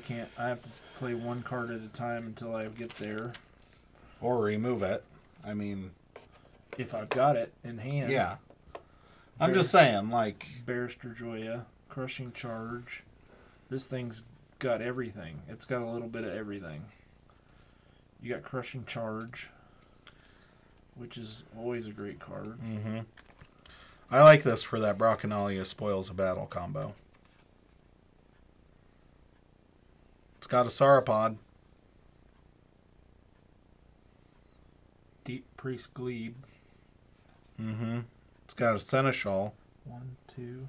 have to play 1 card at a time until I get there. Or remove it. I mean, if I've got it in hand. Yeah. I'm just saying, like... Barrister Joya, Crushing Charge. This thing's got everything. It's got a little bit of everything. You got Crushing Charge, which is always a great card. Mm-hmm. I like this for that Brocconalia Spoils of Battle combo. It's got a Sauropod. Deep Priest Glebe. Mm-hmm. It's got a Seneschal. 1, 2.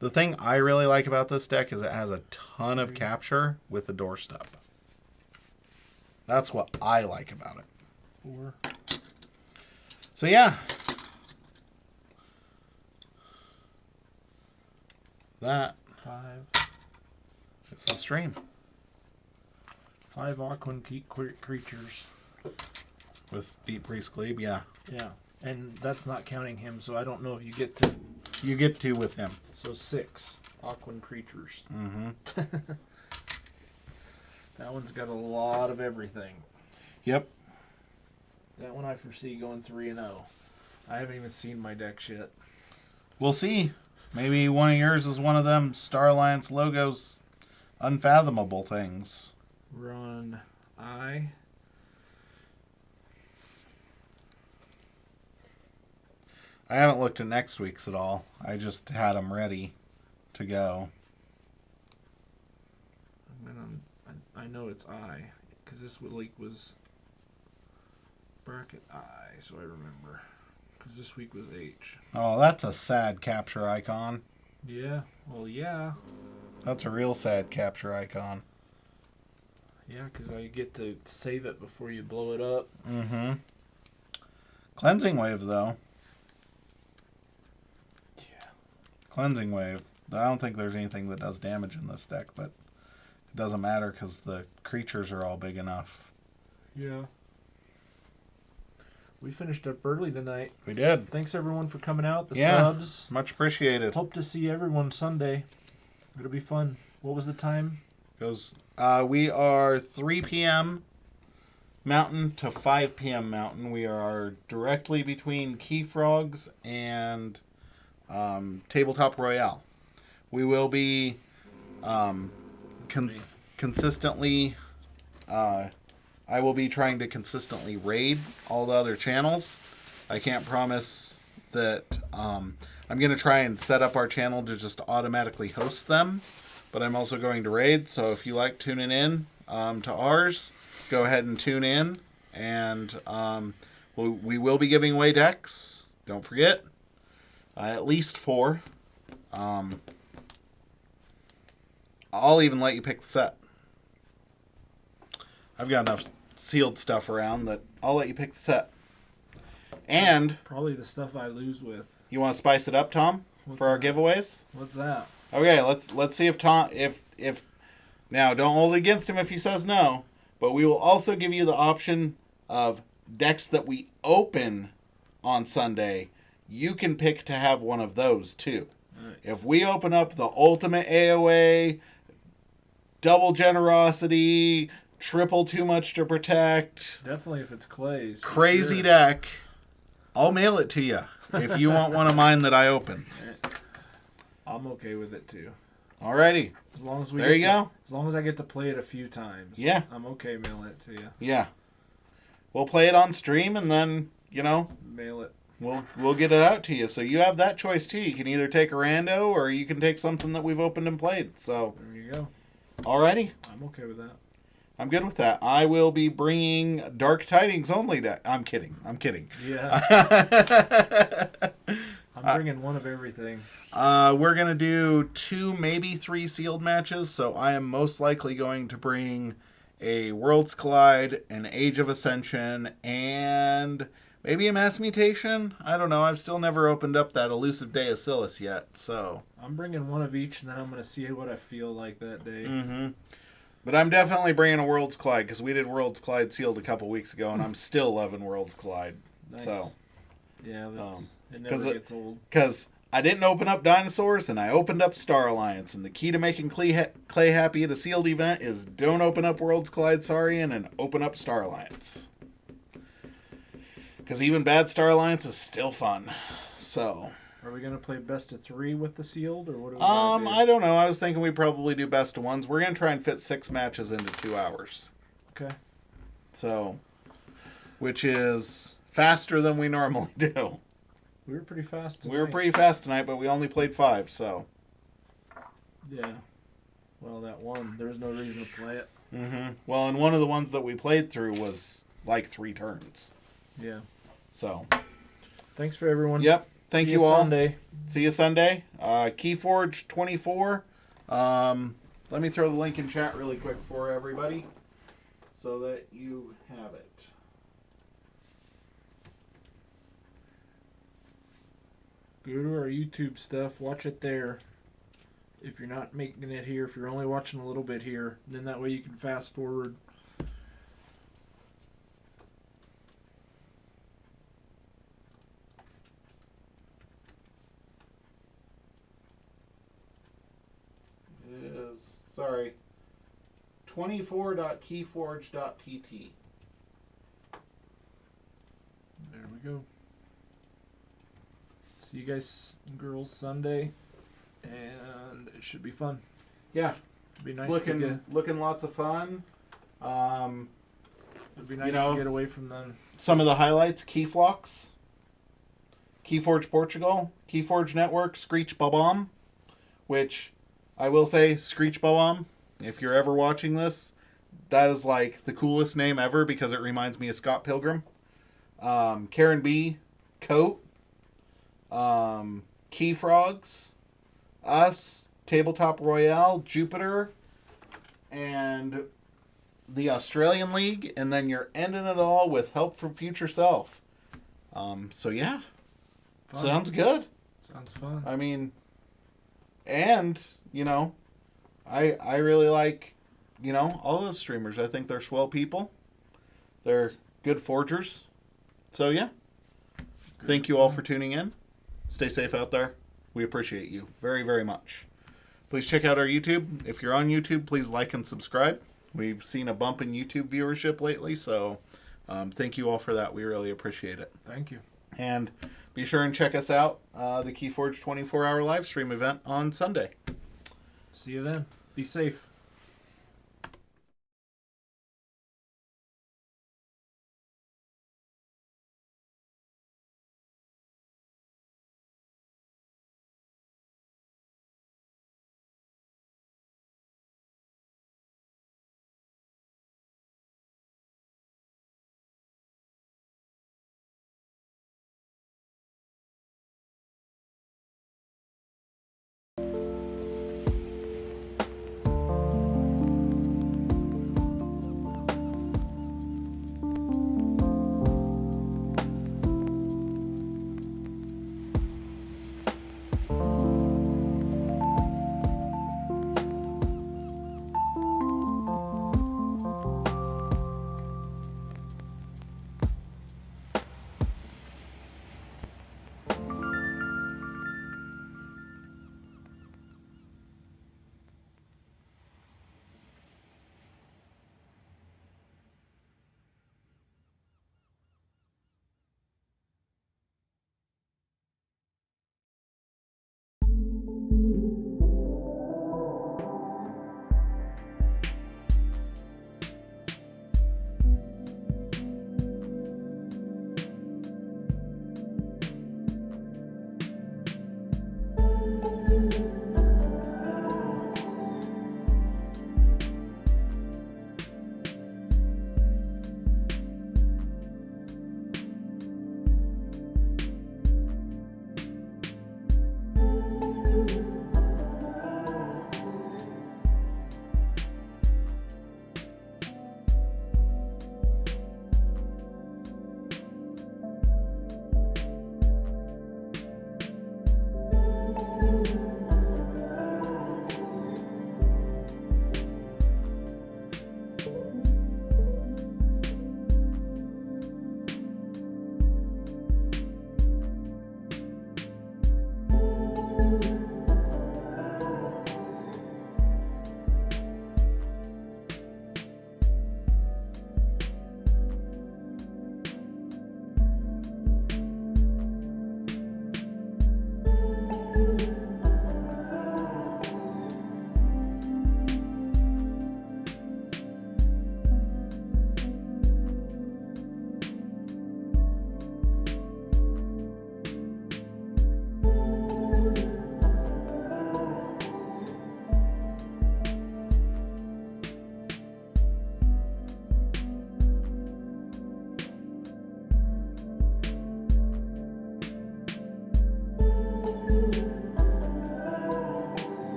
The thing I really like about this deck is it has a ton of capture with the doorstep. That's what I like about it. 4. So yeah. That 5. is the stream. 5 Aquan creatures. With Deep Priest Glebe, yeah. Yeah. And that's not counting him, so I don't know if you get to... You get to with him. So 6 Aquan creatures. Mm-hmm. That one's got a lot of everything. Yep. That one I foresee going 3-0. I haven't even seen my decks yet. We'll see. Maybe one of yours is one of them Star Alliance logos unfathomable things. Run I. I haven't looked at next week's at all. I just had them ready to go. I know it's I, because this week was bracket I, so I remember. Because this week was H. Oh, that's a sad capture icon. Yeah, well, yeah. That's a real sad capture icon. Yeah, because I get to save it before you blow it up. Mm-hmm. Cleansing Wave, though. Yeah. Cleansing Wave. I don't think there's anything that does damage in this deck, but it doesn't matter because the creatures are all big enough. Yeah. We finished up early tonight. We did. Thanks, everyone, for coming out. The Yeah, subs. much appreciated. Hope to see everyone Sunday. It'll be fun. What was the time? We are 3 p.m. Mountain to 5 p.m. Mountain. We are directly between Keyfrogs and Tabletop Royale. We will be consistently... I will be trying to consistently raid all the other channels. I can't promise that... I'm going to try and set up our channel to just automatically host them. But I'm also going to raid, so if you like tuning in to ours, go ahead and tune in. And we will be giving away decks. Don't forget. At least 4. I'll even let you pick the set. I've got enough sealed stuff around that I'll let you pick the set. And Probably the stuff I lose with. you want to spice it up, Tom, for our giveaways? What's that? Okay, let's see if Tom if now don't hold it against him if he says no, but we will also give you the option of decks that we open on Sunday. You can pick to have one of those too. Nice. If we open up the ultimate AOA, double generosity, triple too much to protect, Definitely if it's Clay's. for crazy sure. deck, I'll mail it to you if you want one of mine that I open. I'm okay with it too. Alrighty. As long as we There you go. As long as I get to play it a few times. Yeah. I'm okay mailing it to you. Yeah. We'll play it on stream, and then you know, Mail it. we'll get it out to you. So you have that choice too. You can either take a rando or you can take something that we've opened and played. So There you go. alrighty. I'm okay with that. I'm good with that. I will be bringing Dark Tidings only. I'm kidding. Yeah. I'm bringing one of everything. We're going to do 2, maybe 3 sealed matches. So I am most likely going to bring a Worlds Collide, an Age of Ascension, and maybe a Mass Mutation. I don't know. I've still never opened up that Elusive Deacillus yet. So I'm bringing one of each, and then I'm going to see what I feel like that day. Mm-hmm. But I'm definitely bringing a Worlds Collide because we did Worlds Collide sealed a couple weeks ago, and I'm still loving Worlds Collide. Nice. So, yeah, it never gets old. Because I didn't open up Dinosaurs, and I opened up Star Alliance, and the key to making Clay happy at a sealed event is don't open up Worlds Collide Saurian and open up Star Alliance. Because even bad Star Alliance is still fun. So... Are we going to play best of 3 with the sealed, or what do we do? I don't know. I was thinking we probably do best of 1s. We're going to try and fit 6 matches into 2 hours. Okay. So, which is faster than we normally do. We were pretty fast tonight. We were pretty fast tonight, but we only played 5, so. Yeah. Well, that one, there was no reason to play it. Mm-hmm. Well, and one of the ones that we played through was like 3 turns. Yeah. So. Thanks for everyone. Yep. Thank you all. Sunday. See you Sunday. Keyforge 24. Let me throw the link in chat really quick for everybody so that you have it. Go to our YouTube stuff. Watch it there. If you're not making it here, if you're only watching a little bit here, then that way you can fast forward. Sorry, 24.keyforge.pt. There we go. See you guys and girls Sunday, and it should be fun. Yeah, It'd be nice looking lots of fun. It'd be nice to get away from them. Some of the highlights: Keyflux, Keyforge Portugal, Keyforge Network, Screech Babam, which I will say, Screech Babam, if you're ever watching this, that is like the coolest name ever because it reminds me of Scott Pilgrim. Karen B, Coat, Key Frogs, us, Tabletop Royale, Jupiter, and the Australian League, and then you're ending it all with Help from Future Self. So yeah, Fun. Sounds good. Sounds fun. I mean, and you know, I really like, you know, all those streamers. I think they're swell people. They're good forgers. So yeah, thank you all for tuning in. Stay safe out there. We appreciate you very, very much. Please check out our YouTube. If you're on YouTube, please like and subscribe. We've seen a bump in YouTube viewership lately, so thank you all for that. We really appreciate it. Thank you. And be sure and check us out, the Keyforge 24-hour live stream event on Sunday. See you then. Be safe.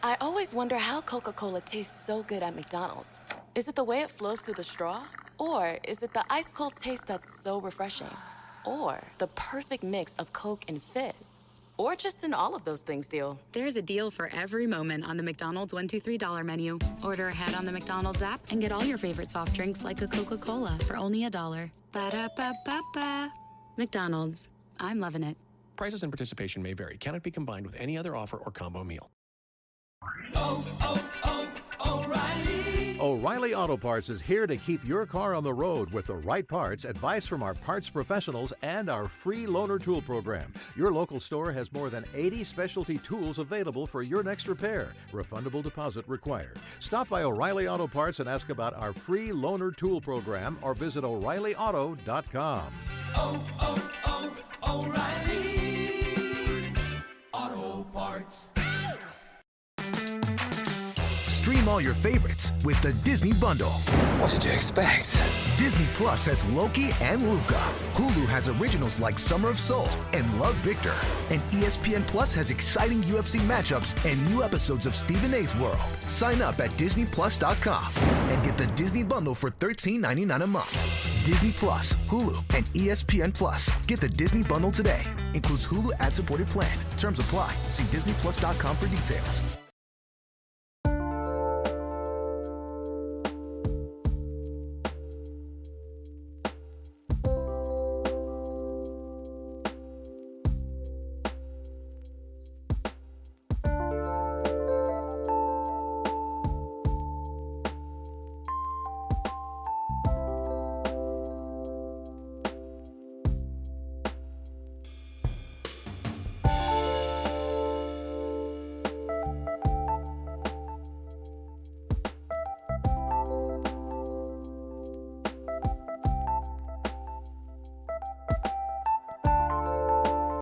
I always wonder how Coca-Cola tastes so good at McDonald's. Is it the way it flows through the straw? Or is it the ice-cold taste that's so refreshing? Or the perfect mix of Coke and Fizz? Or just an all of those things deal? There's a deal for every moment on the McDonald's $1, $2, $3 menu. Order ahead on the McDonald's app and get all your favorite soft drinks like a Coca-Cola for only $1. Ba-da-ba-ba-ba. McDonald's. I'm loving it. Prices and participation may vary. Cannot be combined with any other offer or combo meal. O'Reilly Auto Parts is here to keep your car on the road with the right parts, advice from our parts professionals, and our free loaner tool program. Your local store has more than 80 specialty tools available for your next repair. Refundable deposit required. Stop by O'Reilly Auto Parts and ask about our free loaner tool program or visit O'ReillyAuto.com. O'Reilly Auto Parts. Stream all your favorites with the Disney Bundle. What did you expect? Disney Plus has Loki and Luca. Hulu has originals like Summer of Soul and Love Victor. And ESPN Plus has exciting UFC matchups and new episodes of Stephen A's World. Sign up at DisneyPlus.com and get the Disney Bundle for $13.99 a month. Disney Plus, Hulu, and ESPN Plus. Get the Disney Bundle today. Includes Hulu ad-supported plan. Terms apply. See DisneyPlus.com for details.